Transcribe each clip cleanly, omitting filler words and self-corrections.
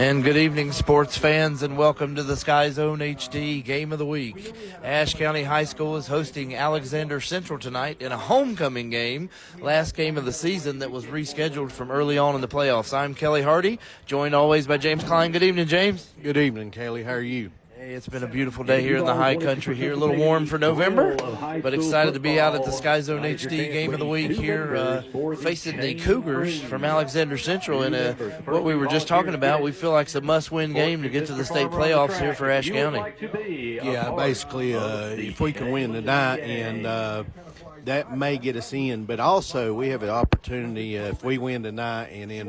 And good evening, sports fans, and welcome to the SkyZhone HD Game of the Week. Ashe County High School is hosting Alexander Central tonight in a homecoming game, last game of the season that was rescheduled from early on in the playoffs. I'm Kelly Hardy, joined always by James Klein. Good evening, James. Good evening, Kelly. How are you? Hey, it's been a beautiful day here in the high country here. A little warm for November, but excited to be out at the SkyZone HD Game of the Week here, facing the Cougars from Alexander Central in what we were just talking about. We feel like it's a must-win game to get to the state playoffs here for Ashe County. Yeah, basically, if we can win tonight, and that may get us in. But also, we have an opportunity if we win tonight and in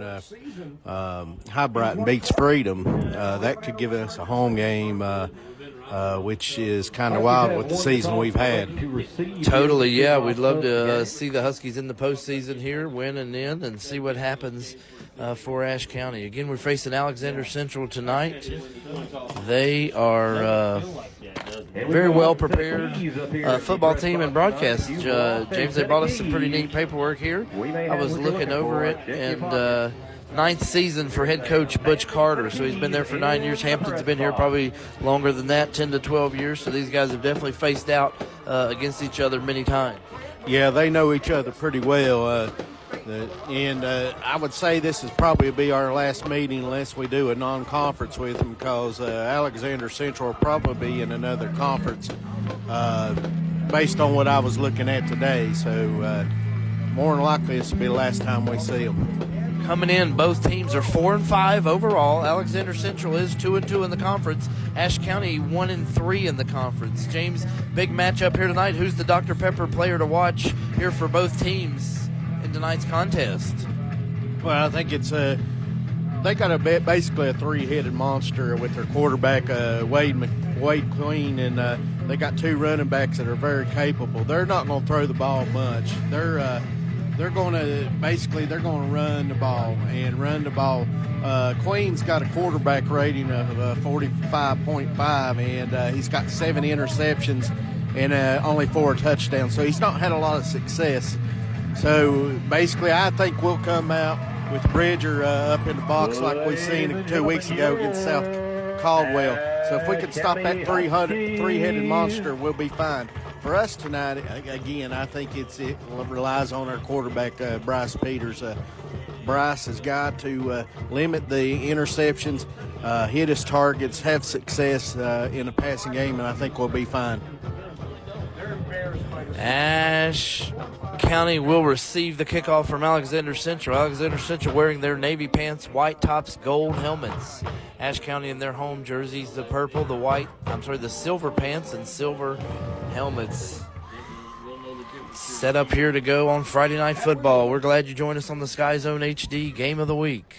High Brighton beats Freedom, that could give us a home game, which is kind of wild with the season we've had. Totally, yeah. We'd love to see the Huskies in the postseason here, win and in, and see what happens for Ashe County. Again, we're facing Alexander Central tonight. They are very well prepared football team and broadcast. James, they brought us some pretty neat paperwork here. I was looking over it, and ninth season for head coach Butch Carter. So he's been there for 9 years. Hampton's been here probably longer than that, 10 to 12 years. So these guys have definitely faced out against each other many times. Yeah, they know each other pretty well. And I would say this is probably be our last meeting unless we do a non-conference with them, because Alexander Central will probably be in another conference based on what I was looking at today. So more than likely this will be the last time we see them. Coming in, both teams are 4-5 overall. Alexander Central is 2-2 in the conference. Ashe County 1-3 in the conference. James, big matchup here tonight. Who's the Dr. Pepper player to watch here for both teams in tonight's contest? Well, I think it's they got basically a three-headed monster with their quarterback Wade Queen, and they got two running backs that are very capable. They're not going to throw the ball much. They're going to run the ball. Queen's got a quarterback rating of 45.5, and he's got 7 interceptions and only 4 touchdowns. So he's not had a lot of success. So basically, I think we'll come out with Bridger up in the box like we seen 2 weeks ago against South Caldwell. So if we can stop that three-headed monster, we'll be fine. For us tonight, again, I think it relies on our quarterback, Bryce Peters. Bryce has got to limit the interceptions, hit his targets, have success in a passing game, and I think we'll be fine. Ashe County will receive the kickoff from Alexander Central. Alexander Central wearing their navy pants, white tops, gold helmets. Ashe County in their home jerseys, the purple, the silver pants and silver helmets. Set up here to go on Friday Night Football. We're glad you joined us on the SkyZone HD Game of the Week.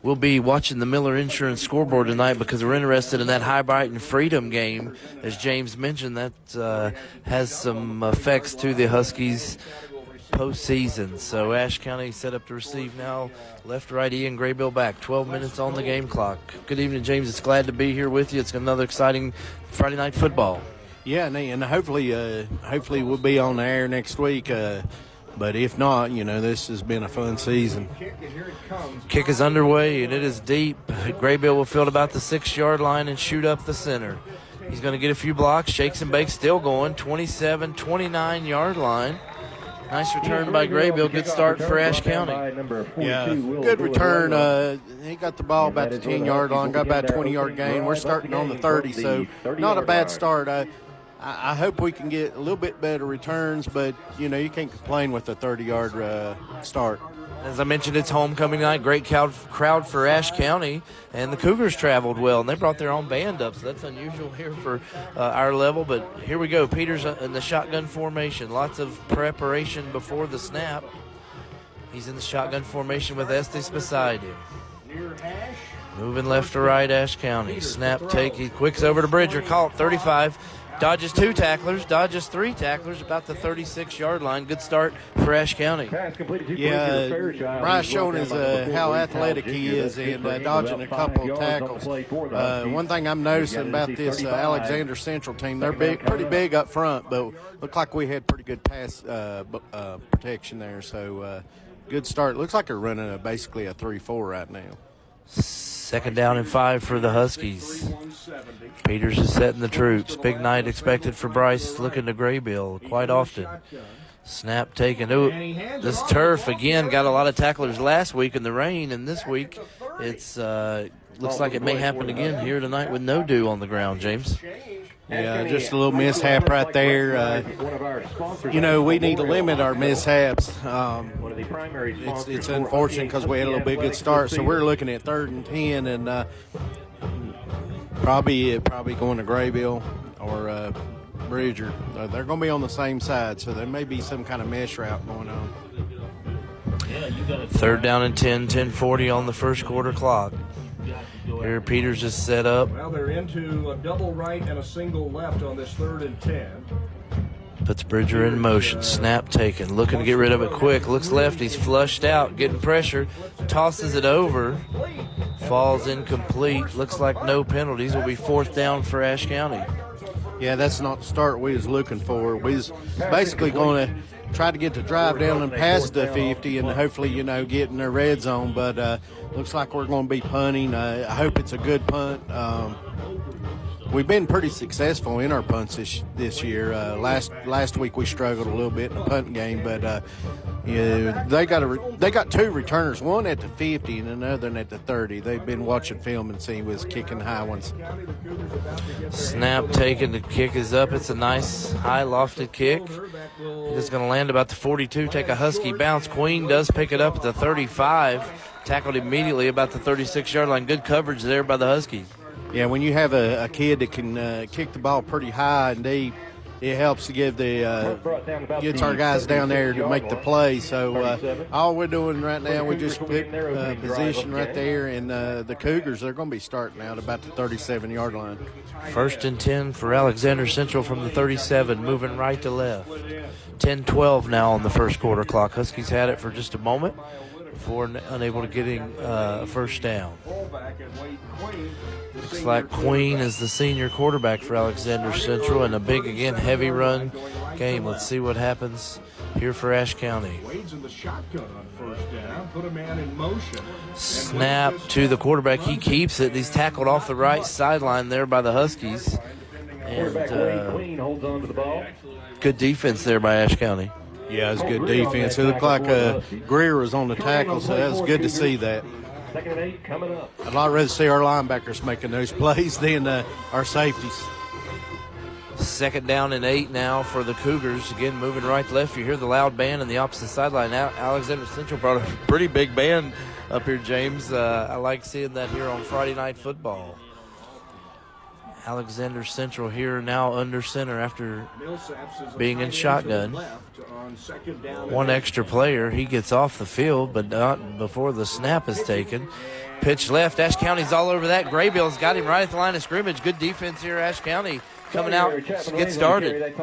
We'll be watching the Miller Insurance scoreboard tonight because we're interested in that High Brighton Freedom game. As James mentioned, that has some effects to the Huskies postseason. So Ashe County set up to receive now. Left, right, Ian Graybill back. 12 minutes on the game clock. Good evening, James. It's glad to be here with you. It's another exciting Friday Night Football. Yeah, and hopefully we'll be on the air next week. But if not, this has been a fun season. Kick is underway, and it is deep. Graybill will field about the 6-yard line and shoot up the center. He's going to get a few blocks. Shakes and bakes, still going. 27, 29-yard line. Nice return by Graybill. Good start for Ashe County. Yeah, good return. He got the ball about the 10-yard line, got about a 20-yard gain. We're starting on the 30, so not a bad start. I hope we can get a little bit better returns, but, you can't complain with a 30-yard start. As I mentioned, it's homecoming night. Great crowd for Ashe County, and the Cougars traveled well, and they brought their own band up, so that's unusual here for our level. But here we go. Peters in the shotgun formation. Lots of preparation before the snap. He's in the shotgun formation with Estes beside him. Moving left to right, Ashe County. Snap, take. He quicks over to Bridger. Caught 35. Dodges 2 tacklers, dodges 3 tacklers, about the 36-yard line. Good start for Ashe County. Yeah, Bryce showing us how athletic he is and dodging a couple of tackles. One thing I'm noticing about this Alexander Central team, they're pretty big up front, but looked like we had pretty good pass protection there. So good start. Looks like they're running basically a 3-4 right now. 2nd down and 5 for the Huskies. Peters is setting the troops. Big night expected for Bryce, looking to Graybill quite often. Snap taken. Ooh, this turf again got a lot of tacklers last week in the rain, and this week it's looks like it may happen again here tonight with no dew on the ground, James. Yeah, just a little mishap right there. We need to limit our mishaps. It's unfortunate because we had a little bit good start, so we're looking at 3rd and 10, and probably going to Graybill or Bridger. They're going to be on the same side, so there may be some kind of mesh route going on. 3rd down and 10, 10:40 on the first quarter clock. Here Peters is set up. Well, they're into a double right and a single left on this 3rd and 10. Puts Bridger in motion. Snap taken. Looking to get rid of it quick. Looks left. He's flushed out. Getting pressure. Tosses it over. Falls incomplete. Looks like no penalties. Will be 4th down for Ashe County. Yeah, that's not the start we was looking for. We was basically going to try to get the drive down and past the 50 and hopefully, get in the red zone. But looks like we're going to be punting. I hope it's a good punt. We've been pretty successful in our punts this year. Last week we struggled a little bit in the punting game, but they got 2 returners, one at the 50 and another at the 30. They've been watching film and see was kicking high ones. Snap taken. The kick is up. It's a nice high lofted kick. It's going to land about the 42. Take a Husky bounce. Queen does pick it up at the 35. Tackled immediately about the 36-yard line. Good coverage there by the Huskies. Yeah, when you have a kid that can kick the ball pretty high and deep, it helps to give gets our guys down there to make the play. So all we're doing right now, we just pick position right there, and the Cougars, they're going to be starting out about the 37-yard line. 1st and 10 for Alexander Central from the 37, moving right to left. 10-12 now on the first quarter clock. Huskies had it for just a moment before unable to getting a first down. Looks like Queen is the senior quarterback for Alexander Central, and a big, again, heavy run game. Let's see what happens here for Ashe County. Snap to the quarterback. He keeps it. He's tackled off the right sideline there by the Huskies. And good defense there by Ashe County. Yeah, it's good defense. It looked like Greer was on the tackle, so that was good to see that. I'd like rather see our linebackers making those plays than our safeties. 2nd down and 8 now for the Cougars. Again, moving right to left. You hear the loud band on the opposite sideline. Now Alexander Central brought a pretty big band up here, James. I like seeing that here on Friday Night Football. Alexander Central here now under center after being in shotgun. One extra player. He gets off the field, but not before the snap is taken. Pitch left. Ashe County's all over that. Graybill's got him right at the line of scrimmage. Good defense here, Ashe County. Coming out to get started.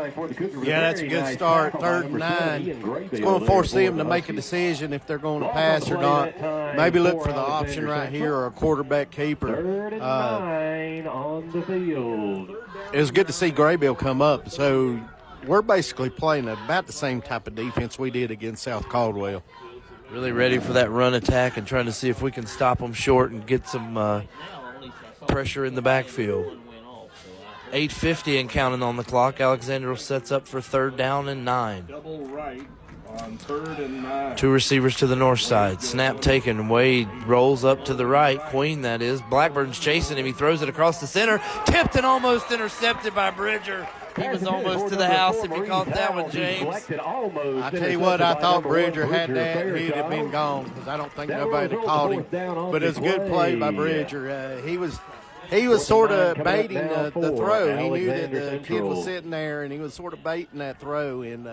Yeah, that's a good start. 3rd and 9. It's going to force them to make a decision if they're going to pass or not. Maybe look for the option right here or a quarterback keeper. It was good to see Graybill come up. So we're basically playing about the same type of defense we did against South Caldwell. Really ready for that run attack and trying to see if we can stop them short and get some pressure in the backfield. 8:50 and counting on the clock. Alexander sets up for 3rd down and 9. Double right on 3rd and 9. 2 receivers to the north side. Snap taken. Wade rolls up to the right. Queen, that is. Blackburn's chasing him. He throws it across the center. Tipped and almost intercepted by Bridger. He was almost to the house if you caught that one, James. I tell you what, I thought Bridger had that. He'd have been gone because I don't think nobody caught him. But it's a good play by Bridger. He was sort of baiting the throw. He knew that the kid was sitting there, and he was sort of baiting that throw. And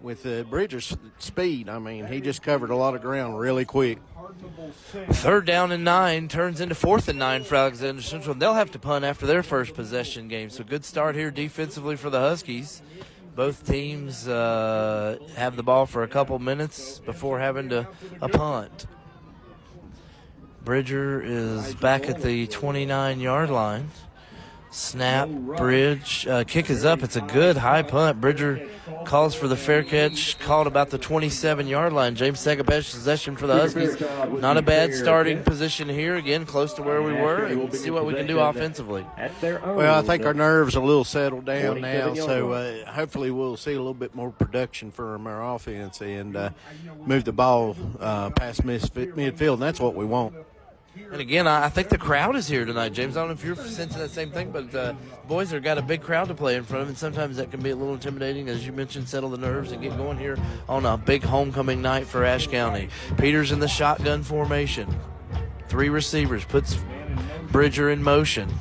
with Bridger's speed, I mean, he just covered a lot of ground really quick. 3rd down and 9 turns into 4th and 9 for Alexander Central. They'll have to punt after their first possession game. So good start here defensively for the Huskies. Both teams have the ball for a couple minutes before having to punt. Bridger is back at the 29-yard line. Snap, bridge, kick is up. It's a good high punt. Bridger calls for the fair catch, called about the 27-yard line. James Sagapesh, possession for the Huskies. Not a bad starting position here. Again, close to where we were, and see what we can do offensively. Well, I think our nerves are a little settled down now, so hopefully we'll see a little bit more production from our offense and move the ball past midfield, and that's what we want. And again, I think the crowd is here tonight, James. I don't know if you're sensing that same thing, but boys have got a big crowd to play in front of, and sometimes that can be a little intimidating, as you mentioned, settle the nerves and get going here on a big homecoming night for Ashe County. Peters in the shotgun formation. 3 receivers, puts Bridger in motion.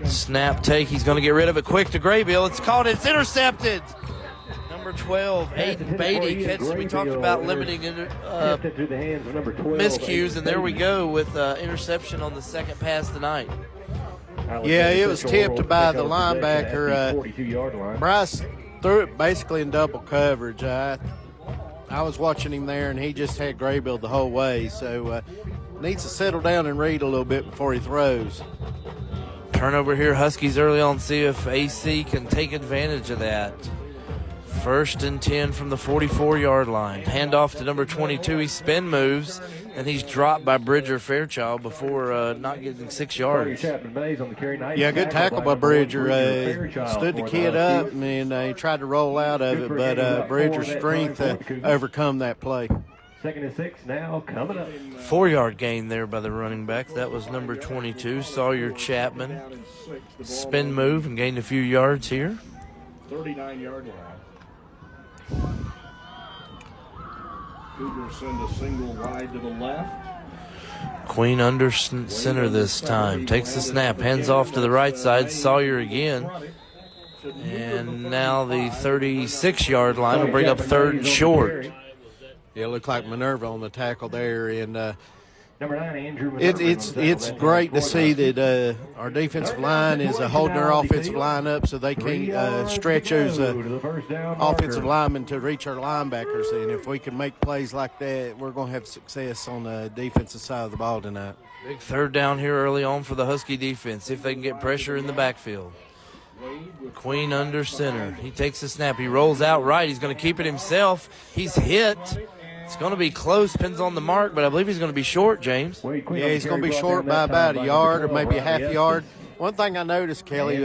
Snap, take, he's going to get rid of it quick to Graybill. It's caught, it's intercepted. Number 12, Aiden Beatty catches. We talked about limiting miscues, and there we go with interception on the second pass tonight. Yeah, it was tipped by the linebacker. Bryce threw it basically in double coverage. I was watching him there, and he just had Graybill the whole way, so needs to settle down and read a little bit before he throws. Turnover here, Huskies early on, see if AC can take advantage of that. 1st and 10 from the 44-yard line. Handoff to number 22. He spin moves, and he's dropped by Bridger Fairchild before not getting 6 yards. Yeah, good tackle by Bridger. Stood the kid up, and he tried to roll out of it, but Bridger's strength overcome that play. 2nd and 6 now coming up. 4-yard gain there by the running back. That was number 22, Sawyer Chapman. Spin move and gained a few yards here. 39-yard line. Cougars send a single wide to the left. Queen under center this time. Takes the snap, hands off to the right side. Sawyer again. And now the 36-yard line will bring up 3rd and short. Yeah, it looked like Minerva on the tackle there, and Number 9, Andrew. It's great to see that our defensive line is holding our offensive line up so they can stretch those offensive linemen to reach our linebackers. And if we can make plays like that, we're going to have success on the defensive side of the ball tonight. Big 3rd down here early on for the Husky defense. See if they can get pressure in the backfield. Queen under center. He takes the snap. He rolls out right. He's going to keep it himself. He's hit. It's going to be close, depends on the mark, but I believe he's going to be short, James. Yeah, he's going to be short by about a yard or maybe a half yard. One thing I noticed, Kelly,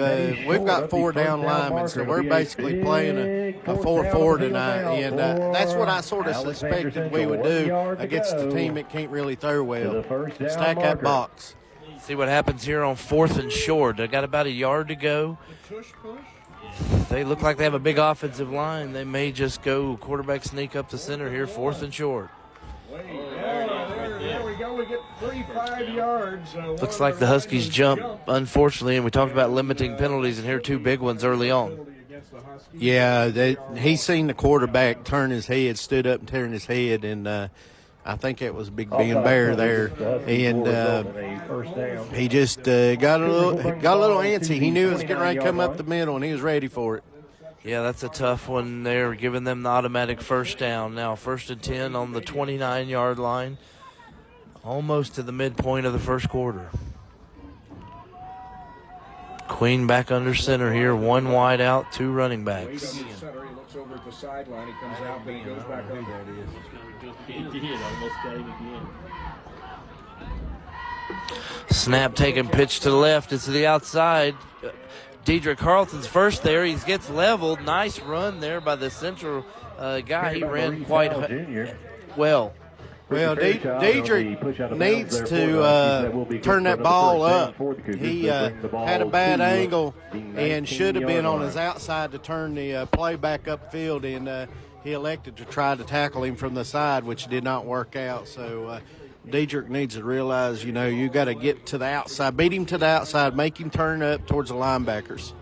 we've got 4 down linemen, so we're basically playing a 4-4 tonight, and that's what I sort of suspected we would do against a team that can't really throw well. Stack that box. See what happens here on 4th and short. They got about a yard to go. They look like they have a big offensive line. They may just go quarterback sneak up the center here, 4th and short. There we go. We get 35 yards. Looks like the Huskies jump, unfortunately, and we talked about limiting penalties, and here are 2 big ones early on. Yeah, he's seen the quarterback turn his head, stood up and turn his head, and I think it was Big Ben Bear there, and he just got a little antsy. He knew it was getting ready to come up the middle, and he was ready for it. Yeah, that's a tough one there, giving them the automatic 1st down. Now 1st and 10 on the 29-yard line, almost to the midpoint of the 1st quarter. Queen back under center here, 1 wide out, 2 running backs. He looks over at the sideline. He comes out, but he goes back under. He did almost got him again. Snap taken, pitch to the left. It's to the outside. Dedrick Carlton's first there. He gets leveled. Nice run there by the central guy. He ran quite well. Well, Dedrick needs to turn that ball up. He had a bad angle and should have been on his outside to turn the play back upfield, and he elected to try to tackle him from the side, which did not work out. So Dedrick needs to realize, you got to get to the outside, beat him to the outside, make him turn up towards the linebackers.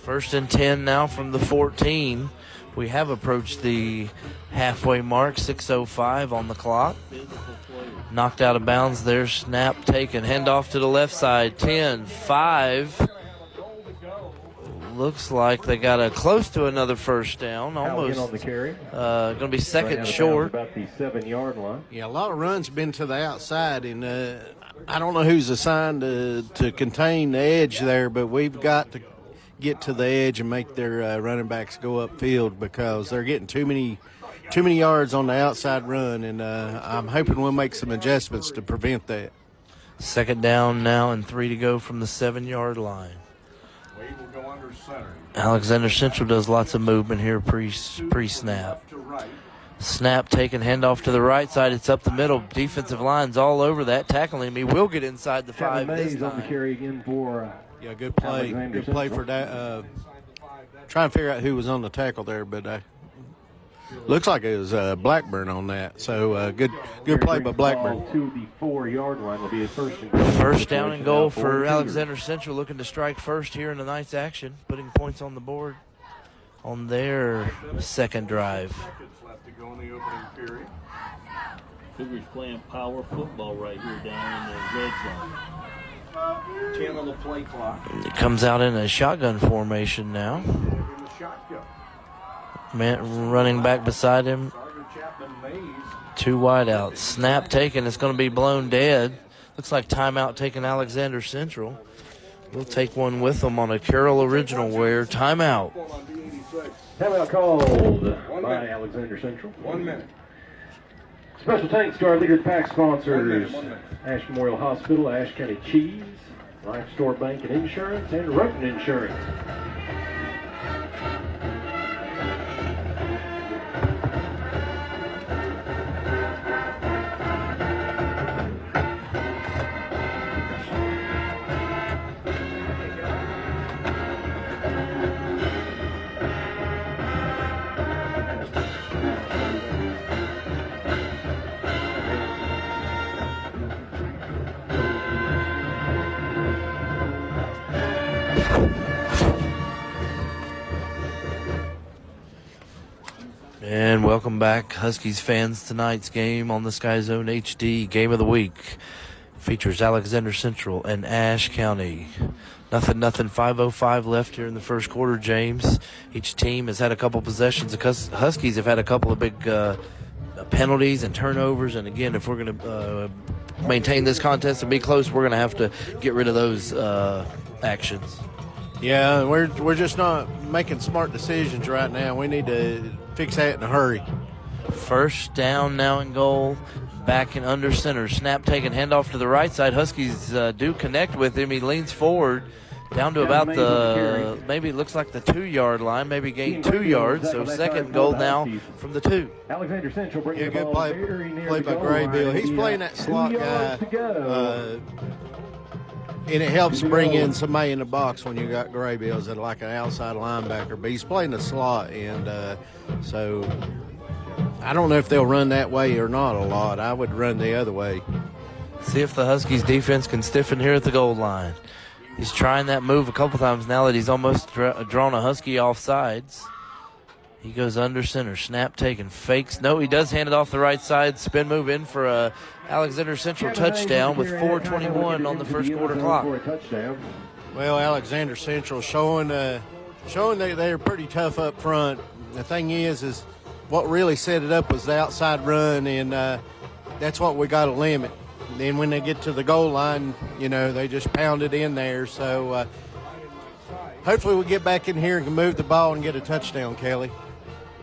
1st and 10 now from the 14. We have approached the halfway mark, 6:05 on the clock. Knocked out of bounds there, snap taken, handoff to the left side, 10, 5. Looks like they got close to another first down. Almost on the carry. going to be second Right out of short. bounds, about the 7-yard line. Yeah, a lot of runs been to the outside, and I don't know who's assigned to contain the edge there, but we've got to get to the edge and make their running backs go upfield because they're getting too many yards on the outside run, and I'm hoping we'll make some adjustments to prevent that. Second down now and 3 to go from the 7-yard line. Wade will go under center. Alexander Central does lots of movement here pre-snap. To right. Snap taken, handoff to the right side. It's up the middle. Defensive line's all over that, tackling him. He will get inside the 5 this Mays on the time. carry again for Yeah, good play. Good play for that. Trying to figure out who was on the tackle there, but looks like it was Blackburn on that. So good play by Blackburn. To the 4-yard line will be his first and goal. First down and goal for Cougars. Alexander Central, looking to strike first here in the night's action, putting points on the board on their second drive. Seconds left to go in the opening period. Cougars playing power football right here down in the red zone. 10 on the play clock. It comes out in a shotgun formation now. In the shotgun. Man running back beside him, Sergeant Chapman Mays. 2 wide out. Snap taken, it's going to be blown dead. Looks like timeout taking Alexander Central. We'll take one with them on a Carroll original wear. Timeout. On B86. Timeout called by Alexander Central. 1 minute. Special thanks to our Leader Pack 1 sponsors, minute, 1 minute. Ash Memorial Hospital, Ashe County Cheese, Life Store Bank and Insurance, and Roten Insurance. And welcome back, Huskies fans. Tonight's game on the SkyZone HD Game of the Week features Alexander Central and Ashe County. Nothing, 5:05 left here in the first quarter, James. Each team has had a couple possessions. The Huskies have had a couple of big penalties and turnovers. And again, if we're going to maintain this contest and be close, we're going to have to get rid of those actions. Yeah, we're just not making smart decisions right now. We need to fix that in a hurry. First down now and goal. Back and under center. Snap taken, handoff to the right side. Huskies do connect with him. He leans forward down to about maybe it looks like the 2-yard line. Maybe gained 2 yards. So second goal now from the 2. Alexander Central brings Yeah, the good ball play very near by the goal Graybill. line. He's playing that 2 slot yards guy. to go. And it helps bring in somebody in the box when you got Graybills that are like an outside linebacker. But he's playing the slot, and so I don't know if they'll run that way or not a lot. I would run the other way. See if the Huskies defense can stiffen here at the goal line. He's trying that move a couple times now that he's almost drawn a Husky off sides. He goes under center. Snap taken. Fakes. No, he does hand it off the right side. Spin move in for a Alexander Central touchdown with 4:21 on the first quarter clock. Well, Alexander Central showing that they're pretty tough up front. The thing is what really set it up was the outside run, and that's what we got to limit. Then when they get to the goal line, they just pound it in there. So hopefully we get back in here and can move the ball and get a touchdown, Kelly.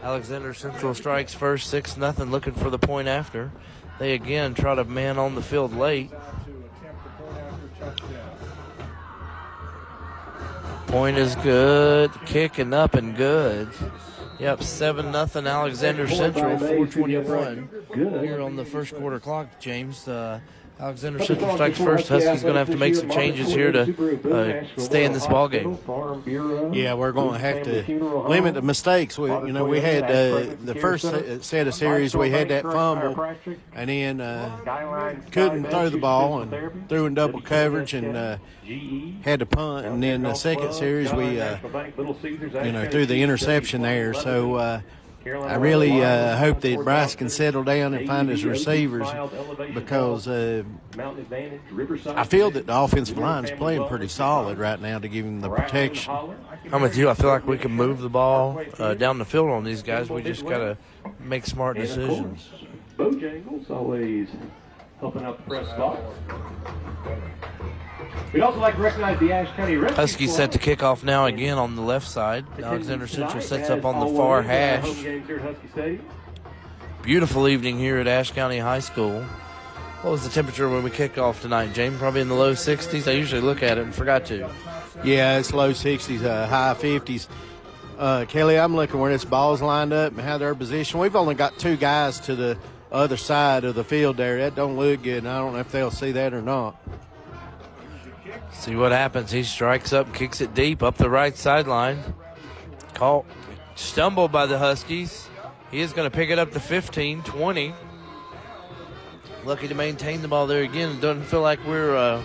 Alexander Central strikes first, 6-0, looking for the point after. They again try to man on the field late. Point is good. Kicking up and good. Yep, 7-0 Alexander Central, 4:21 here on the first quarter clock, James. Alexander Central strikes first. Huskies going to have to make some changes here to stay in this ball game. Yeah, we're going to have to limit the mistakes. We had the first set of series, we had that fumble, and then couldn't throw the ball and threw in double coverage and had to punt. And then the second series, we threw the interception there. So I really hope that Bryce can settle down and find his receivers, because I feel that the offensive line is playing pretty solid right now to give him the protection. I'm with you. I feel like we can move the ball down the field on these guys. We just got to make smart decisions. Bojangles always helping out the press box. We'd also like to recognize the Ashe County Rescue Huskies set to kick off now again on the left side. Alexander Central sets up on the far hash. Beautiful evening here at Ashe County High School. What was the temperature when we kicked off tonight, James? Probably in the low 60s. I usually look at it and forgot to. Yeah, it's low 60s, high 50s. Kelly, I'm looking where this ball's lined up and how they're positioned. We've only got 2 guys to the other side of the field there. That don't look good, and I don't know if they'll see that or not. See what happens. He strikes up, kicks it deep up the right sideline. Caught, stumbled by the Huskies. He is going to pick it up to 15, 20. Lucky to maintain the ball there again. It doesn't feel like we're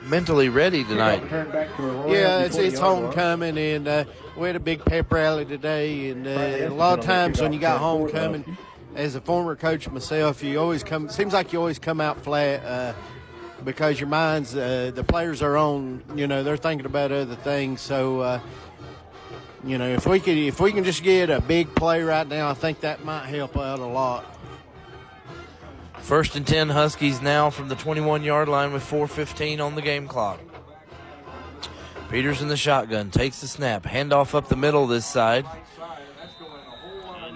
mentally ready tonight. Yeah, it's homecoming, and we had a big pep rally today. And a lot of times when you got homecoming, as a former coach myself, seems like you always come out flat. Because your mind's, the players are on, they're thinking about other things. So, if we can just get a big play right now, I think that might help out a lot. 1st and 10 Huskies now from the 21-yard line with 4:15 on the game clock. Peters in the shotgun, takes the snap, handoff up the middle this side.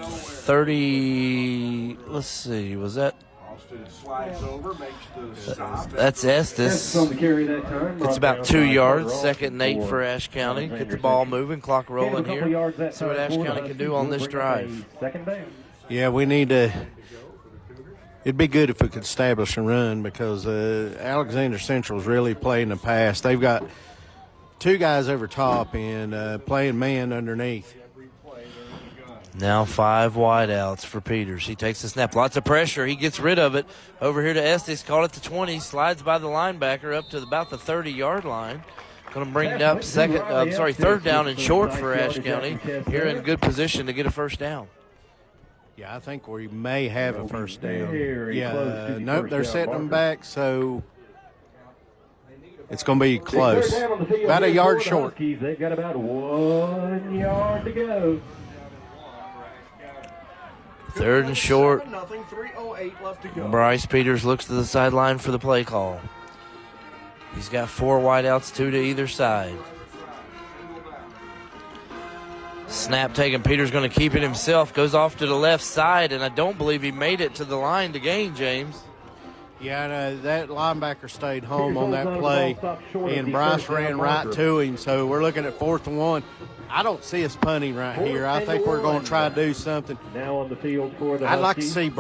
30, let's see, was that? That's Estes. It's about 2 yards. 2nd and 8 for Ashe County. Get the ball moving, clock rolling here. See what Ashe County can do on this drive. Yeah, we need to. It'd be good if we could establish and run, because Alexander Central is really playing the pass. They've got 2 guys over top and playing man underneath. Now 5 wideouts for Peters. He takes the snap. Lots of pressure. He gets rid of it. Over here to Estes. Caught at the 20. Slides by the linebacker up to about the 30-yard line. Going to bring it up 3rd down and short for Ashe County. Here in good position to get a first down. Yeah, I think we may have a first down. Yeah, nope, they're setting them back, so it's going to be close. About a yard short. They've got about 1 yard to go. 3rd and short. Bryce Peters looks to the sideline for the play call. He's got 4 wideouts, 2 to either side. Snap taken. Peters going to keep it himself. Goes off to the left side, and I don't believe he made it to the line to gain, James. Yeah, that linebacker stayed home on that play, and Bryce ran right to him. So we're looking at 4th and 1. I don't see us punting right here. I think we're going to try to do something. Now on the field for the I'd like to see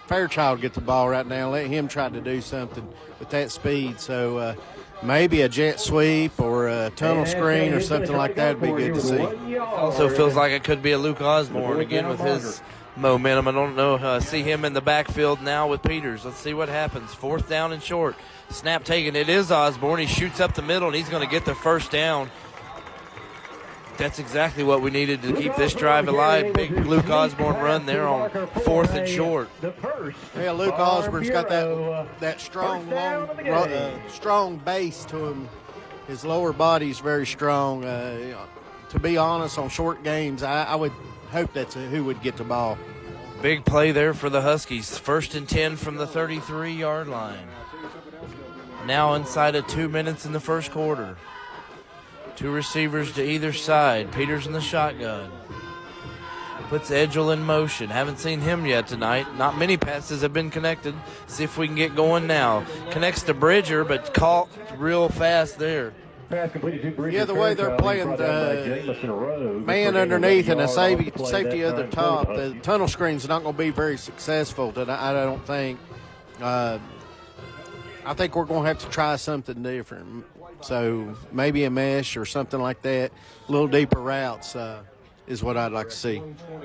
Fairchild get the ball right now. Let him try to do something with that speed. So maybe a jet sweep or a tunnel screen or something like that would be good to see. Also feels like it could be a Luke Osborne again with his momentum. I don't know. See him in the backfield now with Peters. Let's see what happens. 4th down and short. Snap taken. It is Osborne. He shoots up the middle, and he's going to get the first down. That's exactly what we needed to keep this drive alive. Big Luke Osborne run there on 4th and short. Yeah, Luke Osborne's got that strong, strong base to him. His lower body's very strong. To be honest, on short games, I would hope that's who would get the ball. Big play there for the Huskies. 1st and 10 from the 33-yard line. Now inside of 2 minutes in the first quarter. 2 receivers to either side. Peters in the shotgun. Puts Edgel in motion. Haven't seen him yet tonight. Not many passes have been connected. See if we can get going now. Connects to Bridger, but caught real fast there. Yeah, the way they're playing the man underneath and a safety at the top, the tunnel screen's not going to be very successful, I don't think. I think we're going to have to try something different. So maybe a mesh or something like that, a little deeper routes is what I'd like to see.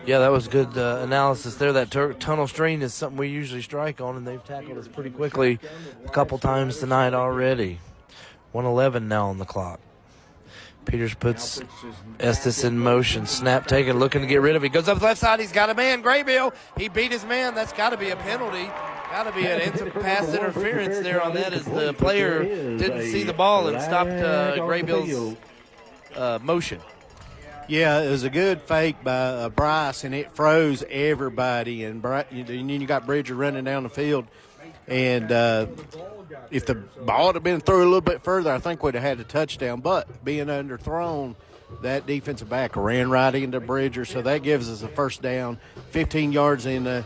Yeah, that was good analysis there. That tunnel screen is something we usually strike on, and they've tackled us pretty quickly a couple times tonight already. 1:11 now on the clock. Peters puts Estes in motion. Snap taken, looking to get rid of it. Goes up the left side. He's got a man. Graybill, he beat his man. That's got to be a penalty. Got to be an pass interference there on that, as the player didn't see the ball and stopped Graybill's motion. Yeah, it was a good fake by Bryce, and it froze everybody. And then you got Bridger running down the field. And if the ball had been through a little bit further, I think we'd have had a touchdown. But being underthrown, that defensive back ran right into Bridger, so that gives us a first down, 15 yards in.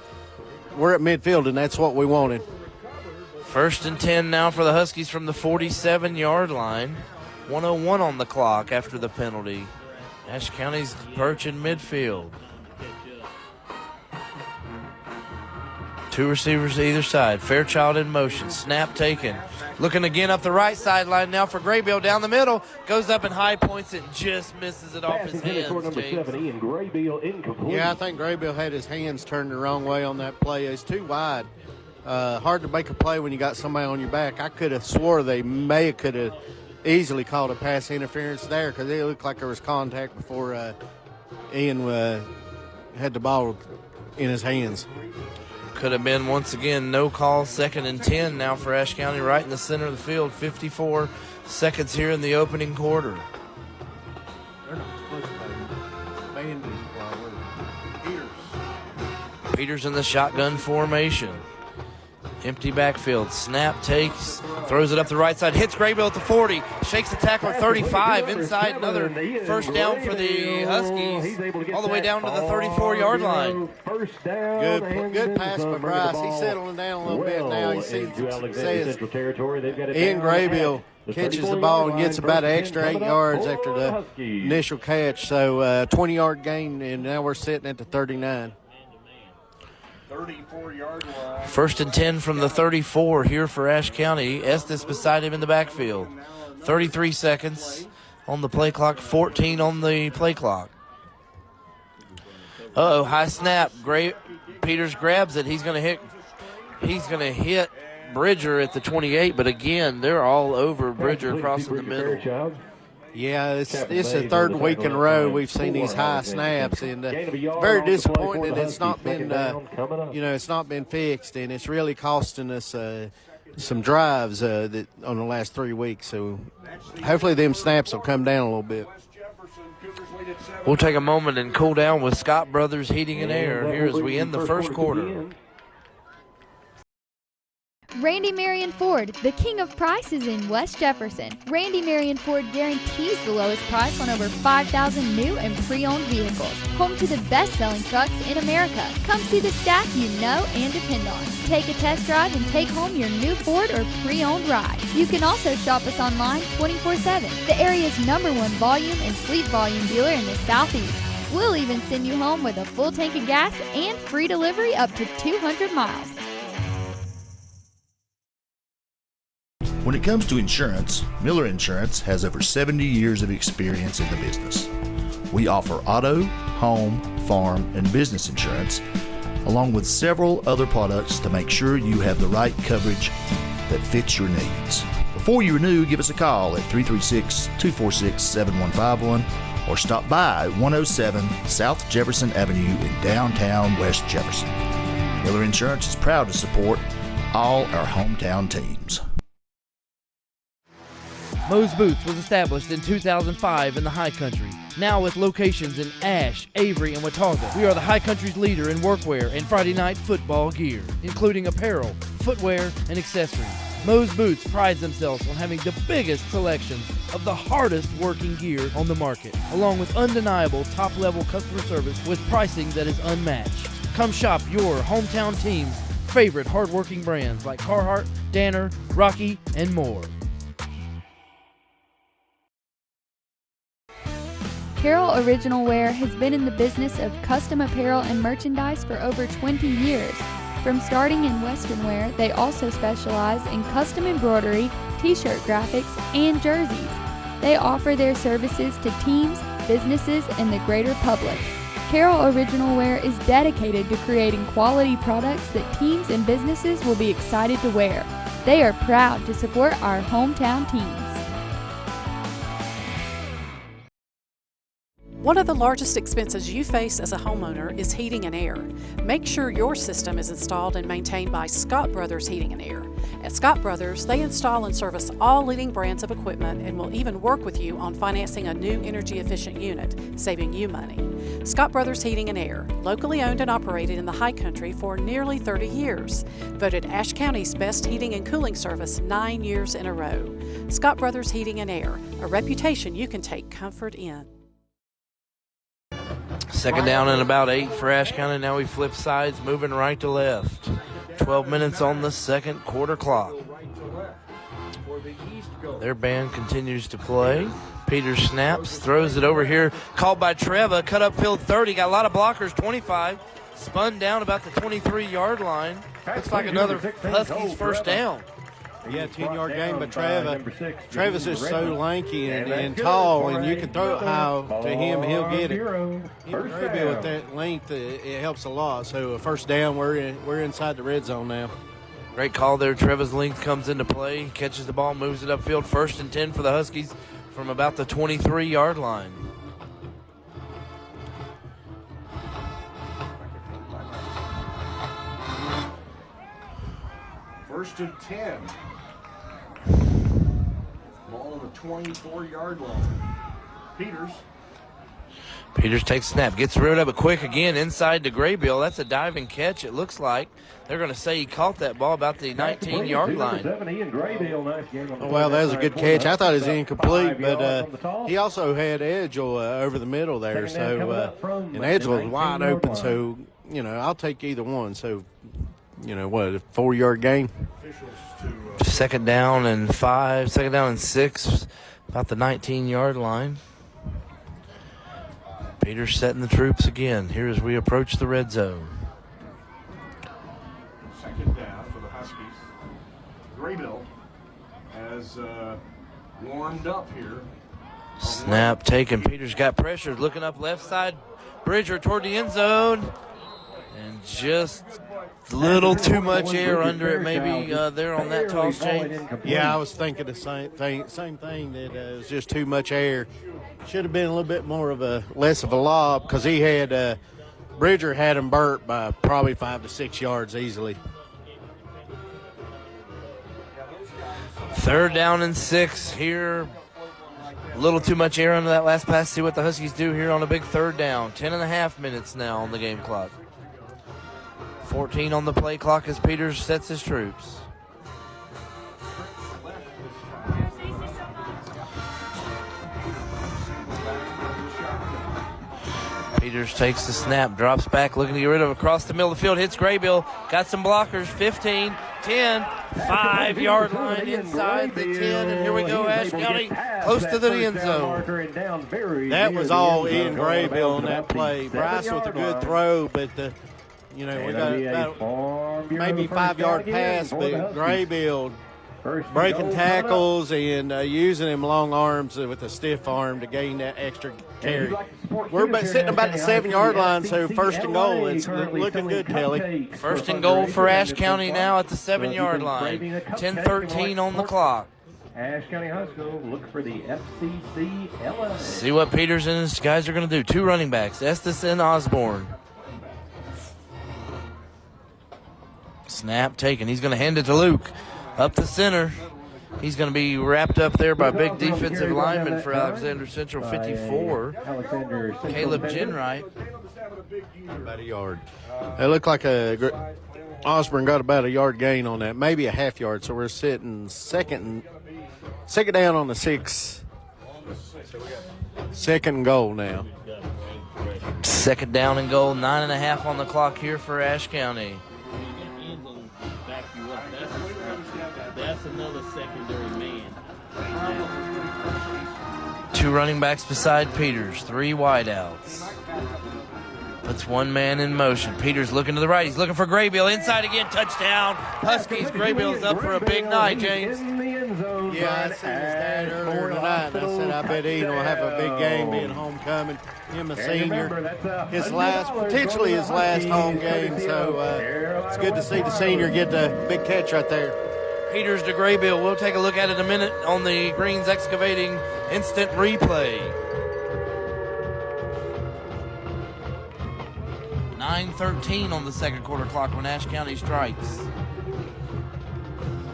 We're at midfield, and that's what we wanted. 1st and 10 now for the Huskies from the 47-yard line. 1:01 on the clock after the penalty. Ashe County's perch in midfield. 2 receivers to either side. Fairchild in motion. Snap taken. Looking again up the right sideline now for Graybill down the middle. Goes up and high points it and just misses it off his hands. Yeah, I think Graybill had his hands turned the wrong way on that play. It's too wide. Hard to make a play when you got somebody on your back. I could have swore they could have easily called a pass interference there, because it looked like there was contact before Ian had the ball in his hands. Could have been, once again, no call. 2nd and 10 now for Ashe County, right in the center of the field. 54 seconds here in the opening quarter. They're not supposed to play bandits Peters. Peters in the shotgun formation. Empty backfield. Snap takes, throws it up the right side, hits Graybill at the 40, shakes the tackle at 35, inside, another first down for the Huskies, all the way down to the 34-yard line. Good pass by Bryce. He's settling down a little bit now. He sees success. Ian Graybill catches the ball and gets about an extra 8 yards after the initial catch. So 20-yard gain, and now we're sitting at the 39. 34-yard line. 1st and 10 from the 34 here for Ashe County. Estes beside him in the backfield. 33 seconds on the play clock, 14 on the play clock. High snap. Peters grabs it. He's going to hit Bridger at the 28, but again, they're all over Bridger crossing the middle. Yeah, it's the 3rd week in a row we've seen these high snaps, and very disappointing. It's not been, it's not been fixed, and it's really costing us some drives on the last 3 weeks. So hopefully them snaps will come down a little bit. We'll take a moment and cool down with Scott Brothers Heating and Air here as we end the first quarter. Randy Marion Ford, the king of prices in West Jefferson. Randy Marion Ford guarantees the lowest price on over 5,000 new and pre-owned vehicles. Home to the best-selling trucks in America. Come see the staff you know and depend on. Take a test drive and take home your new Ford or pre-owned ride. You can also shop us online 24/7. The area's #1 volume and fleet volume dealer in the Southeast. We'll even send you home with a full tank of gas and free delivery up to 200 miles. When it comes to insurance, Miller Insurance has over 70 years of experience in the business. We offer auto, home, farm, and business insurance, along with several other products to make sure you have the right coverage that fits your needs. Before you renew, give us a call at 336-246-7151 or stop by 107 South Jefferson Avenue in downtown West Jefferson. Miller Insurance is proud to support all our hometown teams. Moe's Boots was established in 2005 in the High Country. Now with locations in Ashe, Avery, and Watauga, we are the High Country's leader in workwear and Friday night football gear, including apparel, footwear, and accessories. Moe's Boots prides themselves on having the biggest selection of the hardest working gear on the market, along with undeniable top-level customer service with pricing that is unmatched. Come shop your hometown team's favorite hard-working brands like Carhartt, Danner, Rocky, and more. Carroll Original Wear has been in the business of custom apparel and merchandise for over 20 years. From starting in Western wear, they also specialize in custom embroidery, t-shirt graphics, and jerseys. They offer their services to teams, businesses, and the greater public. Carroll Original Wear is dedicated to creating quality products that teams and businesses will be excited to wear. They are proud to support our hometown teams. One of the largest expenses you face as a homeowner is heating and air. Make sure your system is installed and maintained by Scott Brothers Heating and Air. At Scott Brothers, they install and service all leading brands of equipment and will even work with you on financing a new energy-efficient unit, saving you money. Scott Brothers Heating and Air, locally owned and operated in the High Country for nearly 30 years. Voted Ashe County's best heating and cooling service 9 years in a row. Scott Brothers Heating and Air, a reputation you can take comfort in. Second down and about 8 for Ashe County. Now we flip sides, moving right to left. 12 minutes on the second quarter clock. Their band continues to play. Peters snaps, throws it over here. Called by Treva, cut up field 30. Got a lot of blockers, 25. Spun down about the 23-yard line. Looks like another Huskies first down. Yeah, 10-yard gain by Travis is so lanky and tall, and you can throw it high to him, he'll get it. Even with that length, it helps a lot. So a first down, we're inside the red zone now. Great call there. Trevor's length comes into play. Catches the ball, moves it upfield. 1st and 10 for the Huskies from about the 23-yard line. First and 10. Ball on the 24-yard line. Peters takes snap, gets rid of it quick again inside to Graybill. That's a diving catch, it looks like. They're going to say he caught that ball about the 19-yard line. Well, that was a good catch. I thought it was incomplete, but he also had Edgel over the middle there. So, and Edgel was wide open, so, I'll take either one. So, a 4-yard gain? Second down and 5, second down and 6, about the 19-yard line. Peters setting the troops again here as we approach the red zone. Second down for the Huskies. Graybill has warmed up here. Snap taken. Peters got pressure, looking up left side. Bridger toward the end zone. And just a little too much air under it, maybe there on that toss, James. Yeah, I was thinking the same thing. That it was just too much air. Should have been a little bit more of less of a lob, because he had Bridger had him burnt by probably 5 to 6 yards easily. 3rd down and 6 here. A little too much air under that last pass. See what the Huskies do here on a big 3rd down. 10.5 minutes now on the game clock. 14 on the play clock as Peters sets his troops. Peters takes the snap, drops back, looking to get rid of it across the middle of the field, hits Graybill, got some blockers, 15, 10, 5-yard line inside the 10, and here we go, Ashe County, close to the end zone. That was all in Graybill in that play. Bryce with a good throw, but we got about maybe 5-yard pass, but Graybill breaking tackles and using them long arms with a stiff arm to gain that extra carry. We're sitting about the 7-yard line, so 1st and goal. It's looking good, Kelly. 1st and goal for Ashe County now at the 7-yard line. 10:13 on the clock. Ashe County High School look for the FCC LS. See what Peters and his guys are going to do. 2 running backs, Estes and Osborne. Snap taken. He's going to hand it to Luke. Up the center. He's going to be wrapped up there by big defensive lineman for Alexander Central, 54. Caleb Ginwright. About a yard. It looked like Osborne got about a yard gain on that, maybe a half yard. So we're sitting second down on the 6. 2nd and goal now. 2nd down and goal, 9.5 on the clock here for Ashe County. That's another secondary man. 2 running backs beside Peters, 3 wideouts. Puts 1 man in motion. Peters looking to the right. He's looking for Graybill. Inside again, touchdown. Huskies. Graybill's up for a big night, James. Yeah, I seen his dad earlier tonight, and I said, I bet he'll have a big game being homecoming. Him a senior. Potentially his last home game, so it's good to see the senior get the big catch right there. Peters to Graybill. We'll take a look at it in a minute on the Greens Excavating instant replay. 9:13 on the second quarter clock when Ashe County strikes.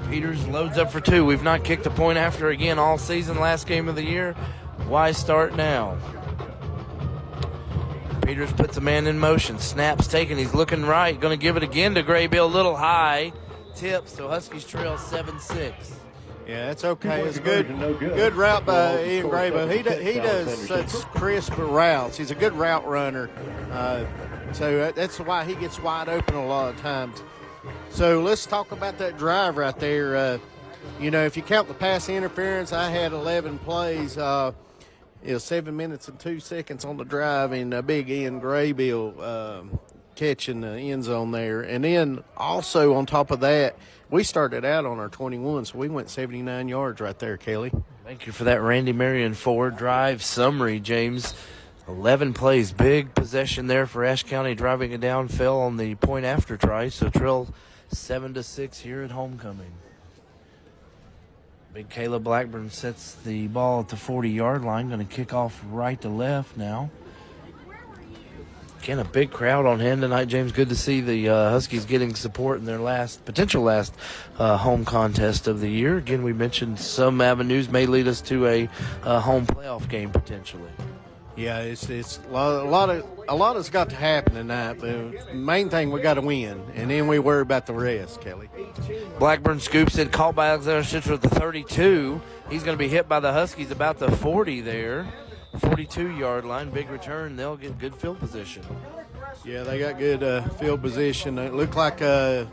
Peters loads up for two. We've not kicked a point after again all season. Last game of the year. Why start now? Peters puts a man in motion. Snap's taken. He's looking right. Going to give it again to Graybill. A little high. Tips. So Huskies trail 7-6. Yeah, that's okay. It's a good route by Ian Graybill. He does such crisp routes. He's a good route runner. So that's why he gets wide open a lot of times. So let's talk about that drive right there. If you count the pass interference, I had 11 plays. It was 7 minutes and 2 seconds on the drive, and big Ian Graybill catching the end zone there. And then also on top of that, we started out on our 21, so we went 79 yards right there, Kelly. Thank you for that Randy Marion Ford drive summary, James. 11 plays, big possession there for Ashe County, driving it down, fell on the point after try, so trail 7-6 here at homecoming. Big Caleb Blackburn sets the ball at the 40-yard line, going to kick off right to left now. Again, a big crowd on hand tonight, James. Good to see the Huskies getting support in their potential last home contest of the year. Again, we mentioned some avenues may lead us to a home playoff game potentially. Yeah, it's a lot has got to happen tonight, but the main thing, we got to win, and then we worry about the rest, Kelly. Blackburn scoops it, caught by Alexander Central at the 32. He's going to be hit by the Huskies about the 40 there. 42-yard line, big return. They'll get good field position. Yeah, they got good field position. It looked like a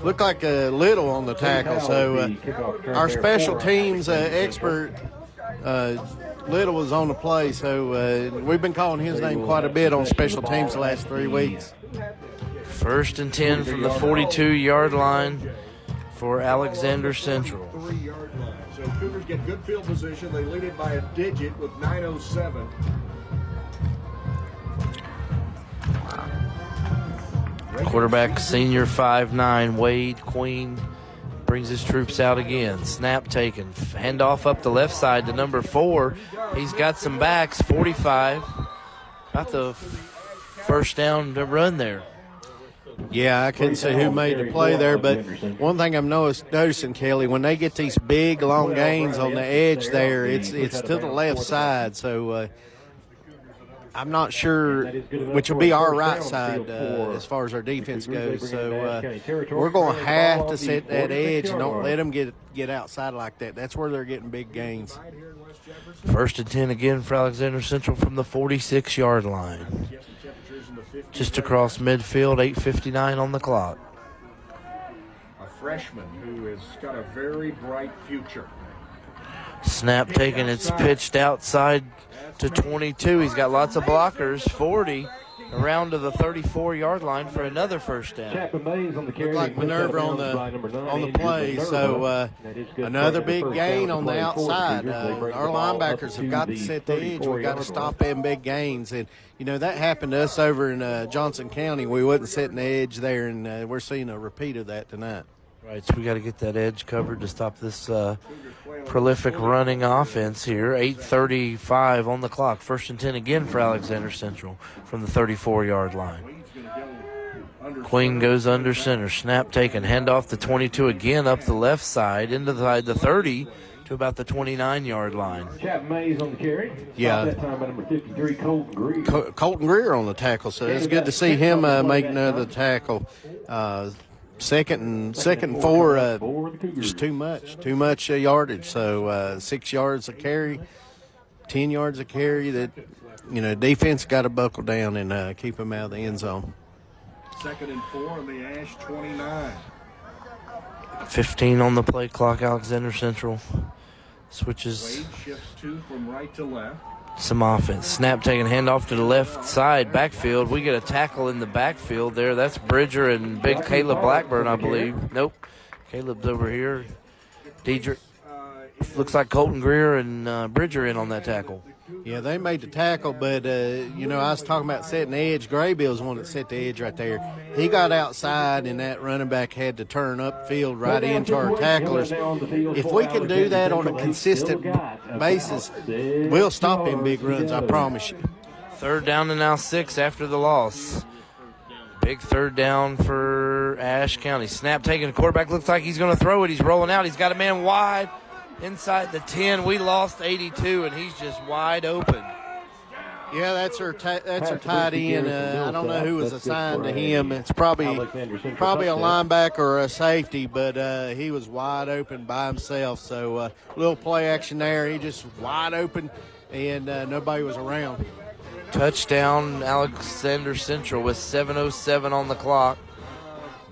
Little on the tackle. So our special teams expert Little was on the play. So we've been calling his name quite a bit on special teams the last 3 weeks. 1st and 10 from the 42-yard line for Alexander Central. 3-yard line. So Cougars get good field position. They lead it by a digit with 9:07. Quarterback, senior 5'9", Wade Queen brings his troops out again. Snap taken. Handoff up the left side to number 4. He's got some backs. 45. Got the first down to run there. Yeah, I couldn't say who made the play there, but one thing I'm noticing, Kelly, when they get these big, long gains on the edge there, it's to the left side. So I'm not sure, which will be our right side as far as our defense goes. So we're going to have to set that edge and don't let them get outside like that. That's where they're getting big gains. 1st and 10 again for Alexander Central from the 46-yard line. Just across midfield, 8:59 on the clock. A freshman who has got a very bright future. Snap taken. It's pitched outside to 22. He's got lots of blockers. 40 around to the 34-yard line for another first down. Looked like Minerva on the play. So another big gain on the outside. Our linebackers have got to set the edge. We've got to stop them big gains. And, that happened to us over in Johnson County. We wasn't setting the edge there, and we're seeing a repeat of that tonight. Right, so we got to get that edge covered to stop this prolific running offense here. 8:35 on the clock. 1st and 10 again for Alexander Central from the 34-yard line. Queen goes under center. Snap taken. Handoff to 22 again up the left side into the 30 to about the 29-yard line. Chapman Mays on the carry. Yeah. That time by number 53, Colton Greer. Colton Greer on the tackle, so it's good to see him make another tackle. Second and 4, just too much yardage. So 6 yards a carry, 10 yards a carry. That defense got to buckle down and keep them out of the end zone. 2nd and 4 on the Ashe 29. 15 on the play clock. Alexander Central switches. Wade shifts 2 from right to left. Some offense. Snap taking, handoff to the left side, backfield. We get a tackle in the backfield there. That's Bridger and big Caleb Blackburn, I believe. Nope. Caleb's over here. Diedrich. Looks like Colton Greer and Bridger in on that tackle. Yeah, they made the tackle, but, I was talking about setting the edge. Graybill's the one that set the edge right there. He got outside, and that running back had to turn upfield right into our tacklers. If we can do that on a consistent basis, we'll stop them big runs, I promise you. 3rd down and now 6 after the loss. Big third down for Ashe County. Snap taken. The quarterback looks like he's going to throw it. He's rolling out. He's got a man wide inside the 10. We lost 82, and he's just wide open. Yeah, that's our tight end. I don't know who was assigned to him. It's probably a linebacker or a safety, but he was wide open by himself. So a little play action there. He just wide open, and nobody was around. Touchdown, Alexander Central with 7:07 on the clock.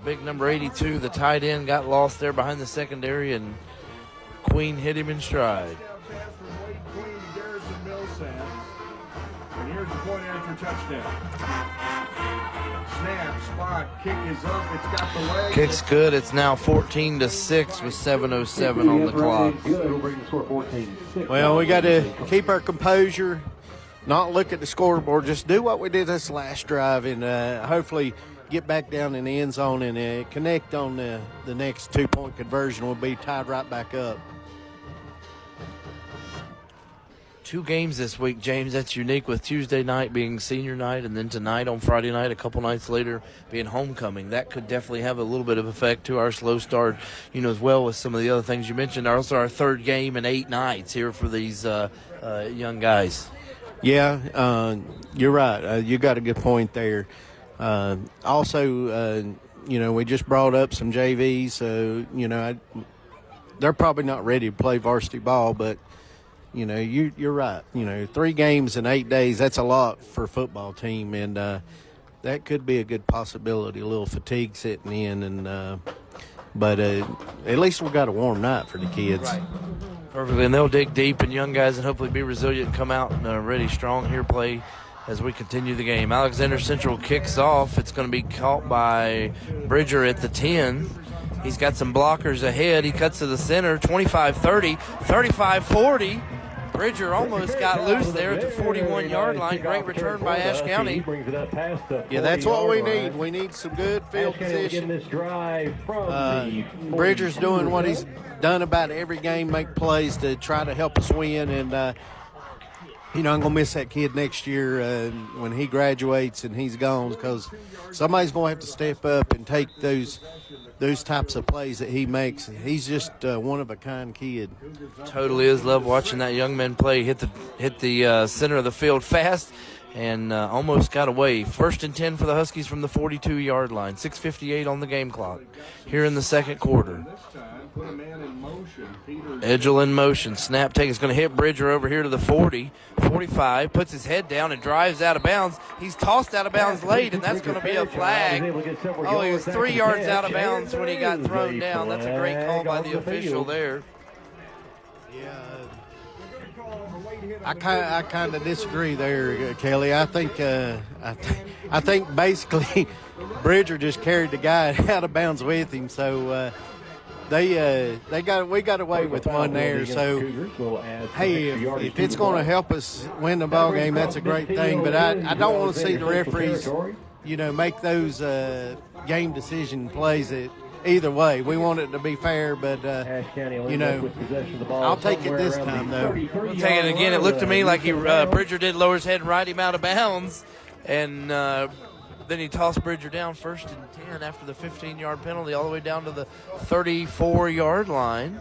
Big number 82, the tight end, got lost there behind the secondary, and Queen hit him in stride. And here's the point after touchdown. Snap, spot, kick is up. It's got the leg. Kick's good. It's now 14-6 with 7:07 on the clock. Well, we got to keep our composure, not look at the scoreboard. Just do what we did this last drive, and hopefully get back down in the end zone and connect on the next 2-point conversion. We'll be tied right back up. 2 games this week, James. That's unique, with Tuesday night being senior night, and then tonight on Friday night, a couple nights later, being homecoming. That could definitely have a little bit of effect to our slow start, as well with some of the other things you mentioned. Also, our third game in 8 nights here for these young guys. Yeah, you're right. You got a good point there. Also, we just brought up some JVs, so, they're probably not ready to play varsity ball, but you're right. 3 games in 8 days, that's a lot for a football team, and that could be a good possibility, a little fatigue setting in, but at least we got a warm night for the kids. Right. Perfectly, and they'll dig deep, and young guys, and hopefully be resilient and come out and ready strong here, play as we continue the game. Alexander Central kicks off. It's going to be caught by Bridger at the 10. He's got some blockers ahead. He cuts to the center, 25-30, 35-40. Bridger almost got loose there at the 41-yard line. Great return by Ashe County. Yeah, that's what we need. We need some good field position. Bridger's doing what he's done about every game, make plays to try to help us win. And, I'm going to miss that kid next year when he graduates and he's gone, because somebody's going to have to step up and take those types of plays that he makes. He's just one-of-a-kind kid. Totally is. Love watching that young man play. Hit the center of the field fast and almost got away. 1st and 10 for the Huskies from the 42-yard line. 6:58 on the game clock here in the second quarter. Edgel in motion. Snap take is going to hit Bridger over here to the 40, 45, puts his head down and drives out of bounds. He's tossed out of bounds late, and that's going to be a flag. Oh, he was 3 yards out of bounds when he got thrown down. That's a great call by the official there. Yeah, I kind of disagree there, Kelly. I think basically Bridger just carried the guy out of bounds with him, so we got away with one there. So hey, if it's going to help us win the ball game, that's a great thing. But I don't want to see the referees, make those game decision plays. Either way, we want it to be fair, but I'll take it this time though. We'll take it again. It looked to me like Bridger did lower his head and ride him out of bounds, and then he tossed Bridger down 1st and 10 after the 15-yard penalty, all the way down to the 34-yard line.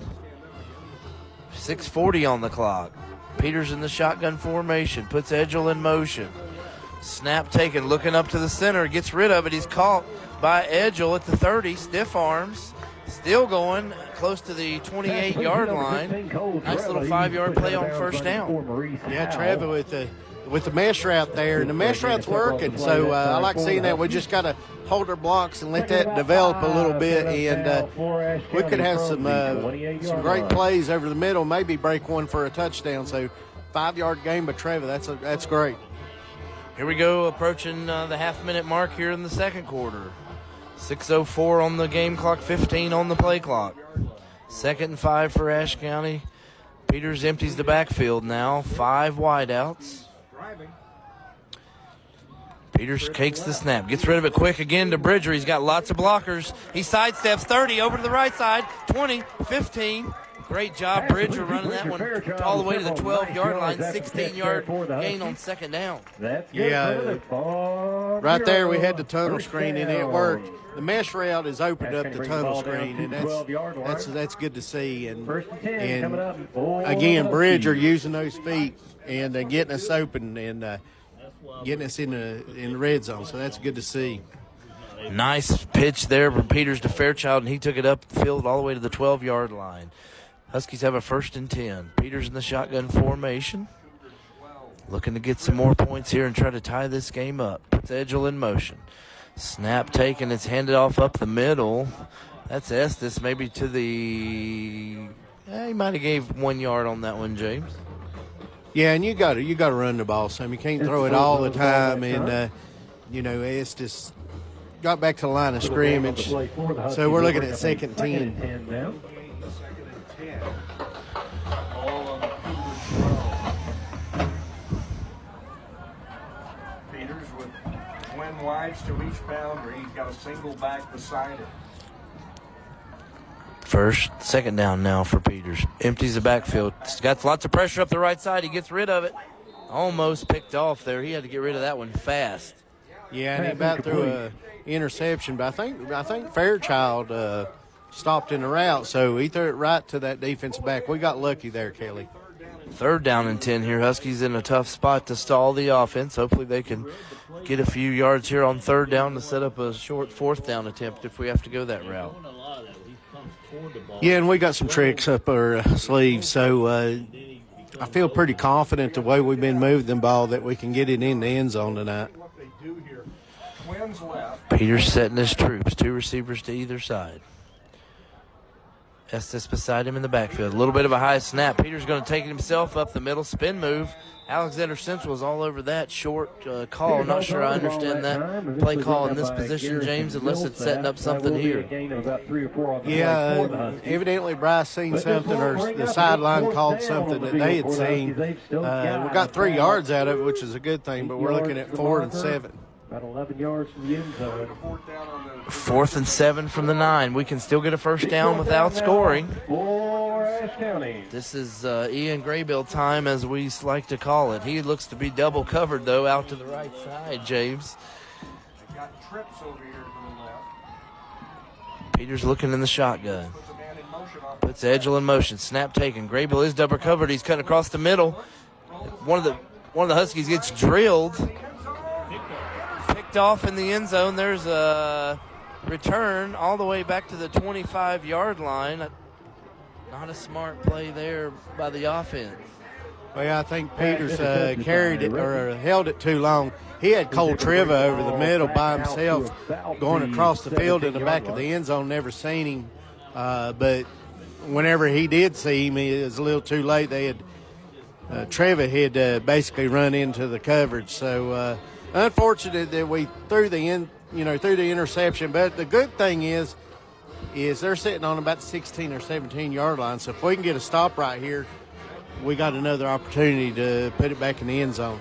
6:40 on the clock. Peters in the shotgun formation, puts Edgel in motion. Snap taken, looking up to the center, gets rid of it. He's caught by Edgel at the 30, stiff arms, still going close to the 28-yard line. Nice little 5-yard play on 1st down. Yeah, Trevor with the mesh route there, and the mesh route's working, so I like seeing that. We just got to hold our blocks and let that develop a little bit, and we could have some great plays over the middle, maybe break one for a touchdown. So 5-yard gain by Trevor, that's great. Here we go, approaching the half-minute mark here in the second quarter. 6:04 on the game clock, 15 on the play clock. 2nd and 5 for Ashe County. Peters empties the backfield now, 5 wideouts. Peters takes the snap, gets rid of it quick again to Bridger. He's got lots of blockers. He sidesteps 30 over to the right side, 20, 15, Great job, Bridger, running that one all the way to the 12-yard line, 16-yard gain on second down. Yeah, right there we had the tunnel screen, and it worked. The mesh route has opened up the tunnel screen, and that's good to see. And again, Bridger using those feet and getting us open and getting us in the red zone, so that's good to see. Nice pitch there from Peters to Fairchild, and he took it up the field all the way to the 12-yard line. Huskies have a 1st and 10. Peters in the shotgun formation. Looking to get some more points here and try to tie this game up. Puts Edgel in motion. Snap taken. It's handed off up the middle. That's Estes maybe to the... he might have gave 1 yard on that one, James. Yeah, and you got to run the ball, Sam. You can't throw it all the time. And, Estes got back to the line of scrimmage. So we're looking at 2nd and 10. Peters with twin wides to each boundary. He's got a single back beside it. 2nd down now for Peters. Empties the backfield. He's got lots of pressure up the right side. He gets rid of it. Almost picked off there. He had to get rid of that one fast. Yeah, and he about threw an interception, but I think Fairchild stopped in the route, so he threw it right to that defensive back. We got lucky there, Kelly. 3rd down and 10 here. Huskies in a tough spot to stall the offense. Hopefully they can get a few yards here on 3rd down to set up a short 4th down attempt if we have to go that route. Yeah, and we got some tricks up our sleeves, so I feel pretty confident the way we've been moving the ball that we can get it in the end zone tonight. Peters setting his troops. 2 receivers to either side. Estes beside him in the backfield. A little bit of a high snap. Peters going to take it himself up the middle. Spin move. Alexander Central is all over that short call. Not sure I understand that play call in this position, James, unless it's setting up something here. Yeah, evidently Bryce seen something, or the sideline called something that they had seen. We got 3 yards out of it, which is a good thing, but we're looking at 4th and 7. About 11 yards from the end zone. 4th and 7 from the 9. We can still get a 1st down without scoring. For Ashe County. This is Ian Graybill time, as we like to call it. He looks to be double covered, though, out to the right side, James. Got trips over here to the left. Peters looking in the shotgun. Puts Edgel in motion. Snap taken. Graybill is double covered. He's cutting across the middle. One of the Huskies gets drilled. Picked off in the end zone. There's a return all the way back to the 25-yard line. Not a smart play there by the offense. Well, I think Peters carried it or held it too long. He had Cole Triva over the middle by himself going across the field in the back of the end zone. Never seen him. But whenever he did see him, it was a little too late. They had Triva had basically run into the coverage. So unfortunate that we threw the interception. But the good thing is they're sitting on about 16 or 17-yard line. So if we can get a stop right here, we got another opportunity to put it back in the end zone.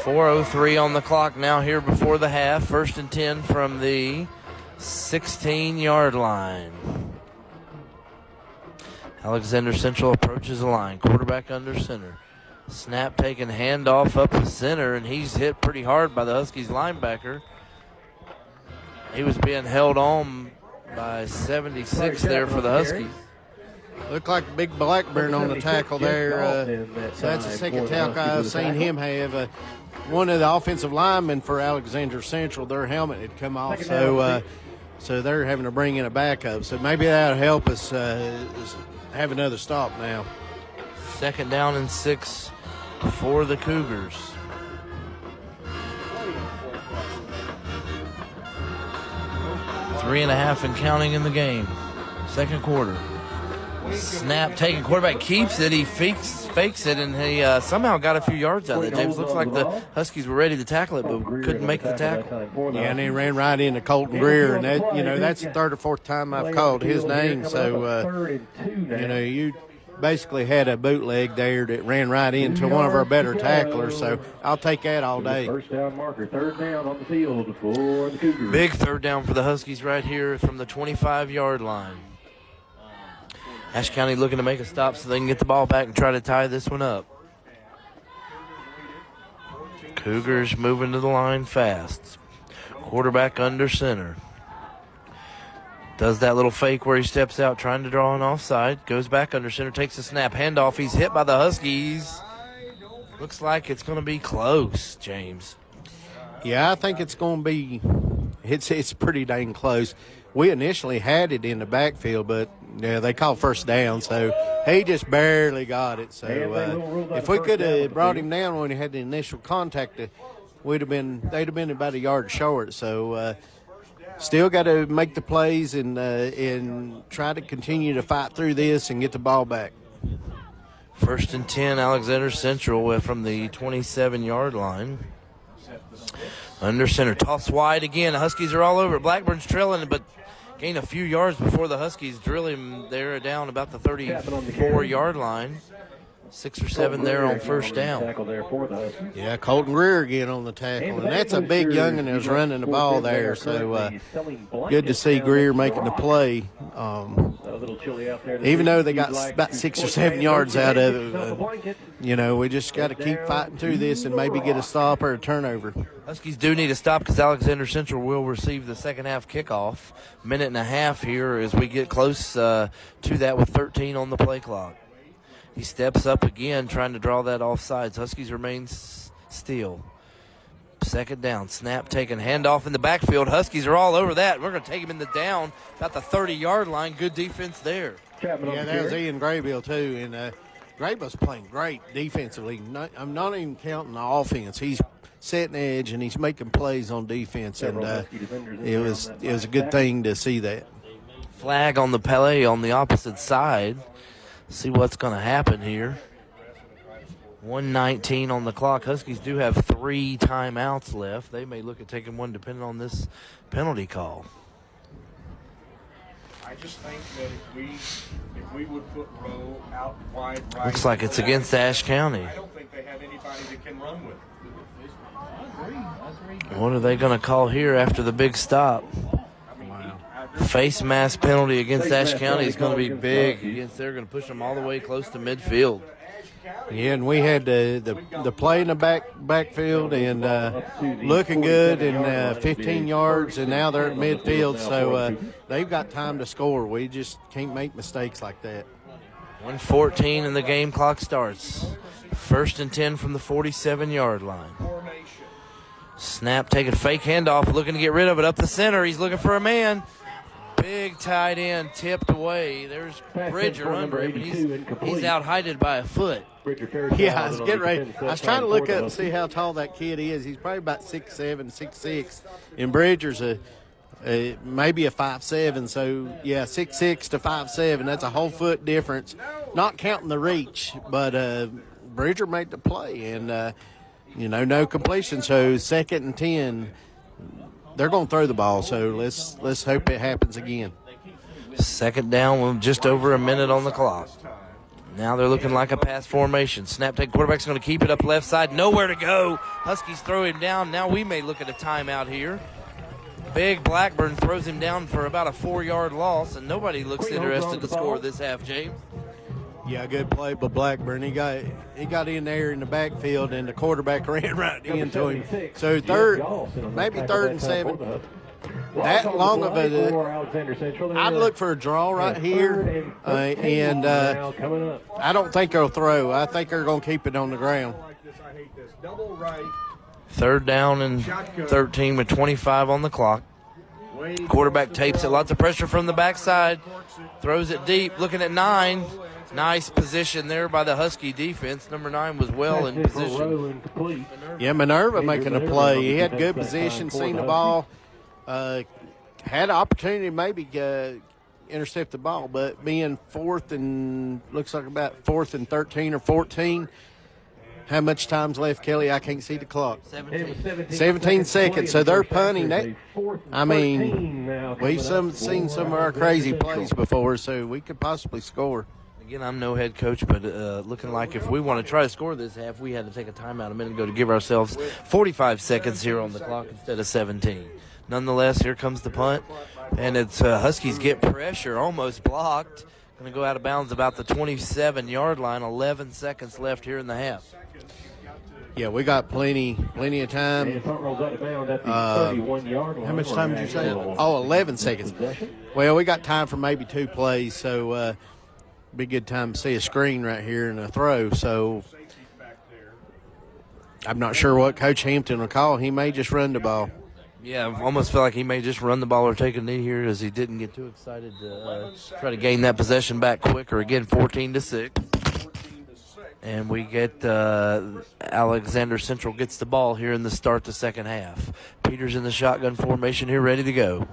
4:03 on the clock now here before the half. 1st and 10 from the 16-yard line. Alexander Central approaches the line. Quarterback under center. Snap taken, handoff up the center, and he's hit pretty hard by the Huskies linebacker. He was being held on by 76 there for the Huskies. Looked like a big Blackburn on the tackle there. So that's the second tackle I've seen him have. One of the offensive linemen for Alexander Central, their helmet had come off, so they're having to bring in a backup. So maybe that'll help us have another stop now. 2nd down and 6 for the Cougars. Three and a half and counting in the game. 2nd quarter. Snap taken. Quarterback keeps it. He fakes it, and he somehow got a few yards out of it. James, looks like the Huskies were ready to tackle it, but couldn't make the tackle. Yeah, and he ran right into Colton Greer, and that's the 3rd or 4th time I've called his name. So, you basically had a bootleg there that ran right into one of our better tacklers. So I'll take that all day. First down marker, 3rd down on the field for the Cougars. Big 3rd down for the Huskies right here from the 25-yard line. Ashe County looking to make a stop so they can get the ball back and try to tie this one up. Cougars moving to the line fast. Quarterback under center. Does that little fake where he steps out trying to draw an offside. Goes back under center, takes a snap, handoff. He's hit by the Huskies. Looks like it's going to be close, James. Yeah, I think it's going to be it's pretty dang close. We initially had it in the backfield, but yeah, they called first down, so he just barely got it. So if we could have brought him down when he had the initial contact, they'd have been about a yard short. So still got to make the plays and try to continue to fight through this and get the ball back. 1st and 10, Alexander Central from the 27-yard line. Under center, toss wide again. The Huskies are all over. Blackburn's trailing, but gain a few yards before the Huskies drill him. They're down about the 34-yard line. 6 or 7 there on first down. Yeah, Colton Greer again on the tackle, and that's a big young'un that was running the ball there. So good to see Greer making the play. Even though they got about 6 or 7 yards out of it, we just got to keep fighting through this and maybe get a stop or a turnover. Huskies do need to stop because Alexander Central will receive the second half kickoff. Minute and a half here as we get close to that with 13 on the play clock. He steps up again, trying to draw that offsides. Huskies remain still. Second down, snap taken, handoff in the backfield. Huskies are all over that. We're going to take him in the down, about the 30-yard line. Good defense there. Yeah, that was Ian Graybill, too. And Graybill's playing great defensively. I'm not even counting the offense. He's setting edge, and he's making plays on defense. And it was a good thing to see that. Flag on the play on the opposite side. See what's going to happen here. 1:19 on the clock. Huskies do have 3 timeouts left. They may look at taking one depending on this penalty call. I just think that if we would put Rowe out wide right. Looks like it's against Ashe County. I don't think they have anybody that can run with it. I agree. What are they going to call here after the big stop? Face mask penalty against Ashe County is going to be big. They're going to push them all the way close to midfield. Yeah, and we had the play in the backfield and looking good and 15 yards, and now they're at midfield, so they've got time to score. We just can't make mistakes like that. 1:14 and the game clock starts. 1st and 10 from the 47-yard line. Snap, taking fake handoff, looking to get rid of it up the center. He's looking for a man. Big tight end tipped away. There's Bridger under him, and he's out-heighted by a foot. Yeah, I was getting ready. I was trying to look up and see how tall that kid is. He's probably about 6'7", 6'6", and Bridger's maybe a 5'7", so, yeah, 6'6" to 5'7", that's a whole foot difference. Not counting the reach, but Bridger made the play, and, no completion, so 2nd and 10. They're going to throw the ball, so let's hope it happens again. 2nd down with just over a minute on the clock. Now they're looking like a pass formation. Snap take, quarterback's going to keep it up left side. Nowhere to go. Huskies throw him down. Now we may look at a timeout here. Big Blackburn throws him down for about a 4-yard loss, and nobody looks interested to score this half, James. Yeah, good play by Blackburn. He got in there in the backfield, and the quarterback ran right into him. So maybe 3rd and 7. That long of I'd look for a draw right here, and I don't think they'll throw. I think they're going to keep it on the ground. 3rd down and 13 with 25 on the clock. Quarterback tapes it. Lots of pressure from the backside. Throws it deep, looking at 9. Nice position there by the Husky defense. Number 9 was well in position. Yeah, Minerva making a play. He had good position, seen the ball. Had an opportunity to maybe intercept the ball, but being 4th and looks like about 4th and 13 or 14. How much time's left, Kelly? I can't see the clock. 17 seconds. So they're punting that. I mean, we've seen some of our crazy plays before, so we could possibly score. Again, I'm no head coach, but looking like if we want to try to score this half, we had to take a timeout a minute ago to give ourselves 45 seconds here on the clock instead of 17. Nonetheless, here comes the punt, and it's Huskies get pressure, almost blocked. Going to go out of bounds about the 27-yard line. 11 seconds left here in the half. Yeah, we got plenty of time. And punt rolls out of bounds at the 31-yard line. How much time did you say? Oh, 11 seconds. Well, we got time for maybe 2 plays, so be a good time to see a screen right here and a throw. So I'm not sure what Coach Hampton will call. He may just run the ball. Yeah, I almost feel like he may just run the ball or take a knee here as he didn't get too excited to try to gain that possession back quicker. Again, 14-6. And we get Alexander Central gets the ball here in the start the second half. Peters in the shotgun formation here, ready to go.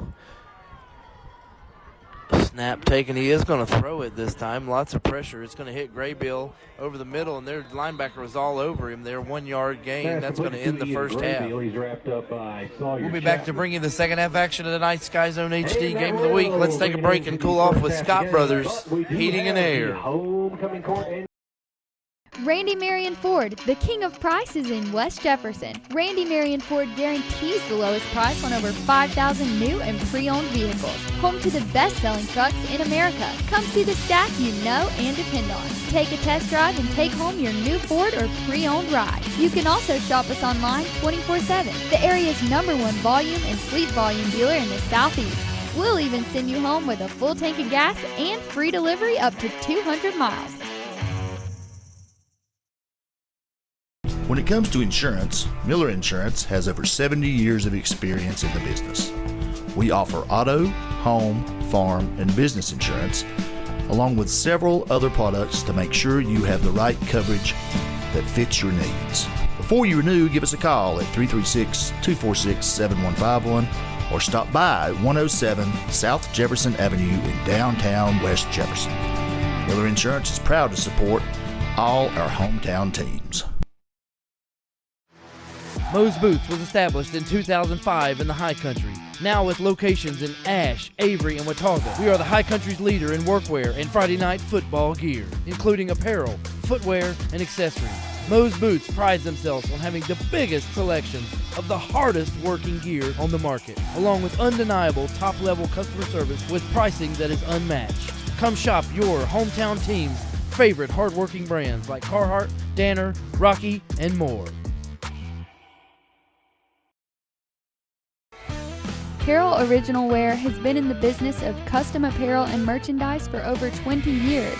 Snap taken. He is going to throw it this time. Lots of pressure. It's going to hit Graybill over the middle, and their linebacker was all over him there. 1-yard gain. That's going to end the first half. We'll be back to bring you the second half action of tonight's SkyZone HD Game of the Week. Let's take a break and cool off with Scott Brothers Heating and Air. Randy Marion Ford, the king of prices in West Jefferson. Randy Marion Ford guarantees the lowest price on over 5,000 new and pre-owned vehicles. Home to the best-selling trucks in America. Come see the staff you know and depend on. Take a test drive and take home your new Ford or pre-owned ride. You can also shop us online 24/7. The area's #1 volume and fleet volume dealer in the Southeast. We'll even send you home with a full tank of gas and free delivery up to 200 miles. When it comes to insurance, Miller Insurance has over 70 years of experience in the business. We offer auto, home, farm, and business insurance, along with several other products to make sure you have the right coverage that fits your needs. Before you renew, give us a call at 336-246-7151 or stop by 107 South Jefferson Avenue in downtown West Jefferson. Miller Insurance is proud to support all our hometown teams. Moe's Boots was established in 2005 in the High Country. Now with locations in Ashe, Avery, and Watauga, we are the High Country's leader in workwear and Friday night football gear, including apparel, footwear, and accessories. Moe's Boots prides themselves on having the biggest selection of the hardest working gear on the market, along with undeniable top-level customer service with pricing that is unmatched. Come shop your hometown team's favorite hard-working brands like Carhartt, Danner, Rocky, and more. Carroll Original Wear has been in the business of custom apparel and merchandise for over 20 years.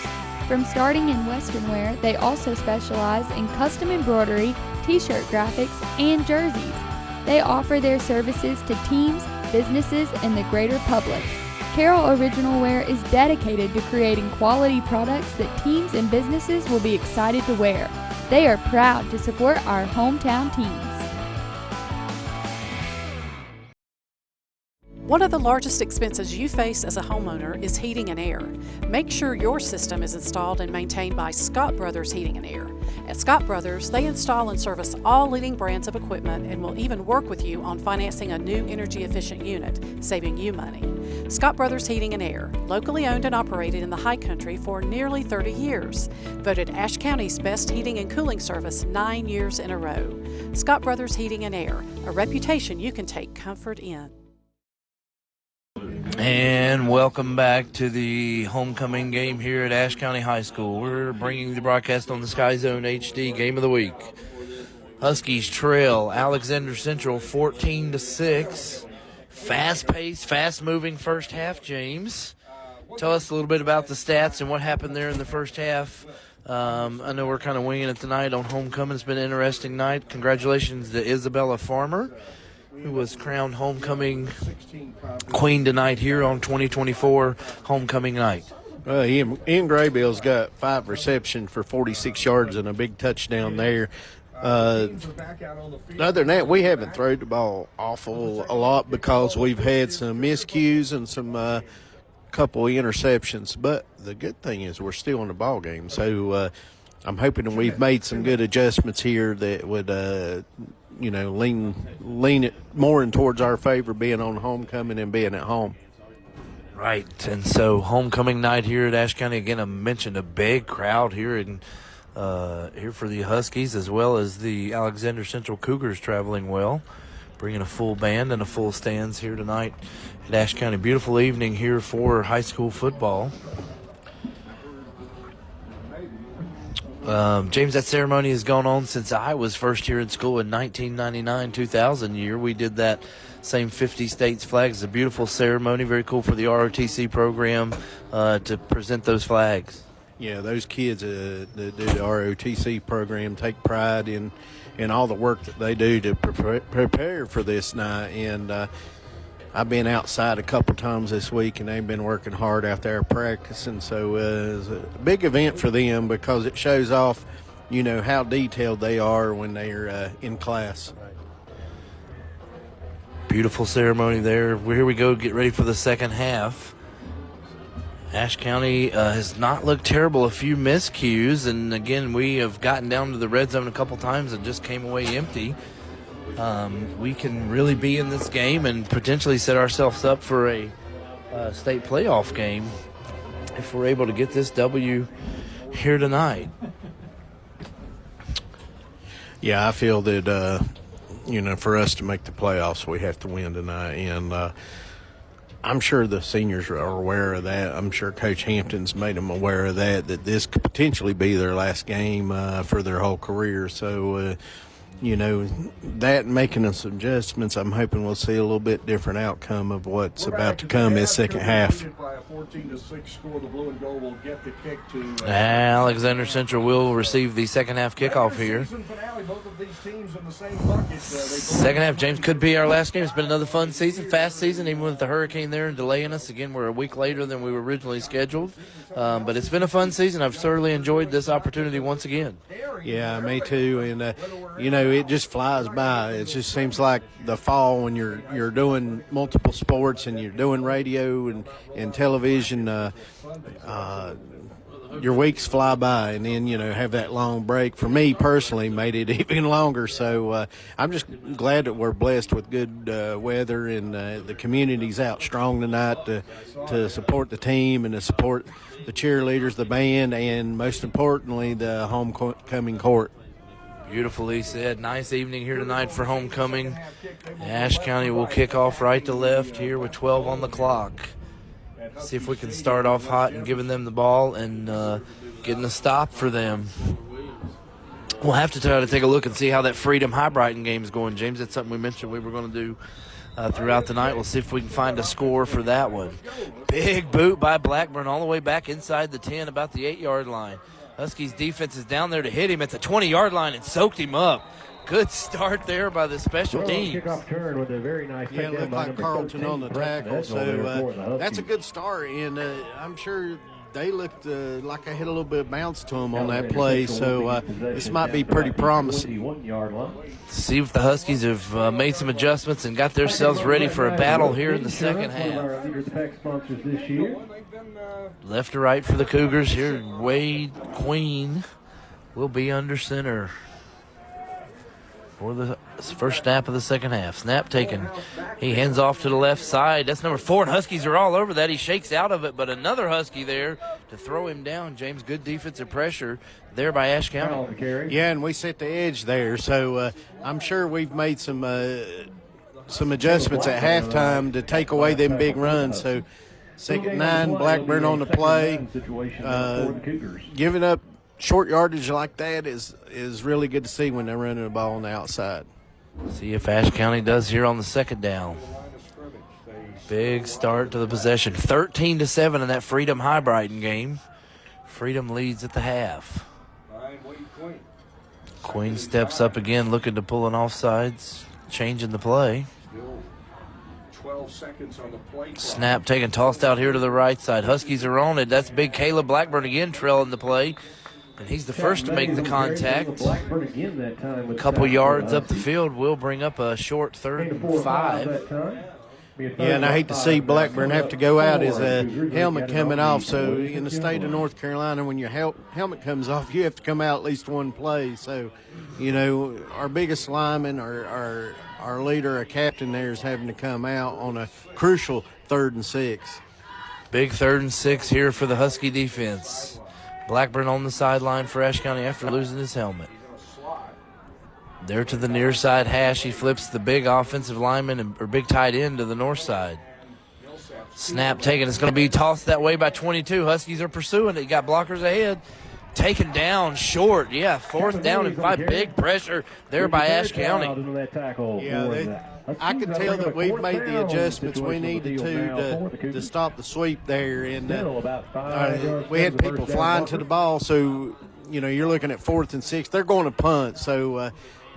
From starting in Western wear, they also specialize in custom embroidery, t-shirt graphics, and jerseys. They offer their services to teams, businesses, and the greater public. Carroll Original Wear is dedicated to creating quality products that teams and businesses will be excited to wear. They are proud to support our hometown teams. One of the largest expenses you face as a homeowner is heating and air. Make sure your system is installed and maintained by Scott Brothers Heating and Air. At Scott Brothers, they install and service all leading brands of equipment and will even work with you on financing a new energy-efficient unit, saving you money. Scott Brothers Heating and Air, locally owned and operated in the High Country for nearly 30 years. Voted Ashe County's best heating and cooling service 9 years in a row. Scott Brothers Heating and Air, a reputation you can take comfort in. And welcome back to the homecoming game here at Ashe County High School. We're bringing the broadcast on the SkyZone HD Game of the Week. Huskies trail Alexander Central 14-6. Fast-paced, fast-moving first half, James. Tell us a little bit about the stats and what happened there in the first half. I know we're kind of winging it tonight on homecoming. It's been an interesting night. Congratulations to Isabella Farmer, who was crowned homecoming queen tonight here on 2024 homecoming night. Ian Graybill's got 5 receptions for 46 yards and a big touchdown there. Other than that, we haven't thrown the ball awful a lot because we've had some miscues and some couple of interceptions. But the good thing is we're still in the ball game. So I'm hoping that we've made some good adjustments here that would lean it more in towards our favor, being on homecoming and being at home. Right, and so homecoming night here at Ashe County. Again, I mentioned a big crowd here here for the Huskies, as well as the Alexander Central Cougars traveling well, bringing a full band and a full stands here tonight at Ashe County. Beautiful evening here for high school football. James, that ceremony has gone on since I was first here in school in 1999-2000 year. We did that same 50 states flags. It's a beautiful ceremony, very cool for the ROTC program to present those flags. Yeah, those kids that do the ROTC program take pride in all the work that they do to prepare for this night. And I've been outside a couple times this week, and they've been working hard out there practicing. So it's a big event for them because it shows off, how detailed they are when they're in class. Beautiful ceremony there. Here we go, get ready for the second half. Ashe County has not looked terrible. A few miscues, and again, we have gotten down to the red zone a couple times and just came away empty. We can really be in this game and potentially set ourselves up for a state playoff game if we're able to get this W here tonight. Yeah, I feel that, for us to make the playoffs, we have to win tonight. And I'm sure the seniors are aware of that. I'm sure Coach Hampton's made them aware of that this could potentially be their last game for their whole career. So, that making some adjustments, I'm hoping we'll see a little bit different outcome of what's about to come this second half. Alexander Central will receive the second half kickoff here. Second half, James, could be our last game. It's been another fun season, fast season, even with the hurricane there and delaying us. Again, we're a week later than we were originally scheduled. But it's been a fun season. I've thoroughly enjoyed this opportunity once again. Yeah, me too. And, it just flies by. It just seems like the fall when you're doing multiple sports and you're doing radio and television, your weeks fly by, and then, have that long break. For me personally, made it even longer. So I'm just glad that we're blessed with good weather, and the community's out strong tonight to support the team and to support the cheerleaders, the band, and most importantly, the homecoming court. Beautifully said. Nice evening here tonight for homecoming. Ashe County will kick off right to left here with 12 on the clock. See if we can start off hot and giving them the ball and getting a stop for them. We'll have to try to take a look and see how that Freedom High Brighton game is going, James. That's something we mentioned we were going to do throughout the night. We'll see if we can find a score for that one. Big boot by Blackburn all the way back inside the 10, about the 8-yard line. Huskies defense is down there to hit him at the 20-yard line and soaked him up. Good start there by the special teams. Kickoff turn with a very nice it looked like Carlton on the tackle, so that's a good start. And I'm sure they looked like I hit a little bit of bounce to them on that play, so this might be pretty promising. See if the Huskies have made some adjustments and got themselves ready for a battle here in the second half. Left to right for the Cougars here. Wade Queen will be under center for the first snap of the second half. Snap taken. He hands off to the left side. That's number 4, and Huskies are all over that. He shakes out of it, but another Husky there to throw him down. James, good defensive pressure there by Ashe County. Yeah, and we set the edge there, so I'm sure we've made some adjustments at halftime to take away them big runs. So second 9, Blackburn on the play. Giving up short yardage like that is really good to see when they're running the ball on the outside. See if Ashe County does here on the second down. Big start to the possession. 13-7 in that Freedom High Brighton game. Freedom leads at the half. Queen steps up again, looking to pull an offsides, changing the play. 12 seconds on the plate. Snap taken, tossed out here to the right side. Huskies are on it. That's big Caleb Blackburn again trailing the play. And he's the first to make the contact. A couple yards up the field will bring up a short 3rd and 5. Yeah, and I hate to see Blackburn have to go out as a helmet coming off. So in the state of North Carolina, when your helmet comes off, you have to come out at least one play. So, our biggest lineman, our leader, our captain there is having to come out on a crucial 3rd and 6. Big 3rd and 6 here for the Husky defense. Blackburn on the sideline for Ashe County after losing his helmet. There to the near side hash. He flips the big offensive lineman or big tight end to the north side. Snap taken. It's going to be tossed that way by 22. Huskies are pursuing it. Got blockers ahead. taken down short. Yeah, 4th down and 5. Big pressure there by Ashe County. Yeah, I can tell that we've made the adjustments we needed to stop the sweep there. And we had people flying to the ball, so, you're looking at 4th and 6. They're going to punt, so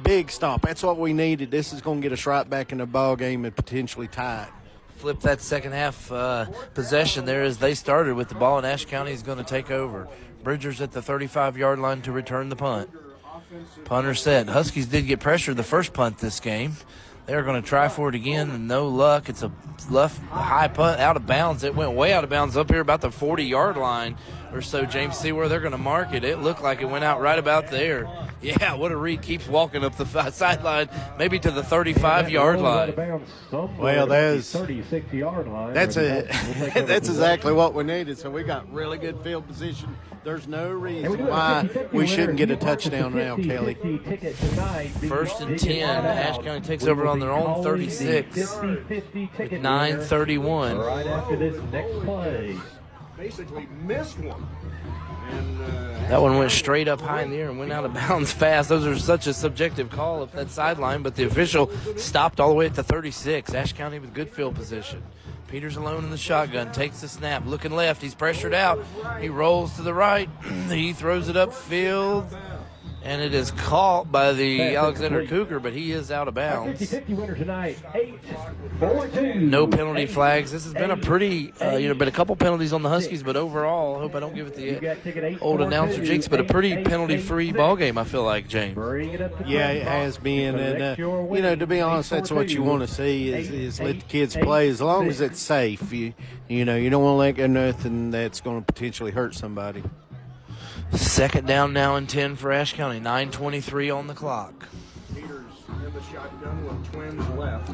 big stop. That's what we needed. This is going to get us right back in the ball game and potentially tie it. Flip that second half possession there as they started with the ball, and Ashe County is going to take over. Bridger's at the 35-yard line to return the punt. Punter set. Huskies did get pressure the first punt this game. They're going to try for it again, and no luck. It's a high punt out of bounds. It went way out of bounds up here about the 40-yard line or so. James, see where they're going to mark it. It looked like it went out right about there. Yeah, what a read. Keeps walking up the sideline, maybe to the 35-yard line. Well, that's exactly what we needed. So we got really good field position. There's no reason why we shouldn't get a touchdown now, Kelly. 1st and 10. Ashe County takes over on their own 36. 9:31. Right after this next play. Basically missed one. And, that one went straight up high in the air and went out of bounds fast. Those are such a subjective call up that sideline, but the official stopped all the way at the 36. Ashe County with good field position. Peters alone in the shotgun, takes the snap, looking left. He's pressured out. He rolls to the right. He throws it upfield, and it is caught by the Alexander Cougar, but he is out of bounds. 50-50 winner tonight, 8-4-2. No penalty flags. This has been a pretty, been a couple penalties on the Huskies, but overall, I hope I don't give it the old announcer jinx, but a pretty penalty-free ball game, I feel like, James. Yeah, it has been. And, to be honest, that's what you want to see is let the kids play as long as it's safe. You don't want to let go nothing that's going to potentially hurt somebody. 2nd down now and 10 for Ashe County. 9:23 on the clock. Peters in the shotgun with twins left.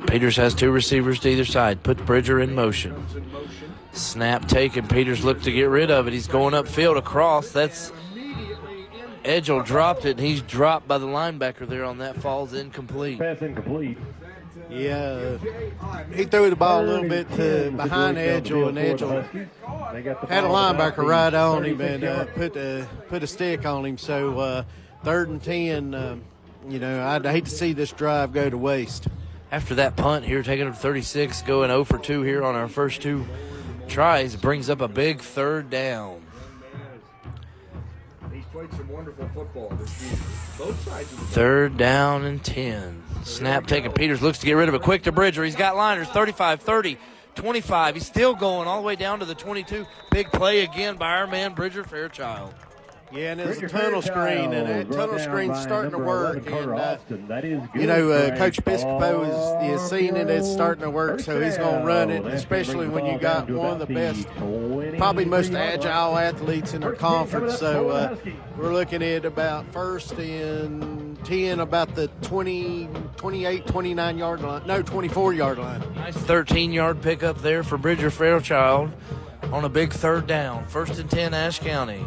Peters has 2 receivers to either side. Puts Bridger in motion. Snap taken. Peters looked to get rid of it. He's going upfield across. That's Edgel dropped it, and he's dropped by the linebacker there on that. Falls incomplete. Pass incomplete. Yeah, he threw the ball a little bit behind Edgel, and Edgel had a linebacker right on him and put a stick on him. So 3rd and 10, I'd hate to see this drive go to waste. After that punt here, taking up 36, going 0 for 2 here on our first 2 tries, brings up a big 3rd down. He's played some wonderful football this year. Both sides of the 3rd down and 10. Snap taken. Peters looks to get rid of it. Quick to Bridger. He's got liners. 35, 30, 25. He's still going all the way down to the 22. Big play again by our man, Bridger Fairchild. Yeah, and there's a tunnel screen, and that tunnel screen's starting to work. And, Coach Piscopo is seeing it. It's starting to work, so he's going to run it, especially when you got one of the best, probably most agile athletes in our conference. So we're looking at about 1st and 10, about the 28, 29-yard line. No, 24-yard line. Nice 13-yard pickup there for Bridger Fairchild on a big 3rd down. 1st and 10, Ashe County.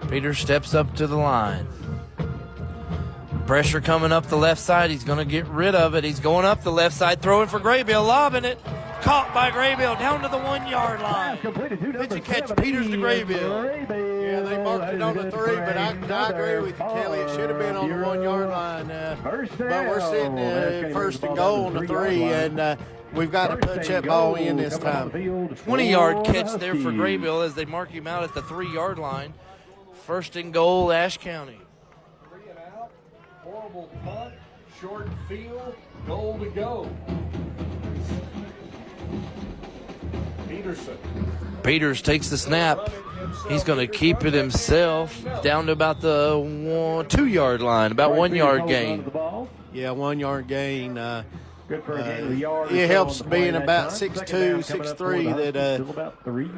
Peters steps up to the line. Pressure coming up the left side. He's going to get rid of it. He's going up the left side, throwing for Graybill, lobbing it. Caught by Graybill down to the 1-yard line. Pitch and catch, Peters to Graybill. Yeah, they marked it on the 3, but I agree with you, Kelly. It should have been on the 1-yard line. But we're sitting 1st and goal on the 3, and we've got to punch that ball in this time. 20-yard catch there for Graybill as they mark him out at the 3-yard line. 1st and goal, Ashe County. 3 and out. Horrible punt. Short field. Goal to go. Peterson. Peters takes the snap. He's going to keep it himself down to about the 2-yard line, about 1-yard gain. Yeah, 1-yard gain. Good for a yard. It helps being about 6'2", 6'3",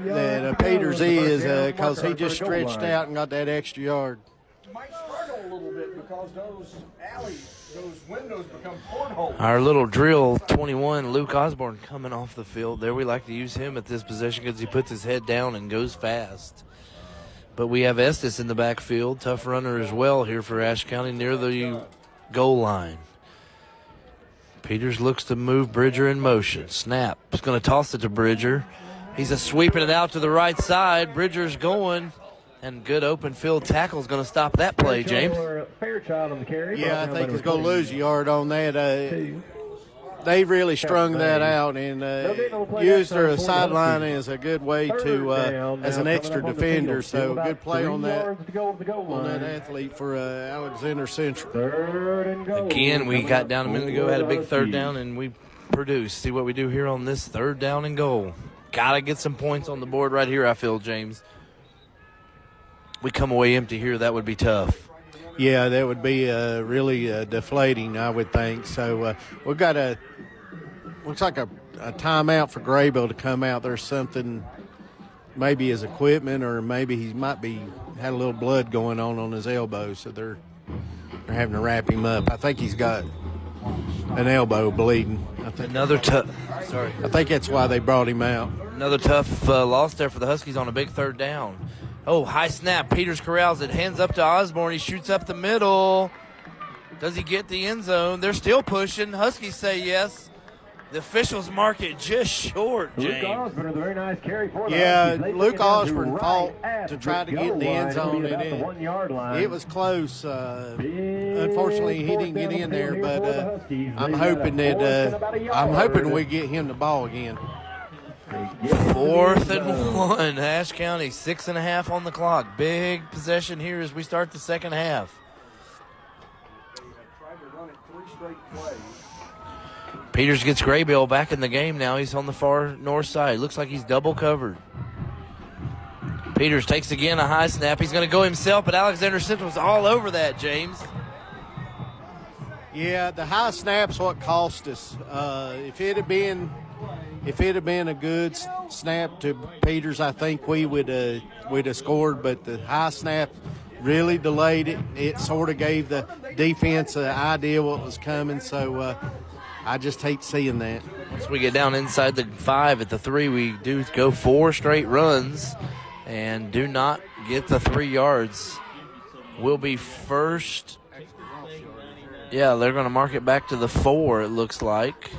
that Peters is, because he just stretched out and got that extra yard. Might struggle a little bit because those alleys, those windows become portholes. Our little drill 21, Luke Osborne, coming off the field there. We like to use him at this position because he puts his head down and goes fast. But we have Estes in the backfield, tough runner as well here for Ashe County near the goal line. Peters looks to move Bridger in motion. Snap. He's going to toss it to Bridger. He's sweeping it out to the right side. Bridger's going. And good open field tackle is going to stop that play, James. Fairchild on the carry. Yeah, I think he's going to lose a yard on that. They really strung that out and used their sideline as a good way to, as an extra defender. So good play on that athlete for Alexander Central. Again, we got down a minute ago, had a big third down, and we produced. See what we do here on this third down and goal. Got to get some points on the board right here, I feel, James. We come away empty here, that would be tough. Yeah, that would be really deflating, I would think. So we've got looks like a timeout for Graybill to come out. There's something, maybe his equipment, or maybe he might be had a little blood going on his elbow, so they're having to wrap him up. I think he's got an elbow bleeding. I think I think that's why they brought him out. Another tough loss there for the Huskies on a big third down. Oh, high snap. Peters corrals it. Hands up to Osborne. He shoots up the middle. Does he get the end zone? They're still pushing. Huskies say yes. The officials mark it just short, James. Luke Osborne, a very nice carry for the Huskies. Luke Osborne fought to try to get in the end zone. It was close. Unfortunately, he didn't get in there, but I'm hoping we get him the ball again. 4th and 1. Ashe County, 6.5 on the clock. Big possession here as we start the second half. Peters gets Graybill back in the game now. He's on the far north side. Looks like he's double covered. Peters takes again a high snap. He's going to go himself, but Alexander Central's all over that, James. Yeah, the high snap's what cost us. If it had been a good snap to Peters, I think we'd have scored. But the high snap really delayed it. It sort of gave the defense an idea what was coming. So I just hate seeing that. Once we get down inside the 5 at the 3, we do go 4 straight runs and do not get the 3 yards. We'll be first. Yeah, they're going to mark it back to the 4, it looks like.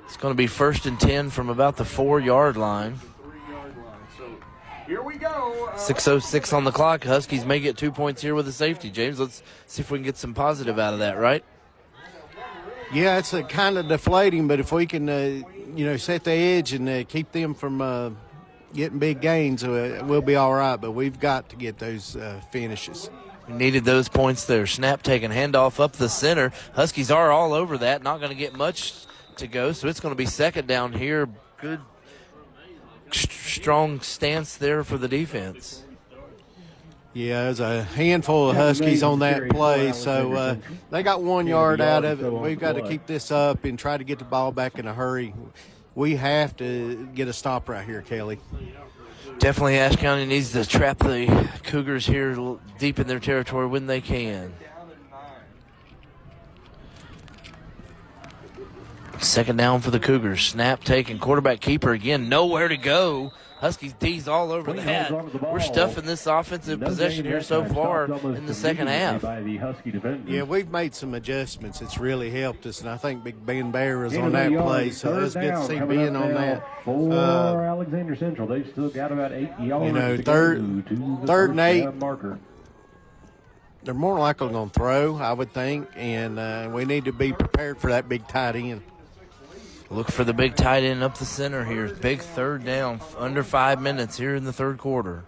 It's going to be 1st and 10 from about the 4-yard line. Here we go. 6:06 on the clock. Huskies may get 2 points here with a safety. James, let's see if we can get some positive out of that, right? Yeah, it's kind of deflating, but if we can, set the edge and keep them from getting big gains, we'll be all right. But we've got to get those finishes. We needed those points there. Snap taken, handoff up the center. Huskies are all over that. Not going to get much to go, so it's going to be 2nd down here. Good, strong stance there for the defense. Yeah, there's a handful of Huskies on that play, so they got 1 yard out of it. We've got to keep this up and try to get the ball back in a hurry. We have to get a stop right here, Kelly. Definitely Ashe County needs to trap the Cougars here deep in their territory when they can. 2nd down for the Cougars. Snap taken, quarterback keeper again, nowhere to go. Huskies D's all over that. We're stuffing this offensive possession here so far in the second half. Yeah, we've made some adjustments. It's really helped us, and I think Big Ben Bear is on that play, so it's good to see Ben on that. For Alexander Central, they've still got about 8 yards. Third and 8. They're more likely going to throw, I would think, and we need to be prepared for that big tight end. Look for the big tight end up the center here. Big third down, under 5 minutes here in the third quarter.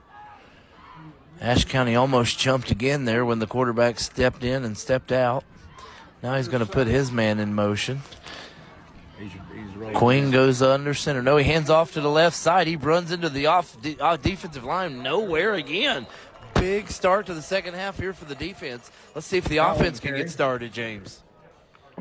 Ashe County almost jumped again there when the quarterback stepped in and stepped out. Now he's going to put his man in motion. Queen goes under center. No, he hands off to the left side. He runs into the defensive line. Nowhere again. Big start to the second half here for the defense. Let's see if the offense can get started, James.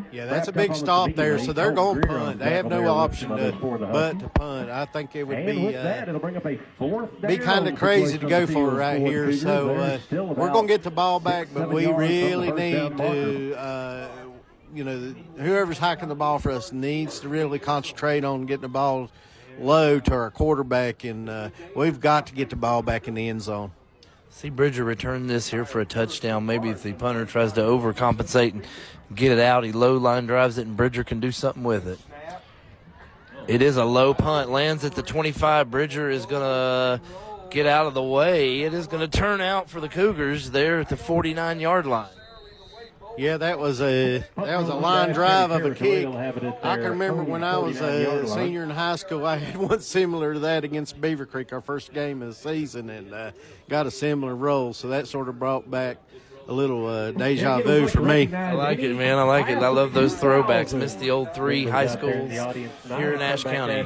Yeah, that's a big stop there, so they're going to punt. They have no option but to punt. I think it would be kind of crazy to go for it right here. So we're going to get the ball back, but we really need to, whoever's hiking the ball for us needs to really concentrate on getting the ball low to our quarterback, and we've got to get the ball back in the end zone. See Bridger return this here for a touchdown. Maybe if the punter tries to overcompensate and get it out, he low line drives it, and Bridger can do something with it. It is a low punt. Lands at the 25. Bridger is going to get out of the way. It is going to turn out for the Cougars there at the 49-yard line. Yeah, that was a line drive of a kick. I can remember when I was a senior in high school, I had one similar to that against Beaver Creek, our first game of the season, and got a similar roll. So that sort of brought back a little deja vu for me. I like it, man. I like it. I love those throwbacks. Miss the old 3 high schools here in Ashe County.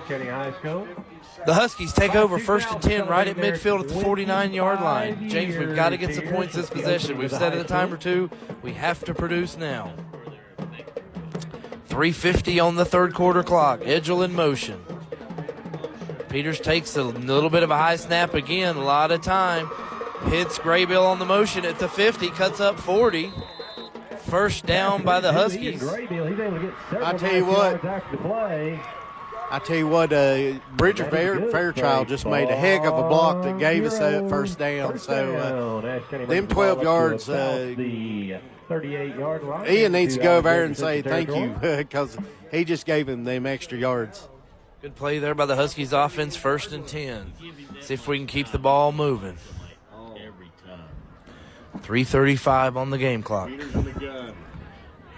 The Huskies take over 1st and 10 right at midfield at the 49-yard line. James, we've got to get some points this possession. We've said it a time or two. We have to produce now. 3:50 on the third quarter clock. Edgel in motion. Peters takes a little bit of a high snap again. A lot of time. Hits Graybill on the motion at the 50. Cuts up 40. First down by the Huskies. I tell you what, Bridger Fairchild just made a heck of a block that gave us that first down. So them 12 yards, Ian needs to go over there and say thank you because he just gave him them extra yards. Good play there by the Huskies offense, 1st and 10. See if we can keep the ball moving. 3:35 on the game clock.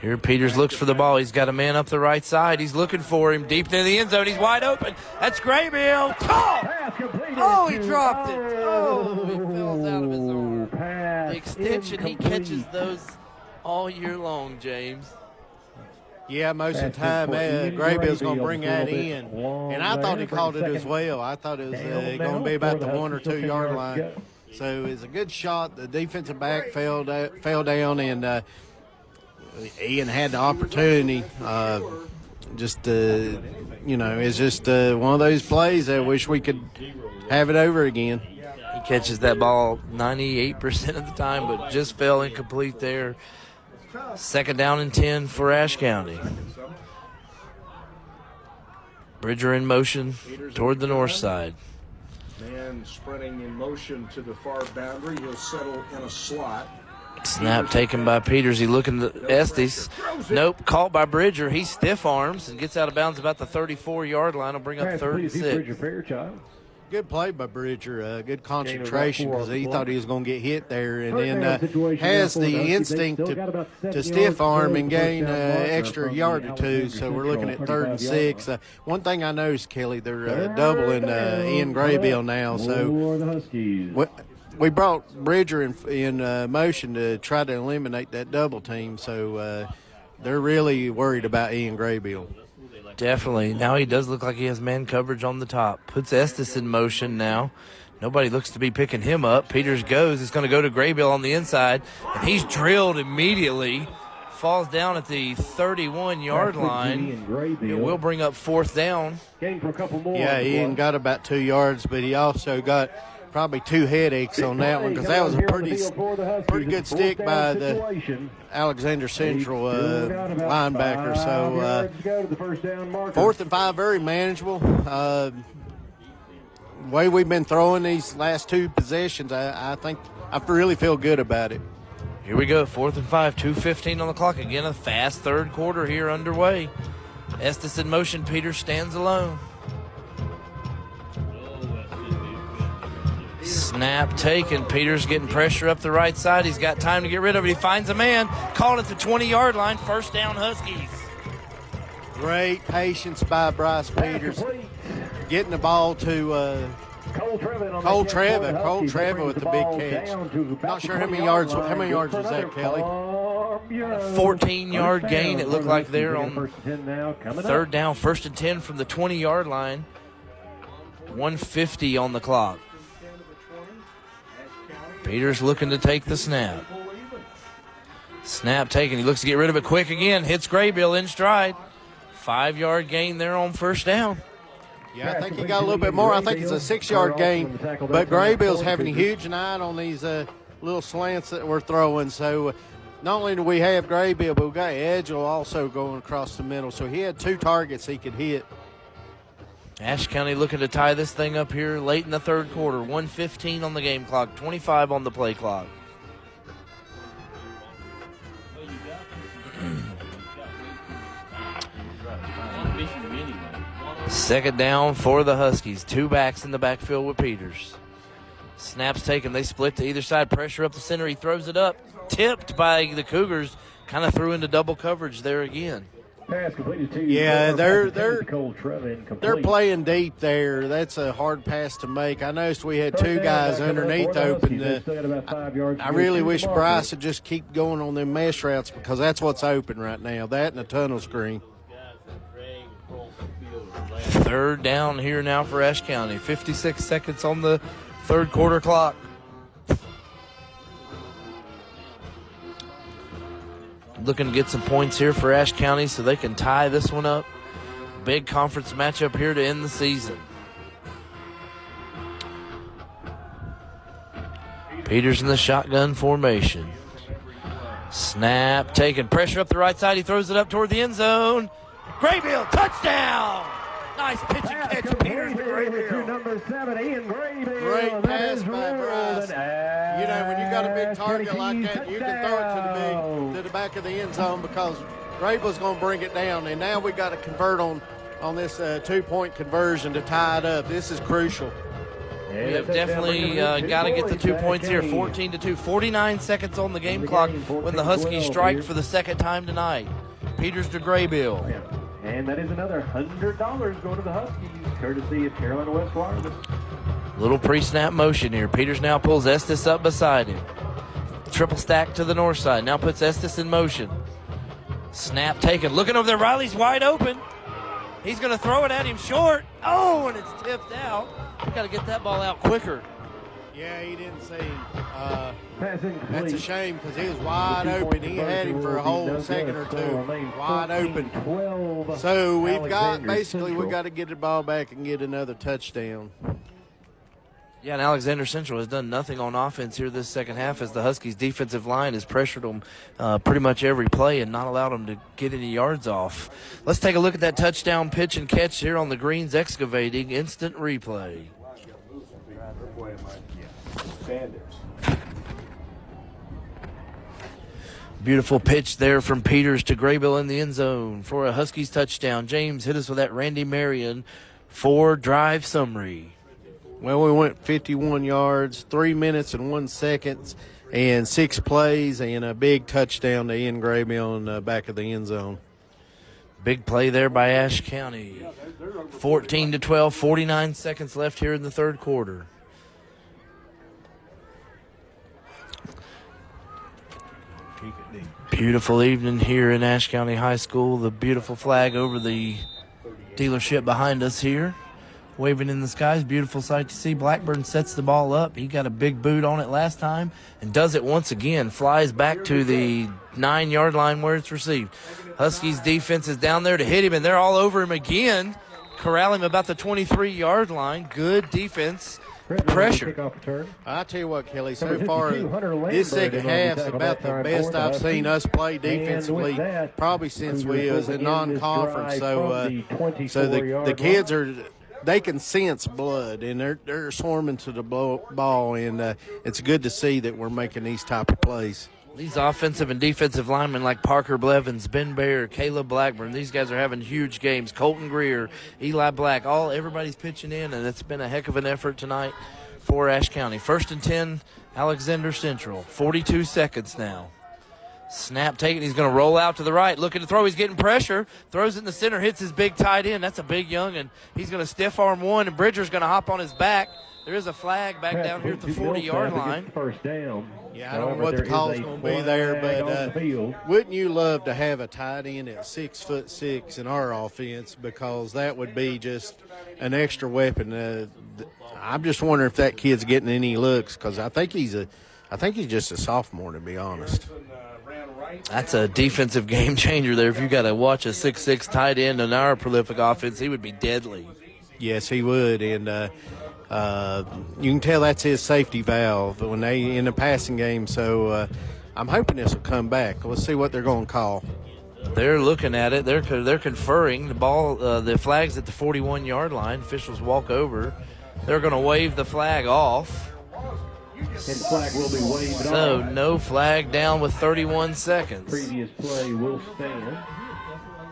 Here Peters looks for the ball. He's got a man up the right side. He's looking for him deep into the end zone. He's wide open. That's Graybill. Oh, he dropped it. Oh, he falls out of his arm. The extension, he catches those all year long, James. Yeah, most of the time, Graybill's going to bring that in. And I thought he called it as well. I thought it was going to be about the 1 or 2 yard line. So it's a good shot. The defensive back fell down, and Ian had the opportunity. It's just one of those plays I wish we could have it over again. He catches that ball 98% of the time, but just fell incomplete there. 2nd down and 10 for Ashe County. Bridger in motion toward the north side. Man spreading in motion to the far boundary. He'll settle in a slot. Snap taken by Peters. He looking to Estes. Nope, caught by Bridger. He stiff arms and gets out of bounds about the 34-yard line. Will bring up 3rd and 6. Good play by Bridger. Good concentration because he thought he was going to get hit there, and then has the instinct to stiff arm and gain extra yard or two. So we're looking at 3rd and 6. One thing I noticed, Kelly, they're doubling Ian Graybill now. So we brought Bridger in motion to try to eliminate that double team. So they're really worried about Ian Graybill. Definitely. Now he does look like he has man coverage on the top. Puts Estes in motion now. Nobody looks to be picking him up. Peters goes. It's going to go to Graybill on the inside, and he's drilled immediately. Falls down at the 31-yard line. It will bring up 4th down. Yeah, Ian got about 2 yards, but he also got probably 2 headaches on that one because that was a pretty good stick by the Alexander Central linebacker. So 4th and 5, very manageable. The way we've been throwing these last 2 possessions, I think I really feel good about it. Here we go, 4th and 5, 2:15 on the clock. Again, a fast third quarter here underway. Estes in motion. Peters stands alone. Snap taken. Peters getting pressure up the right side. He's got time to get rid of it. He finds a man. Called at the 20-yard line. 1st down, Huskies. Great patience by Bryce Peters. Getting the ball to Cole Trevor with the big catch. Not sure how many yards was that, Kelly? 14-yard gain, it looked like there on 3rd down. 1st and 10 from the 20-yard line. 1:50 on the clock. Peters looking to take the snap. Snap taken. He looks to get rid of it quick again. Hits Graybill in stride. 5-yard gain there on 1st down. Yeah, I think he got a little bit more. I think it's a 6-yard gain. But Graybill's having a huge night on these little slants that we're throwing. So not only do we have Graybill, but we got Edgel also going across the middle. So he had 2 targets he could hit. Ashe County looking to tie this thing up here late in the third quarter. 1:15 on the game clock, 25 on the play clock. Second down for the Huskies. 2 backs in the backfield with Peters. Snap's taken. They split to either side. Pressure up the center. He throws it up. Tipped by the Cougars. Kind of threw into double coverage there again. Yeah, they're playing deep there. That's a hard pass to make. I noticed we had two guys underneath open. I really wish Bryce would just keep going on them mesh routes because that's what's open right now, that and a tunnel screen. Third down here now for Ashe County. 56 seconds on the third quarter clock. Looking to get some points here for Ashe County so they can tie this one up. Big conference matchup here to end the season. Peters in the shotgun formation. Snap taken. Pressure up the right side. He throws it up toward the end zone. Graybill, touchdown! Nice pitch and catch. Peters to Graybill. Number 7, Ian Graybill. Great pass by Bryce. You know, when you got a big target like that, you can throw it to the back of the end zone because Graybill's going to bring it down. And now we got to convert on this 2-point conversion to tie it up. This is crucial. We have definitely got to get the 2 points here. 14-2. 49 seconds on the game clock when the Huskies strike for the second time tonight. Peters to Graybill. And that is another $100 going to the Huskies, courtesy of Carolina West Wireless. Little pre-snap motion here. Peters now pulls Estes up beside him. Triple stack to the north side. Now puts Estes in motion. Snap taken. Looking over there. Riley's wide open. He's going to throw it at him short. Oh, and it's tipped out. We got to get that ball out quicker. Yeah, he didn't see him. That's a shame because he was wide open. He had him for a whole second or two. Wide open. So we got to get the ball back and get another touchdown. Yeah, and Alexander Central has done nothing on offense here this second half as the Huskies' defensive line has pressured them pretty much every play and not allowed them to get any yards off. Let's take a look at that touchdown pitch and catch here on the Greens Excavating instant replay. Beautiful pitch there from Peters to Graybill in the end zone for a Huskies touchdown. James, hit us with that Randy Marion 4-drive summary. Well, we went 51 yards, 3 minutes and 1 second, and 6 plays, and a big touchdown to Ian Graybill in the back of the end zone. Big play there by Ashe County. 14-12, 49 seconds left here in the third quarter. Beautiful evening here in Ashe County High School. The beautiful flag over the dealership behind us here, waving in the skies. Beautiful sight to see. Blackburn sets the ball up. He got a big boot on it last time and does it once again. Flies back to the 9-yard line where it's received. Huskies defense is down there to hit him, and they're all over him again. Corral him about the 23-yard line. Good defense. Pressure. I tell you what, Kelly, so far this second half is about the best I've seen us play defensively probably since we was in non-conference. So the kids they can sense blood, and they're swarming to the ball, and it's good to see that we're making these type of plays. These offensive and defensive linemen like Parker Blevins, Ben Baer, Caleb Blackburn, these guys are having huge games. Colton Greer, Eli Black, everybody's pitching in, and it's been a heck of an effort tonight for Ashe County. 1st and 10, Alexander Central. 42 seconds now. Snap taken. He's going to roll out to the right. Looking to throw. He's getting pressure. Throws it in the center. Hits his big tight end. That's a big young, and he's going to stiff arm one, and Bridger's going to hop on his back. There is a flag back down here at the 40-yard line. First down. Yeah, I don't know what the call's going to be there, but wouldn't you love to have a tight end at 6'6" in our offense, because that would be just an extra weapon. I'm just wondering if that kid's getting any looks, because I think he's just a sophomore, to be honest. That's a defensive game changer there. If you got to watch a 6'6" tight end in our prolific offense, he would be deadly. Yes, he would, and you can tell that's his safety valve when they in the passing game. So I'm hoping this will come back. Let's see what they're going to call. They're looking at it. They're conferring. The ball, the flag's at the 41-yard line. Officials walk over. They're going to wave the flag off. And flag will be waved off. So no flag down with 31 seconds. Previous play will stand.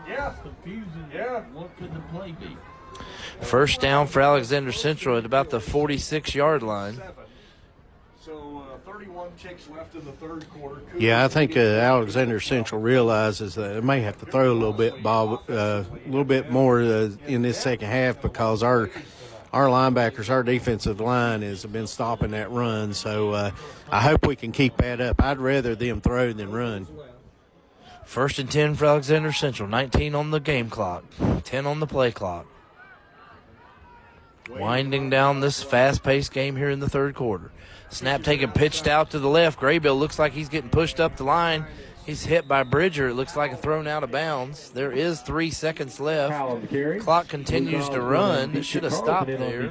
Yeah. Confusing. Yeah. What could the play be? First down for Alexander Central at about the 46-yard line. So 31 ticks left in the third quarter. Yeah, I think Alexander Central realizes that they may have to throw a little bit, Bob, a little bit more in this second half because our linebackers, our defensive line has been stopping that run. So I hope we can keep that up. I'd rather them throw than run. 1st and 10 for Alexander Central. 19 on the game clock, 10 on the play clock. Winding down this fast-paced game here in the third quarter. Snap taken, pitched out to the left. Graybill looks like he's getting pushed up the line. He's hit by Bridger. It looks like a thrown out of bounds. There is 3 seconds left. Clock continues to run. It should have stopped there.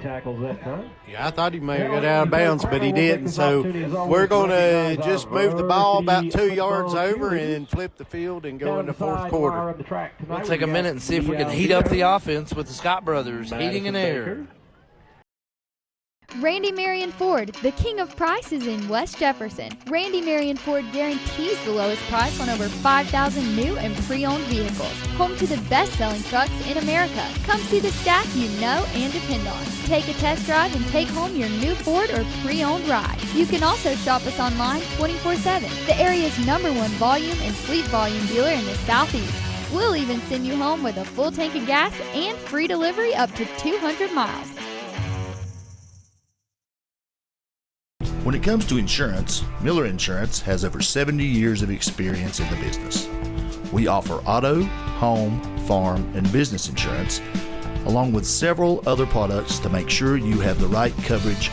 Yeah, I thought he may have got out of bounds, but he didn't. So we're going to just move the ball about 2 yards over and flip the field and go in the fourth quarter. We'll take a minute and see if we can heat up the offense with the Scott brothers, heating and air. Randy Marion Ford, the king of prices in West Jefferson. Randy Marion Ford guarantees the lowest price on over 5,000 new and pre-owned vehicles. Home to the best-selling trucks in America. Come see the staff you know and depend on. Take a test drive and take home your new Ford or pre-owned ride. You can also shop us online 24/7. The area's #1 volume and fleet volume dealer in the Southeast. We'll even send you home with a full tank of gas and free delivery up to 200 miles. When it comes to insurance, Miller Insurance has over 70 years of experience in the business. We offer auto, home, farm, and business insurance, along with several other products to make sure you have the right coverage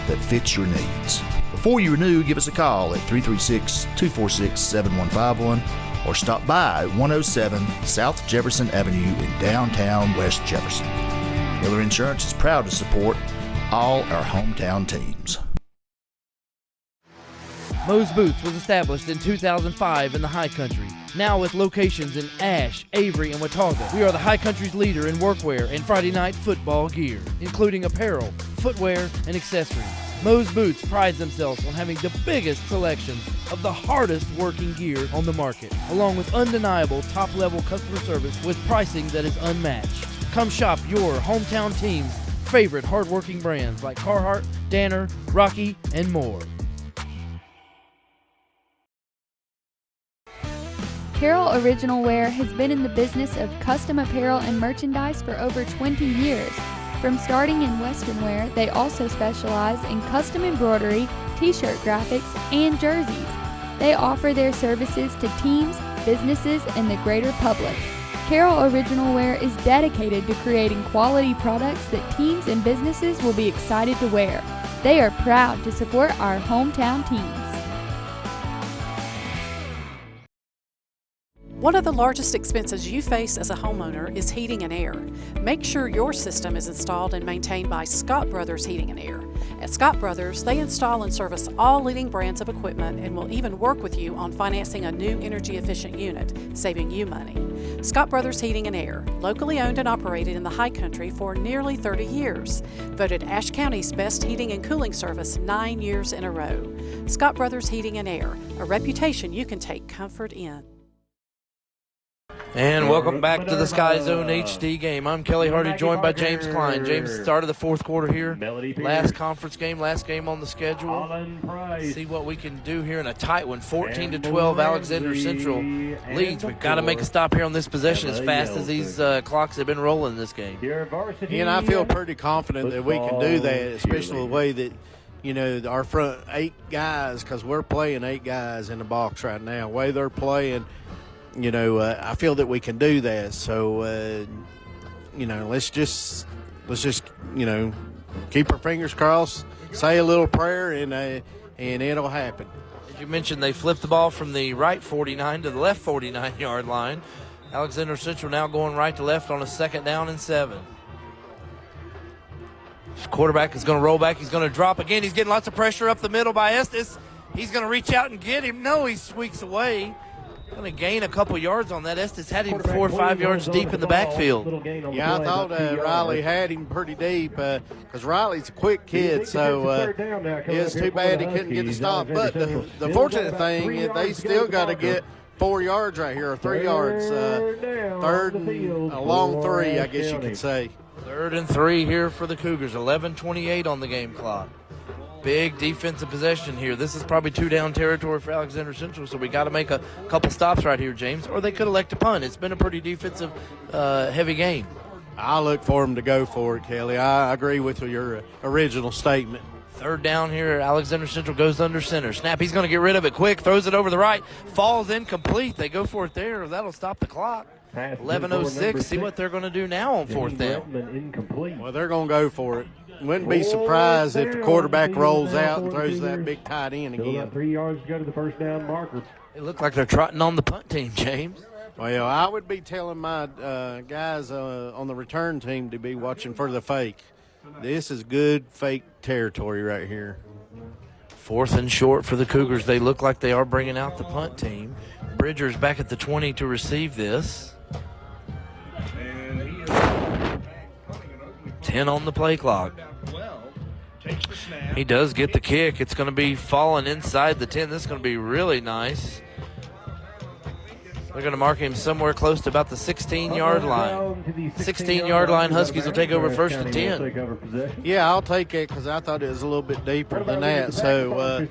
that fits your needs. Before you renew, give us a call at 336-246-7151 or stop by at 107 South Jefferson Avenue in downtown West Jefferson. Miller Insurance is proud to support all our hometown teams. Moe's Boots was established in 2005 in the High Country. Now with locations in Ashe, Avery, and Watauga, we are the High Country's leader in workwear and Friday night football gear, including apparel, footwear, and accessories. Moe's Boots prides themselves on having the biggest selection of the hardest working gear on the market, along with undeniable top-level customer service with pricing that is unmatched. Come shop your hometown team's favorite hard-working brands like Carhartt, Danner, Rocky, and more. Carroll Original Wear has been in the business of custom apparel and merchandise for over 20 years. From starting in Western wear, they also specialize in custom embroidery, t-shirt graphics, and jerseys. They offer their services to teams, businesses, and the greater public. Carroll Original Wear is dedicated to creating quality products that teams and businesses will be excited to wear. They are proud to support our hometown teams. One of the largest expenses you face as a homeowner is heating and air. Make sure your system is installed and maintained by Scott Brothers Heating and Air. At Scott Brothers, they install and service all leading brands of equipment and will even work with you on financing a new energy-efficient unit, saving you money. Scott Brothers Heating and Air, locally owned and operated in the High Country for nearly 30 years. Voted Ashe County's best heating and cooling service 9 years in a row. Scott Brothers Heating and Air, a reputation you can take comfort in. And welcome back to the SkyZone HD game. I'm Kelly Hardy, joined by James Klein. James, started the fourth quarter here. Last conference game, last game on the schedule. See what we can do here in a tight one. 14-12, Alexander Central leads. We've got to make a stop here on this possession as fast as these clocks have been rolling this game. And I feel pretty confident that we can do that, especially the way that, you know, our front 8 guys, because we're playing 8 guys in the box right now. The way they're playing, you know, I feel that we can do that. So, you know, let's just, you know, keep our fingers crossed, say a little prayer, and it'll happen. As you mentioned, they flipped the ball from the right 49 to the left 49-yard line. Alexander Central now going right to left on a 2nd down and 7. Quarterback is going to roll back. He's going to drop again. He's getting lots of pressure up the middle by Estes. He's going to reach out and get him. No, he squeaks away. Going to gain a couple yards on that. Estes had him 4 or 5 yards deep in the backfield. Yeah, I thought Riley had him pretty deep because Riley's a quick kid, so it's too bad he couldn't get the stop. But the fortunate thing is they still got to get 4 yards right here, or 3 yards. 3rd and a long 3, I guess you could say. 3rd and 3 here for the Cougars. 11:28 on the game clock. Big defensive possession here. This is probably 2-down territory for Alexander Central, so we got to make a couple stops right here, James, or they could elect to punt. It's been a pretty defensive heavy game. I look for them to go for it, Kelly. I agree with your original statement. 3rd down here. Alexander Central goes under center. Snap, he's going to get rid of it quick. Throws it over the right. Falls incomplete. They go for it there. That'll stop the clock. 11:06. See what they're going to do now on 4th down. Well, they're going to go for it. Wouldn't be surprised if the quarterback rolls out and throws that big tight end again. 3 yards to go to the first down marker. It looked like they're trotting on the punt team, James. Well, I would be telling my guys on the return team to be watching for the fake. This is good fake territory right here. 4th and short for the Cougars. They look like they are bringing out the punt team. Bridger's back at the 20 to receive this. 10 on the play clock. He does get the kick. It's going to be falling inside the 10. This is going to be really nice. They're going to mark him somewhere close to about the 16-yard line. 16-yard line, Huskies will take over 1st and 10. Yeah, I'll take it because I thought it was a little bit deeper than that. So,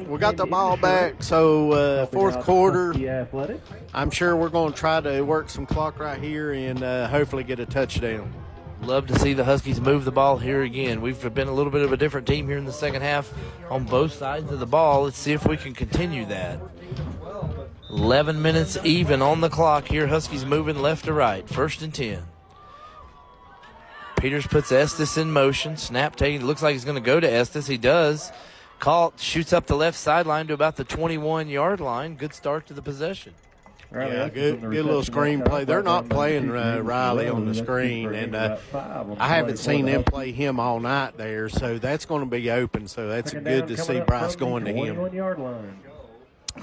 we got the ball back. So, 4th quarter, I'm sure we're going to try to work some clock right here and hopefully get a touchdown. Love to see the Huskies move the ball here again. We've been a little bit of a different team here in the second half on both sides of the ball. Let's see if we can continue that. 11 minutes even on the clock here. Huskies moving left to right. 1st and 10. Peters puts Estes in motion. Snap taking. Looks like he's going to go to Estes. He does. Call shoots up the left sideline to about the 21-yard line. Good start to the possession. Yeah, good little screen play. They're not playing Riley on the screen, and I haven't seen them play him all night there, so that's going to be open. So that's good to see Bryce going to him.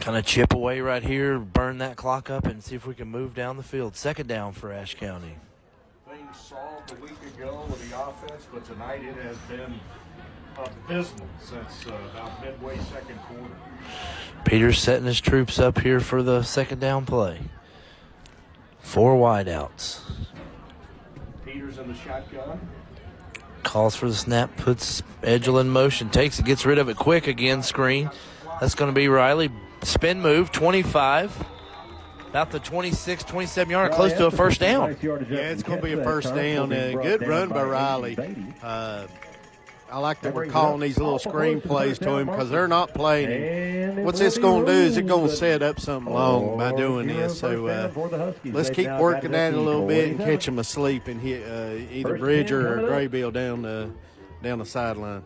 Kind of chip away right here, burn that clock up, and see if we can move down the field. 2nd down for Ashe County. Things solved a week ago with the offense, but tonight it has been abysmal since about midway 2nd quarter. Peters setting his troops up here for the 2nd down play. 4 wideouts. Peters in the shotgun. Calls for the snap, puts Edgel in motion, takes it, gets rid of it quick again, screen. That's going to be Riley. Spin move, 25. About the 26, 27-yard, close to a 1st down. Yeah, it's going to be a 1st down. Good run by Riley. I like that we're calling these little screen plays to him because they're not playing him. What's this going to do is it's going to set up something long by doing this. So let's keep working at it a little bit and catch him asleep and hit either Bridger or Graybill down the sideline.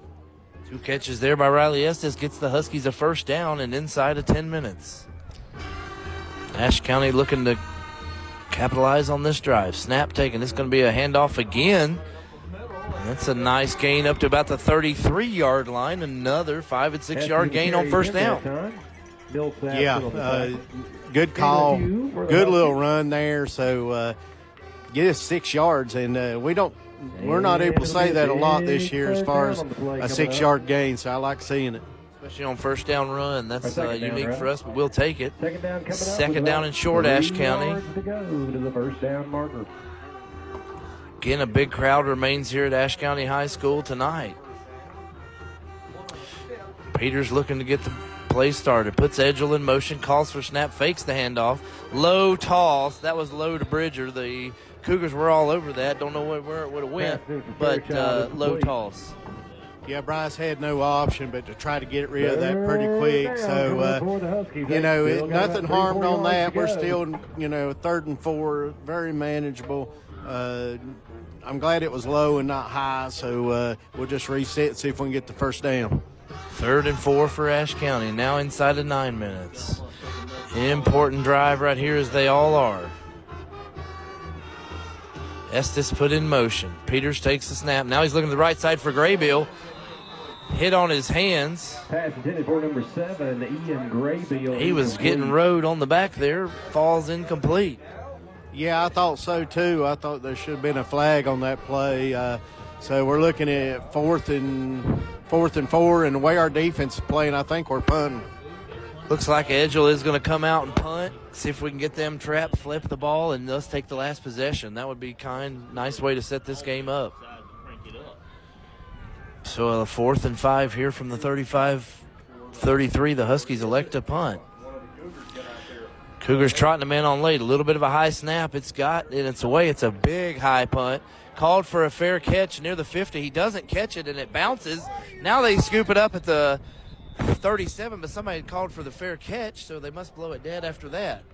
2 catches there by Riley Estes gets the Huskies a 1st down and inside of 10 minutes. Ashe County looking to capitalize on this drive. Snap taken. It's going to be a handoff again. That's a nice gain up to about the 33-yard line. Another 5 and 6 yard gain on 1st down. Yeah, good call. Good little run there. So get us 6 yards, and we're not able to say that a lot this year as far as a 6-yard gain. So I like seeing it. Especially on 1st down run. That's unique for us, but we'll take it. 2nd down and short, Ashe County. Again, a big crowd remains here at Ashe County High School tonight. Peters looking to get the play started. Puts Edgel in motion, calls for snap, fakes the handoff. Low toss. That was low to Bridger. The Cougars were all over that. Don't know where it would have went, but low toss. Yeah, Bryce had no option but to try to get rid of that pretty quick. So, nothing harmed on that. We're still, 3rd and 4, very manageable. I'm glad it was low and not high, so we'll just reset and see if we can get the 1st down. 3rd and 4 for Ashe County, now inside of 9 minutes. Important drive right here as they all are. Estes put in motion. Peters takes the snap. Now he's looking to the right side for Graybill. Hit on his hands. Pass intended for number 7, Ian Graybill. He was getting rode on the back there. Falls incomplete. Yeah, I thought so too. I thought there should have been a flag on that play. So we're looking at 4th and 4, and the way our defense is playing, I think we're punting. Looks like Edgel is going to come out and punt. See if we can get them trapped, flip the ball, and let's take the last possession. That would be nice way to set this game up. So a 4th and 5 here from the 35-33. The Huskies elect to punt. Cougars trotting them in on late. A little bit of a high snap. It's away. It's a big high punt. Called for a fair catch near the 50. He doesn't catch it, and it bounces. Now they scoop it up at the 37, but somebody had called for the fair catch, so they must blow it dead after that.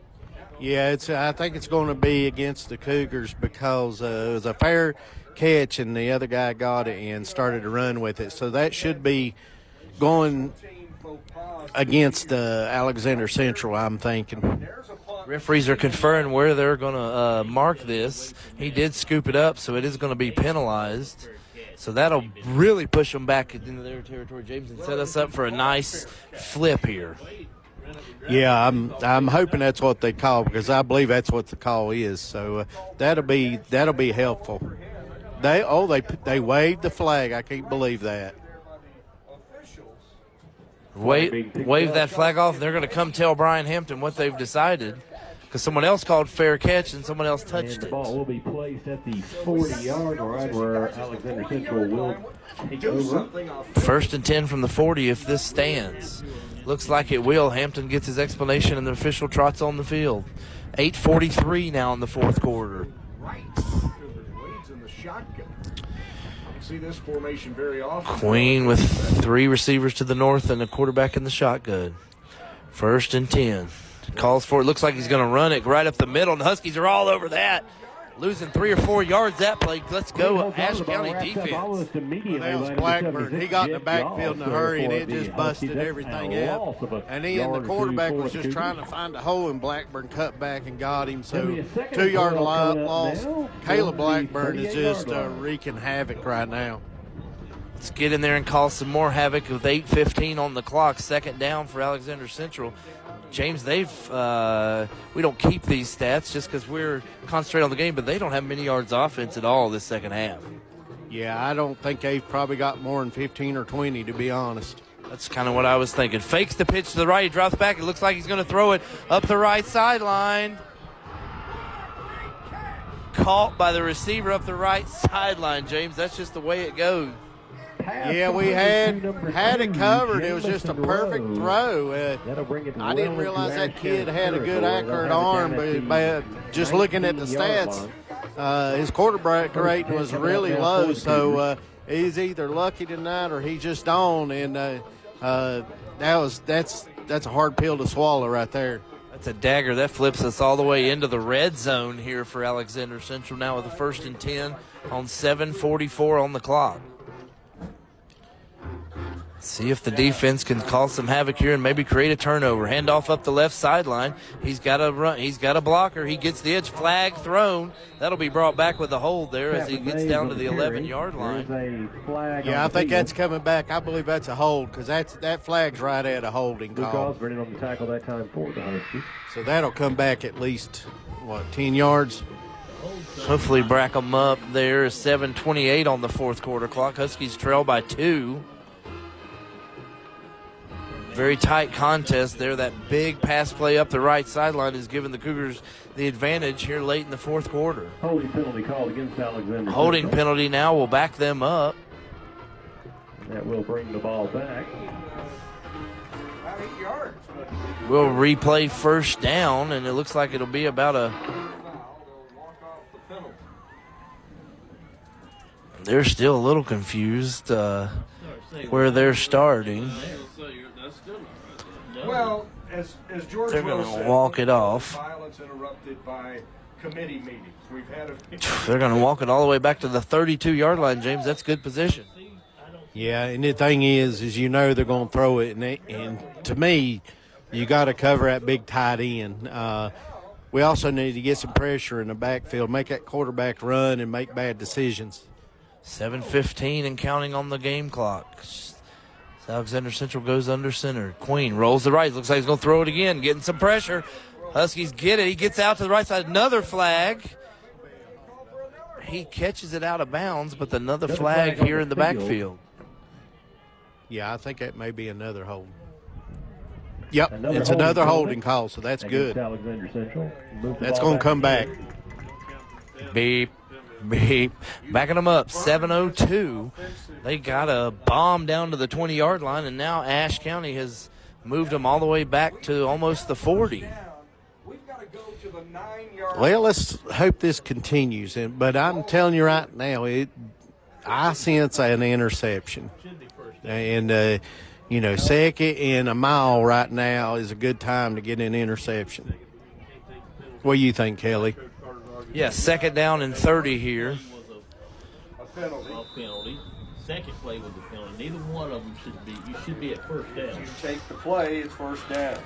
Yeah, I think it's going to be against the Cougars because it was a fair catch, and the other guy got it and started to run with it. So that should be going against Alexander Central, I'm thinking. Referees are conferring where they're going to mark this. He did scoop it up, so it is going to be penalized. So that'll really push them back into their territory, James, and set us up for a nice flip here. Yeah, I'm hoping that's what they call, because I believe that's what the call is. So that'll be helpful. They waved the flag. I can't believe that. Wave that flag off. They're going to come tell Brian Hampton what they've decided, because someone else called fair catch and someone else touched And the it. ball will be placed at the 40-yard line where Alexander Central will take over. 1st and 10 from the 40 if this stands. Looks like it will. Hampton gets his explanation, and the official trots on the field. 8:43 now in the 4th quarter. See this formation very often. Queen with 3 receivers to the north and a quarterback in the shotgun. 1st and 10. Calls for it. Looks like he's going to run it right up the middle, and the Huskies are all over that. Losing 3 or 4 yards that play. Let's go, Ashe County defense. Well, that was Blackburn. He got in the backfield in a hurry, and it just busted everything out. And then the quarterback was just trying to find a hole, and Blackburn cut back and got him. So 2-yard loss. Caleb Blackburn is just wreaking havoc right now. Let's get in there and cause some more havoc with 8:15 on the clock. 2nd down for Alexander Central. James, we don't keep these stats just because we're concentrating on the game, but they don't have many yards offense at all this second half. Yeah, I don't think they've probably got more than 15 or 20, to be honest. That's kind of what I was thinking. Fakes the pitch to the right. He drops back. It looks like he's going to throw it up the right sideline. Caught by the receiver up the right sideline, James. That's just the way it goes. Yeah, we had it covered. It was just a perfect throw. I didn't realize that kid had a good accurate arm, but just looking at the stats, his quarterback rating was really low. So he's either lucky tonight or he's just on. And that's a hard pill to swallow right there. That's a dagger. That flips us all the way into the red zone here for Alexander Central now with a 1st and 10 on 7:44 on the clock. See if the defense can cause some havoc here and maybe create a turnover. Handoff up the left sideline. He's got a run. He's got a blocker. He gets the edge. Flag thrown. That'll be brought back with a hold there as he gets down to the 11-yard line. Yeah, I think that's coming back. I believe that's a hold because that flag's right at a holding call. Osborne on the tackle that time for the Huskies. So that'll come back at least, 10 yards? Hopefully brack them up there. 7:28 on the 4th quarter clock. Huskies trail by 2. Very tight contest there. That big pass play up the right sideline is giving the Cougars the advantage here late in the 4th quarter. Holding penalty called against Alexander. Holding penalty now will back them up. That will bring the ball back. About 8 yards. We'll replay 1st down, and it looks like it'll be about a... They're still a little confused where they're starting. Well, as George They're going said, to walk it off. Violence interrupted by committee meetings. We've had They're going to walk it all the way back to the 32-yard line, James. That's good position. Yeah, and the thing is they're going to throw it, and to me, you got to cover that big tight end. We also need to get some pressure in the backfield, make that quarterback run and make bad decisions. 7:15 and counting on the game clock. Alexander Central goes under center. Queen rolls the right. Looks like he's going to throw it again. Getting some pressure. Huskies get it. He gets out to the right side. Another flag. He catches it out of bounds, but another flag here in the backfield. Yeah, I think that may be another hold. Yep, it's another holding call, so that's good. Alexander Central. That's going to come back. Beep. backing them up, 7:02. They got a bomb down to the 20-yard line, and now Ashe County has moved them all the way back to almost the 40. Well, let's hope this continues. But I'm telling you right now, I sense an interception. And, second and a mile right now is a good time to get an interception. What do you think, Kelly? Yeah, second down and 30 here. A penalty. Second play was a penalty. Neither one of them should be. You should be at first down. You take the play, it's first down.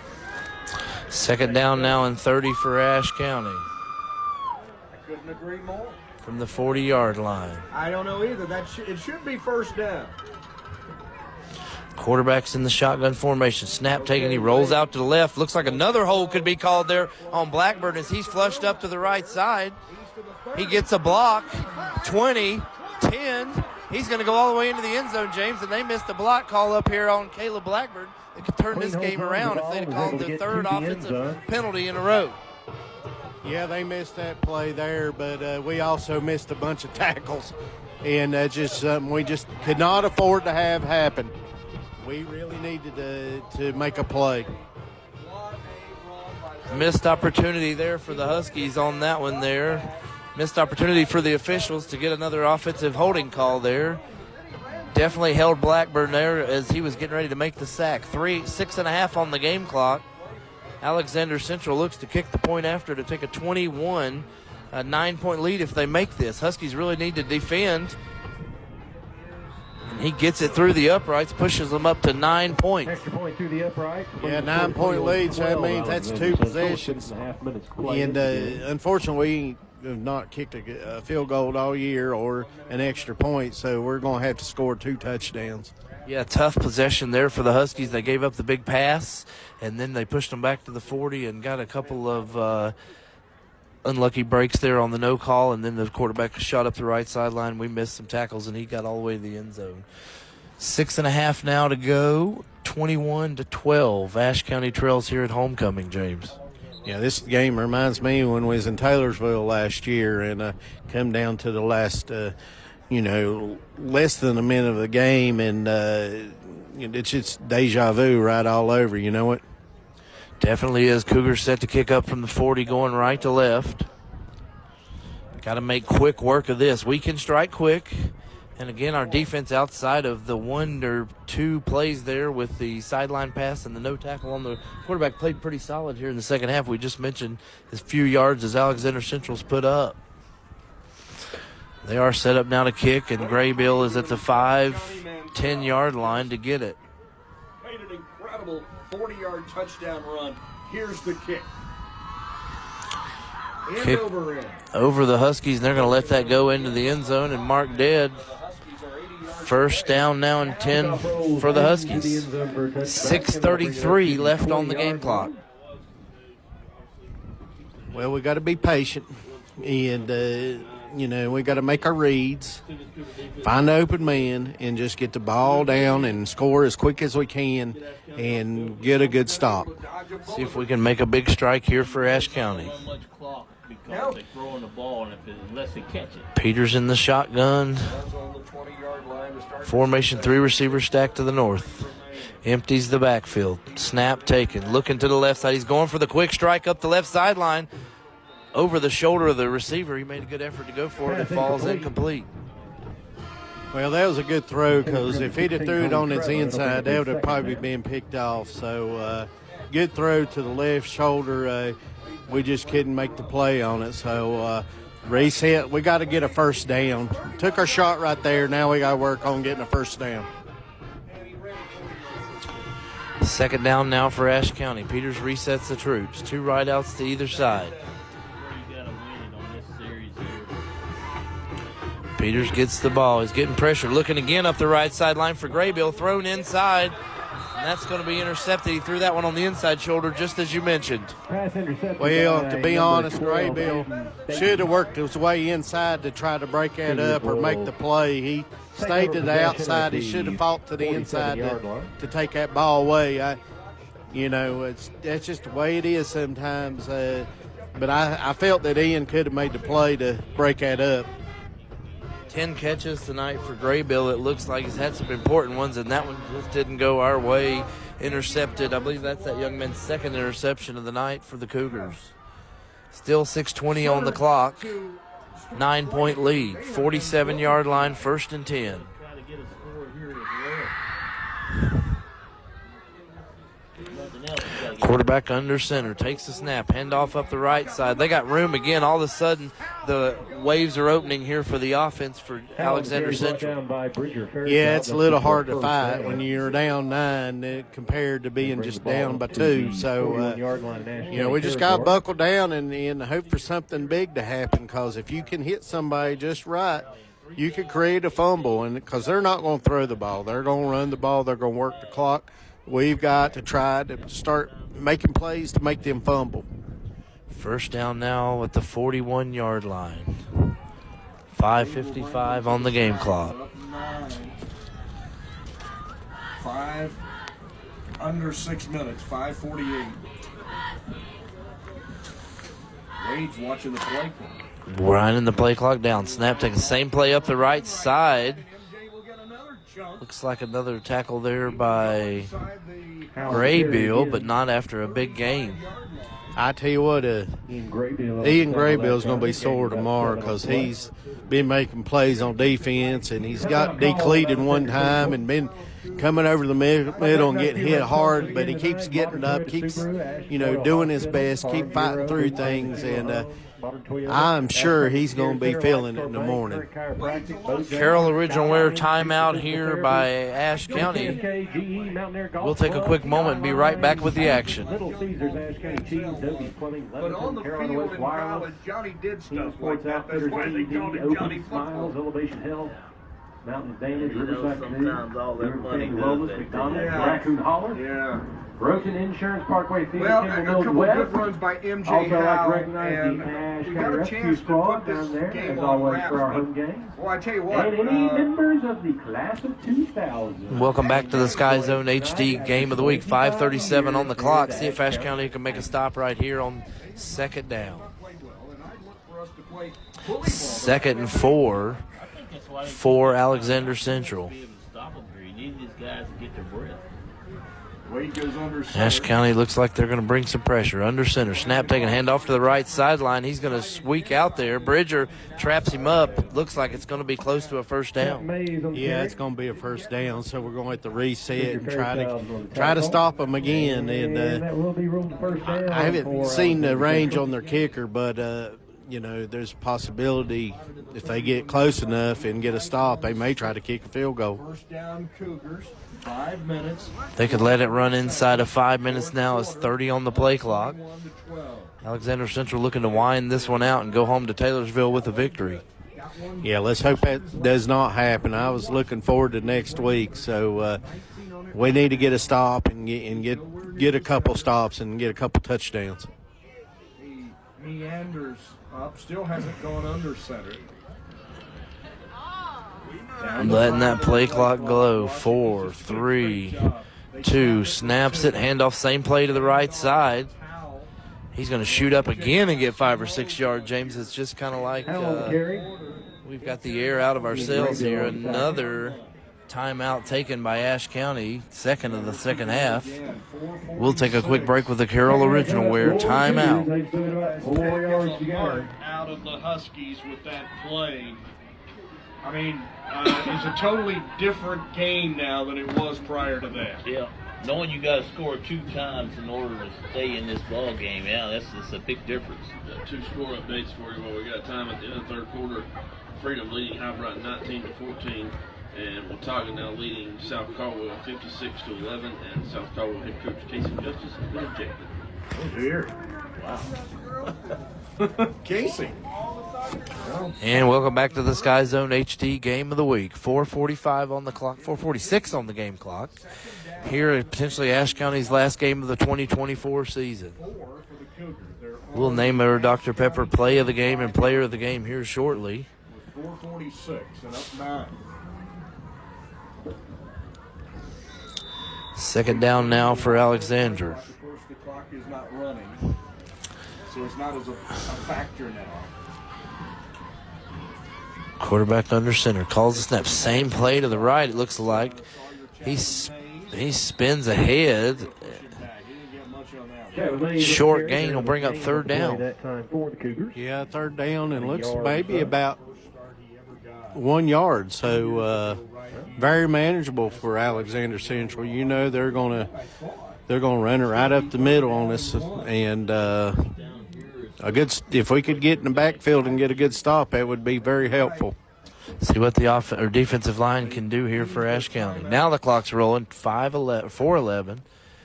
Second down now and 30 for Ashe County. I couldn't agree more. From the 40-yard line. I don't know either. It should be first down. Quarterback's in the shotgun formation. Snap taken. He rolls out to the left. Looks like another hold could be called there on Blackburn as he's flushed up to the right side. He gets a block. 20, 10. He's going to go all the way into the end zone, James, and they missed a block call up here on Caleb Blackburn. They could turn this game around if they'd called the third offensive penalty in a row. Yeah, they missed that play there, but we also missed a bunch of tackles, and that's just something we just could not afford to have happen. We really needed to make a play. Missed opportunity there for the Huskies on that one there. Missed opportunity for the officials to get another offensive holding call there. Definitely held Blackburn there as he was getting ready to make the sack. 6.5 on the game clock. Alexander Central looks to kick the point after to take a 21, a 9-point lead if they make this. Huskies really need to defend. And he gets it through the uprights, pushes them up to 9 points. Extra point through the upright. Yeah, 9-point lead, so that means that's 2 possessions. And unfortunately, we have not kicked a field goal all year or an extra point, so we're going to have to score 2 touchdowns. Yeah, tough possession there for the Huskies. They gave up the big pass, and then they pushed them back to the 40 and got a couple of unlucky breaks there on the no call, and then the quarterback shot up the right sideline. We missed some tackles, and he got all the way to the end zone. 6.5 now to go, 21-12. Ashe County Trails here at homecoming, James. Yeah, this game reminds me when we was in Taylorsville last year and come down to the last, less than a minute of the game, and it's just deja vu right all over, you know it? Definitely is. Cougars set to kick up from the 40 going right to left. Got to make quick work of this. We can strike quick. And again, our defense outside of the 1 or 2 plays there with the sideline pass and the no tackle on the quarterback played pretty solid here in the second half. We just mentioned as few yards as Alexander Central's put up. They are set up now to kick, and Graybill is at the 5-10-yard line to get it. Made an incredible 40-yard touchdown run. Here's the kick. Kick over the Huskies, and they're going to let that go into the end zone and mark dead. First down now and 10 for the Huskies. 6:33 left on the game clock. Well, we got to be patient, and we got to make our reads, find the open man, and just get the ball down and score as quick as we can and get a good stop. See if we can make a big strike here for Ashe County. Because they're throwing the ball, and unless they catch it. Peters in the shotgun. Formation 3 receivers stacked to the north. Empties the backfield. Snap taken. Looking to the left side. He's going for the quick strike up the left sideline. Over the shoulder of the receiver. He made a good effort to go for it. It falls incomplete. Well, that was a good throw because if he'd have threw it on his inside, that would have probably been picked off. So good throw to the left shoulder. We just couldn't make the play on it. So reset. We got to get a first down. Took our shot right there. Now we got to work on getting a first down. Second down now for Ashe County. Peters resets the troops. 2 wideouts to either side. Peters gets the ball. He's getting pressure. Looking again up the right sideline for Graybill. Thrown inside. And that's going to be intercepted. He threw that one on the inside shoulder, just as you mentioned. Well, to be honest, Graybill should have worked his way inside to try to break that up or make the play. He stayed to the outside. He should have fought to the inside to take that ball away. That's just the way it is sometimes. But I felt that Ian could have made the play to break that up. 10 catches tonight for Graybill. It looks like he's had some important ones, and that one just didn't go our way. Intercepted. I believe that's that young man's second interception of the night for the Cougars. Still 6:20 on the clock. 9-point lead. 47-yard line, 1st and 10. Try to get a score here as well. Nothing else. You gotta get Quarterback under center, takes the snap, handoff up the right side. They got room again. All of a sudden, the waves are opening here for the offense for Alexander Central. Yeah, it's a little hard to fight when you're down 9 compared to being just down by 2. So, we just got to buckle down and hope for something big to happen, because if you can hit somebody just right, you could create a fumble, and because they're not going to throw the ball. They're going to run the ball. They're going to work the clock. We've got to try to start making plays to make them fumble. First down now at the 41-yard line. 5:55 on the game clock. 5 under 6 minutes, 5:48. Wade's watching the play clock. Grinding the play clock down. Snap, taking the same play up the right side. Looks like another tackle there by Graybill, but not after a big game. I tell you what, Ian Graybill's going to be sore tomorrow, because he's been making plays on defense, and he's got decleated one time and been coming over the middle and getting hit hard, but he keeps getting up, keeps, doing his best, keep fighting through things, and I'm sure he's going to be feeling it in the morning. Carroll Original Wear timeout here by Ashe County. We'll take a quick moment and be right back with the action. But on the field in college, Johnny did stuff like that. That's why they called it Johnny Football. Mountain Advantage, You know, Riverside Canoe, sometimes all that money Riverside does Lowlands, that. McDonald, Yeah. Raccoon Holler, Yeah. Rosen Insurance, Parkway Theater, Well, Kimball a Mills couple West. good runs by MJ Also, I'd like to Howe, recognize and the Ashe we County got a Rescue chance to Squad put this down there, game as on always, wraps. for our But, home games. well, I tell you what, And any members of the class of 2000. Welcome back to the SkyZone HD Game of the Week. 5:37 on the clock. See if Ashe County can make a stop right here on 2nd down. 2nd and 4 That's why they for Alexander Central. be able to stop them here. You need these guys to get their breath. Wade goes under center. Ashe County looks like they're going to bring some pressure. Under center. Snap taking handoff to the right sideline. He's going to squeak out there. Bridger traps him up. Looks like it's going to be close to a first down. Yeah, it's going to be a first down, so we're going to have to reset and try to stop them again. And that will be ruled first down. I haven't seen the range on their kicker, but there's a possibility if they get close enough and get a stop, they may try to kick a field goal. First down, Cougars. 5 minutes. They could let it run inside of 5 minutes now. It's 30 on the play clock. 1 to 12. Alexander Central looking to wind this one out and go home to Taylorsville with a victory. Yeah, let's hope that does not happen. I was looking forward to next week, so we need to get a stop and get a couple stops and get a couple touchdowns. He meanders up, still hasn't gone under center. I'm letting that play clock glow. 4, 3, 2. Snaps it. Handoff. Same play to the right side. He's going to shoot up again and get 5 or 6 yards, James. It's just kind of like we've got the air out of ourselves here. Another timeout taken by Ashe County, second of the second half. We'll take a quick break with the Carroll Original Wear timeout. Out of the Huskies with that play. I mean, it's a totally different game now than it was prior to that. Yeah. Knowing you got to score 2 times in order to stay in this ball game, that's a big difference. 2 score updates for you while we got time at the end of the third quarter. Freedom leading High Brighton 19-14, and Watauga now leading South Caldwell 56-11, and South Caldwell head coach Casey Justice has been ejected. Oh dear. Wow. Casey. And welcome back to the SkyZone HD Game of the Week. 4:45 on the clock, 4:46 on the game clock. Here at potentially Ashe County's last game of the 2024 season. We'll name our Dr. Pepper Play of the Game and Player of the Game here shortly. 4:46 and up 9. Second down now for Alexander. Of course, the clock is not running, so it's not as a factor now. Quarterback under center. Calls the snap. Same play to the right, it looks like. He spins ahead. Short gain will bring up third down. Yeah, third down, and looks maybe about 1 yard. So very manageable for Alexander Central. You know they're gonna run it right up the middle on us, and if we could get in the backfield and get a good stop, that would be very helpful. See what the defensive line can do here for Ashe County. Now the clock's rolling. 4:11.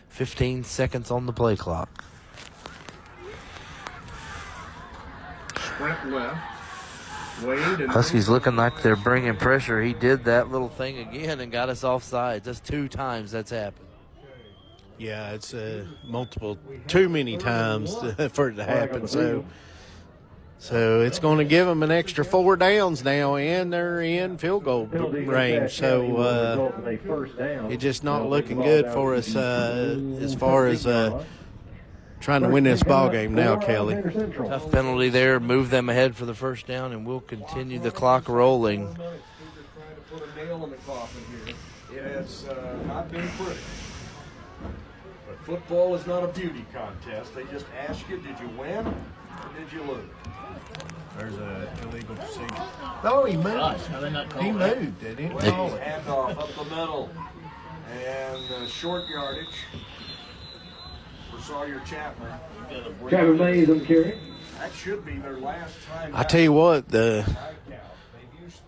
15 seconds on the play clock. Sprint left. Wade and Huskies looking like they're bringing pressure. He did that little thing again and got us offsides. That's 2 times that's happened. Yeah, it's too many times for it to happen. So it's going to give them an extra 4 downs now, and they're in field goal range. So it's just not looking good for us as far as trying to win this ball game now, Kelly. Tough penalty there. Move them ahead for the first down, and we'll continue the clock rolling. It has not been pretty. But football is not a beauty contest. They just ask you, did you win or did you lose? There's an illegal procedure. Oh, he moved. He moved. They didn't call it. Handoff up the middle. And short yardage for Sawyer Chapman. Chapman Mays on carry. That should be their last time. I tell you what, the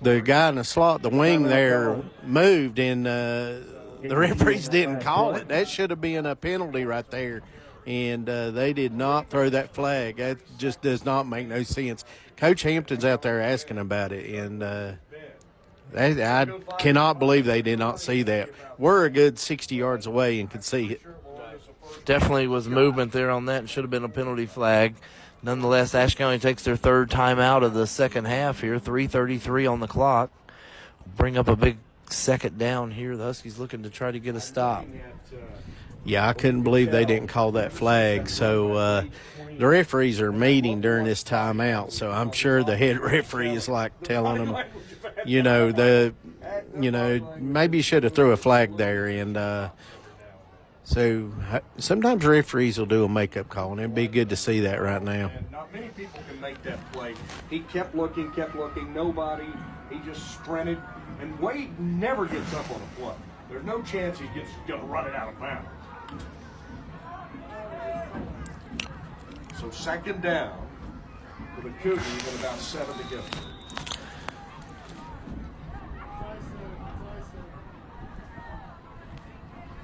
guy in the slot, the wing there, moved, and the referees didn't call it. That should have been a penalty right there. And they did not throw that flag. That just does not make no sense. Coach Hampton's out there asking about it, and I cannot believe they did not see that. We're a good 60 yards away and could see it. Definitely was movement there on that and should have been a penalty flag. Nonetheless, Ashe County takes their third time out of the second half here. 3:33 on the clock. Bring up a big second down here. The Huskies looking to try to get a stop. Yeah, I couldn't believe they didn't call that flag. So the referees are meeting during this timeout. So I'm sure the head referee is like telling them, maybe you should have threw a flag there. And so sometimes referees will do a makeup call, and it'd be good to see that right now. And not many people can make that play. He kept looking, nobody. He just sprinted. And Wade never gets up on a play. There's no chance he's going to run it out of bounds. So second down for the Cougars with about 7 to go.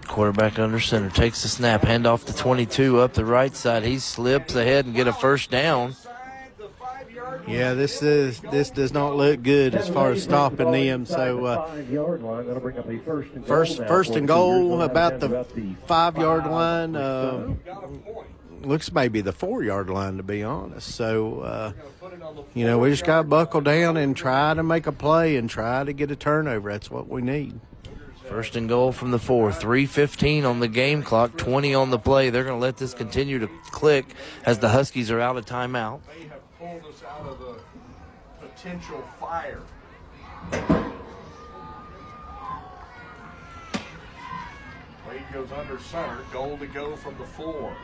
Quarterback under center takes the snap, hand off to 22 up the right side. He slips ahead and get a first down. Yeah, this does not look good as far as stopping them. So first and goal about the 5-yard line. Looks maybe the 4-yard line, to be honest. So we just got to buckle down and try to make a play and try to get a turnover. That's what we need. First and goal from the 4. 3:15 on the game clock, 20 on the play. They're going to let this continue to click as the Huskies are out of timeout. They have pulled us out of a potential fire. Wade goes under center. Goal to go from the 4.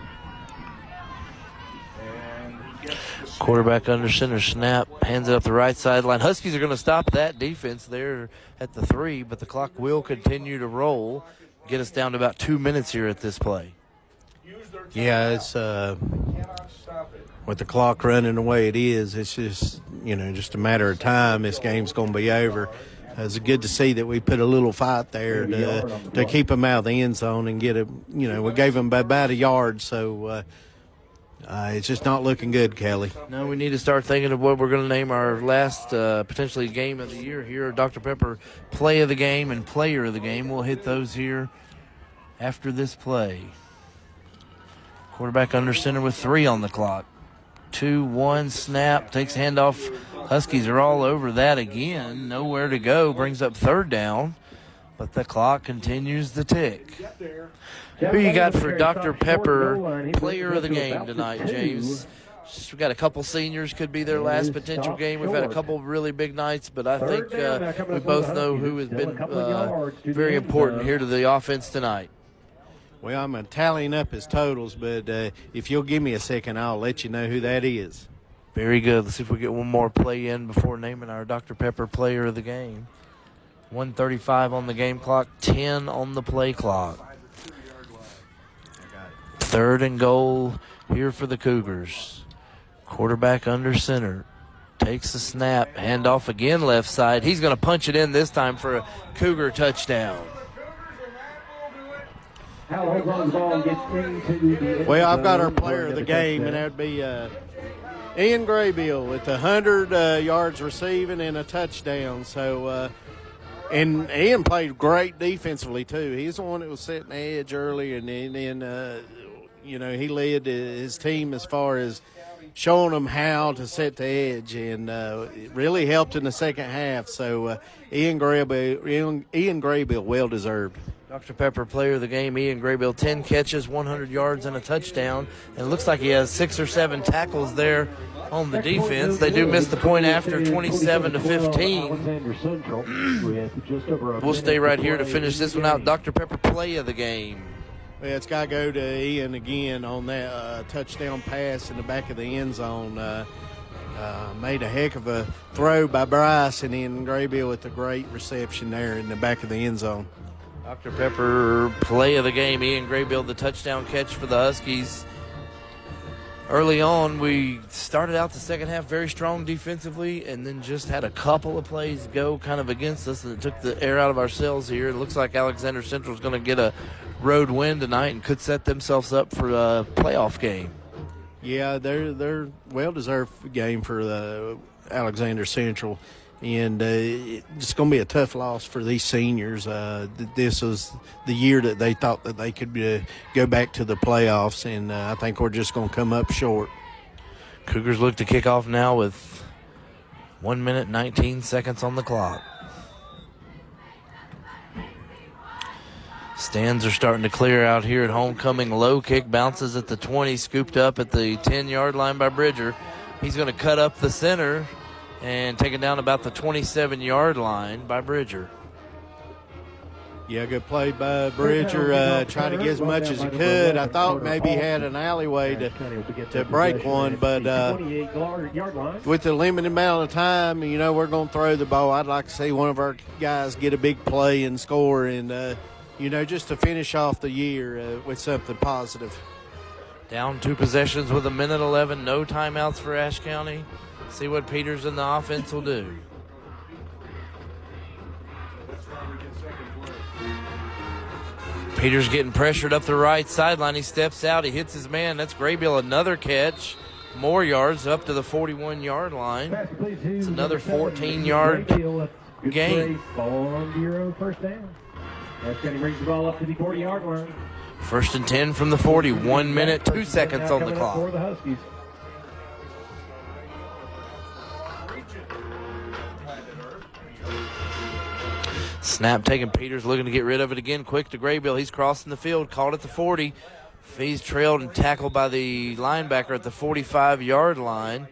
And he gets the snap. Quarterback under center, snap, hands it up the right sideline. Huskies are going to stop that defense there at the 3, but the clock will continue to roll. Get us down to about 2 minutes here at this play. Yeah, it's with the clock running the way it is, it's just just a matter of time. This game's going to be over. It's good to see that we put a little fight there to keep them out of the end zone and get we gave them about a yard, so it's just not looking good, Kelly. No, we need to start thinking of what we're going to name our last potentially game of the year here. Dr. Pepper play of the game and player of the game. We'll hit those here after this play. Quarterback under center with 3 on the clock. 2-1 snap, takes handoff. Huskies are all over that again. Nowhere to go, brings up third down, but the clock continues to tick. Who you got for Dr. Pepper player of the game tonight, James? We've got a couple seniors could be their last potential game. We've had a couple really big nights, but I think we both know who has been very important here to the offense tonight. Well, I'm tallying up his totals, but if you'll give me a second, I'll let you know who that is. Very good. Let's see if we get one more play in before naming our Dr. Pepper player of the game. 1:35 on the game clock, 10 on the play clock. 3rd and goal here for the Cougars. Quarterback under center. Takes the snap. Handoff again left side. He's going to punch it in this time for a Cougar touchdown. Well, I've got our player of the game, and that would be Ian Graybill with 100 yards receiving and a touchdown. So, and Ian played great defensively, too. He's the one that was setting the edge early, and then he led his team as far as showing them how to set the edge, and it really helped in the second half. So Ian Graybill, well-deserved. Dr. Pepper player of the game, Ian Graybill, 10 catches, 100 yards, and a touchdown. And it looks like he has 6 or 7 tackles there on the defense. They do miss the point after 27-15. We'll stay right here to finish this one out. Dr. Pepper play of the game. Well, it's got to go to Ian again on that touchdown pass in the back of the end zone. Made a heck of a throw by Bryce, and Ian Graybill with a great reception there in the back of the end zone. Dr. Pepper play of the game, Ian Graybill, the touchdown catch for the Huskies. Early on, we started out the second half very strong defensively, and then just had a couple of plays go kind of against us, and it took the air out of our sails here. It looks like Alexander Central is going to get a road win tonight and could set themselves up for a playoff game. Yeah, they're well-deserved game for the Alexander Central, and it's going to be a tough loss for these seniors. This was the year that they thought that they could go back to the playoffs, and I think we're just going to come up short. Cougars look to kick off now with 1 minute, 19 seconds on the clock. Stands are starting to clear out here at homecoming. Low kick bounces at the 20, scooped up at the 10-yard line by Bridger. He's going to cut up the center and taken down about the 27-yard line by Bridger. Yeah, good play by Bridger. Tried to get as much as he could. I thought maybe he had an alleyway to break one, but with the limited amount of time, we're going to throw the ball. I'd like to see one of our guys get a big play and score, and just to finish off the year with something positive. Down 2 possessions with 1:11, no timeouts for Ashe County. See what Peters and the offense will do. Peters getting pressured up the right sideline. He steps out. He hits his man. That's Graybill. Another catch. More yards up to the 41-yard line. It's another 14-yard gain. First down. Ashe County brings the ball up to the 40-yard line. 1st and 10 from the 40. 1 minute, 2 seconds on the clock. For the Huskies. Snap taking. Peters looking to get rid of it again. Quick to Graybill. He's crossing the field. Caught at the 40. He's trailed and tackled by the linebacker at the 45-yard line.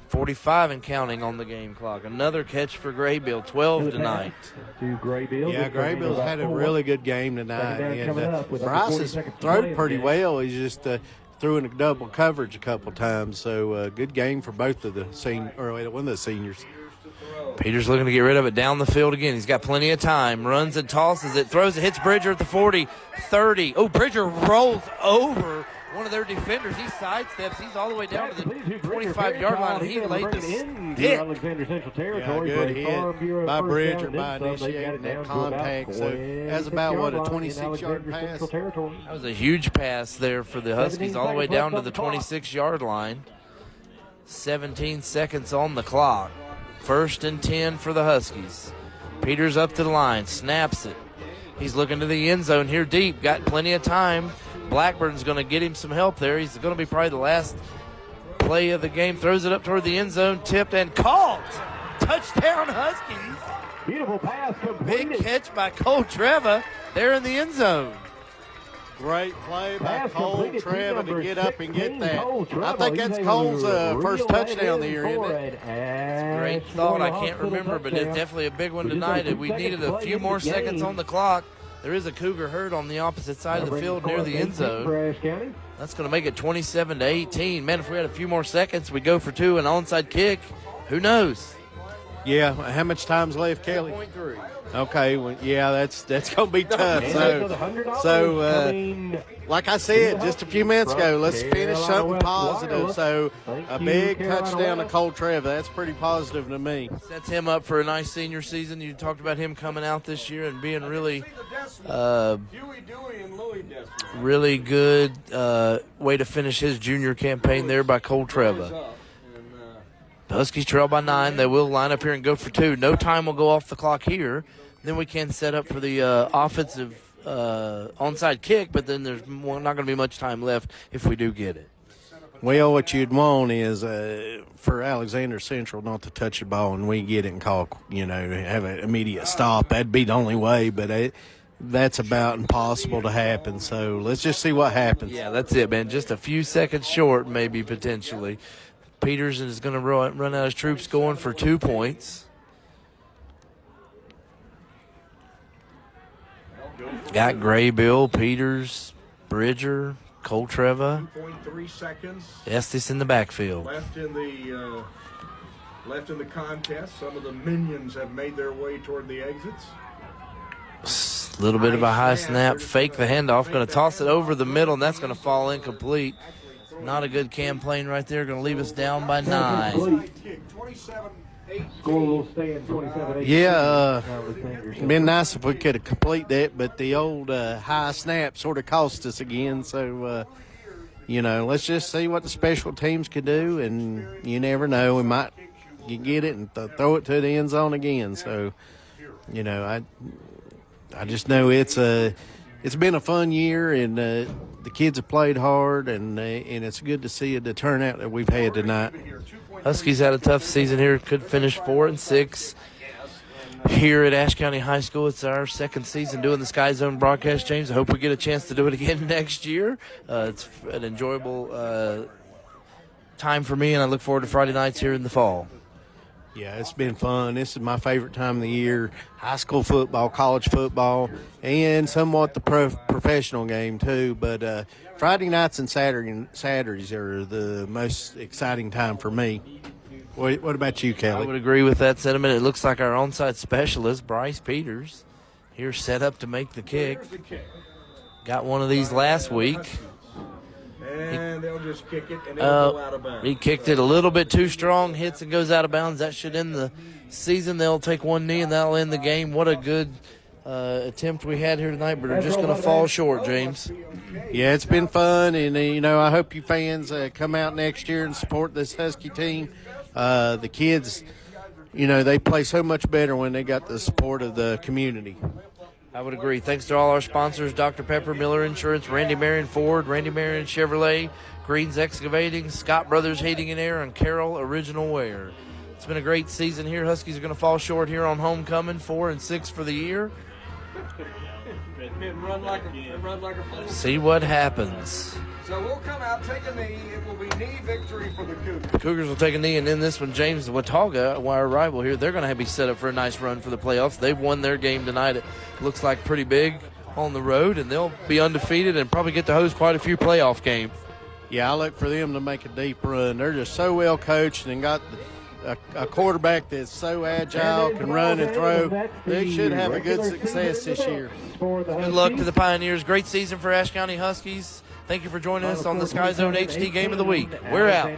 45 and counting on the game clock. Another catch for Graybill. 12 tonight. Yeah, Graybill's had a really good game tonight. And Bryce has thrown pretty well. He's just threw in a double coverage a couple times. So good game for both of one of the seniors. Peters looking to get rid of it down the field again. He's got plenty of time. Runs and tosses it. Throws it. Hits Bridger at the 40, 30. Oh, Bridger rolls over one of their defenders. He sidesteps. He's all the way down to the 25-yard line, and he laid the stick. Alexander Central territory. Yeah, good hit by Bridger by initiating that contact. So that's about, a 26-yard pass? That was a huge pass there for the Huskies all the way down to the 26-yard line. 17 seconds on the clock. 1st and 10 for the Huskies. Peters up to the line, snaps it. He's looking to the end zone here deep, got plenty of time. Blackburn's going to get him some help there. He's going to be probably the last play of the game. Throws it up toward the end zone, tipped and caught. Touchdown Huskies. Beautiful pass completed. Big catch by Cole Treva there in the end zone. Great play by Pass Cole completed to Trevor to number get up and get 16, that. Cole I Trevor. think that's He's Cole's able to first reel that touchdown of the in year, isn't for it? an Ashe Great thought. I can't Hospital remember, but it's touchdown. definitely a big one We just tonight. got We 2 needed seconds a play few in more the seconds game. on the clock. There is a Cougar herd on the opposite side of the field near the end zone. For Ashe County. That's going to make it 27-18. Man, if we had a few more seconds, we'd go for 2, an onside kick. Who knows? Yeah, how much time's left, Kelly? 3.3. Okay, well, yeah, that's going to be tough. And So, another $100 coming like I said just a few minutes ago, let's finish something positive. So, a big touchdown to Cole Trevor. That's pretty positive to me. Sets him up for a nice senior season. You talked about him coming out this year and being really really good way to finish his junior campaign there by Cole Trevor. The Huskies trail by 9. They will line up here and go for 2. No time will go off the clock here. Then we can set up for the offensive onside kick, but then there's not going to be much time left if we do get it. Well, what you'd want is for Alexander Central not to touch the ball and we get it and call, have an immediate stop. That'd be the only way, but that's about impossible to happen. So let's just see what happens. Yeah, that's it, man. Just a few seconds short, maybe, potentially. Peters is going to run out his troops going for 2 points. Got Graybill, Peters, Bridger, Cole Trevor. 2.3 seconds Estes in the backfield. left in the contest. Some of the minions have made their way toward the exits. A little bit of a high snap. Fake the handoff. Going to toss it over the middle, and that's going to fall incomplete. Not a good campaign right there. Going to leave us down by 9. Score will stay in 27-18. Yeah, it'd been nice if we could have complete that, but the old high snap sort of cost us again. So, let's just see what the special teams can do, and you never know. We might get it and throw it to the end zone again. So, I just know it's been a fun year, and the kids have played hard, and it's good to see the turnout that we've had tonight. Huskies had a tough season here. Could finish 4-6 here at Ashe County High School. It's our second season doing the SkyZone broadcast, James. I hope we get a chance to do it again next year. It's an enjoyable time for me, and I look forward to Friday nights here in the fall. Yeah, it's been fun. This is my favorite time of the year. High school football, college football, and somewhat the professional game too. But Friday nights and Saturdays are the most exciting time for me. What about you, Kelly? I would agree with that sentiment. It looks like our onside specialist, Bryce Peters, here set up to make the kick. Got one of these last week. And they'll just kick it, and it'll go out of bounds. He kicked it a little bit too strong, hits and goes out of bounds. That should end the season. They'll take one knee, and that'll end the game. What a good attempt we had here tonight, but they're just going to fall short, James. Yeah, it's been fun, and, I hope you fans come out next year and support this Husky team. The kids, they play so much better when they got the support of the community. I would agree. Thanks to all our sponsors, Dr. Pepper, Miller Insurance, Randy Marion Ford, Randy Marion Chevrolet, Greens Excavating, Scott Brothers Heating and Air, and Carroll Original Wear. It's been a great season here. Huskies are going to fall short here on homecoming, 4-6 for the year. Run like a fool. See what happens. So we'll come out, take a knee. It will be knee victory for the Cougars. Cougars will take a knee, and then this one, James Watauga, our rival here, they're going to be set up for a nice run for the playoffs. They've won their game tonight. It looks like pretty big on the road, and they'll be undefeated and probably get to host quite a few playoff games. Yeah, I look for them to make a deep run. They're just so well coached and got a quarterback that's so agile, can run and throw. They should have a good success this year. Good luck to the Pioneers. Great season for Ashe County Huskies. Thank you for joining us on the SkyZone HD Game of the Week. We're out.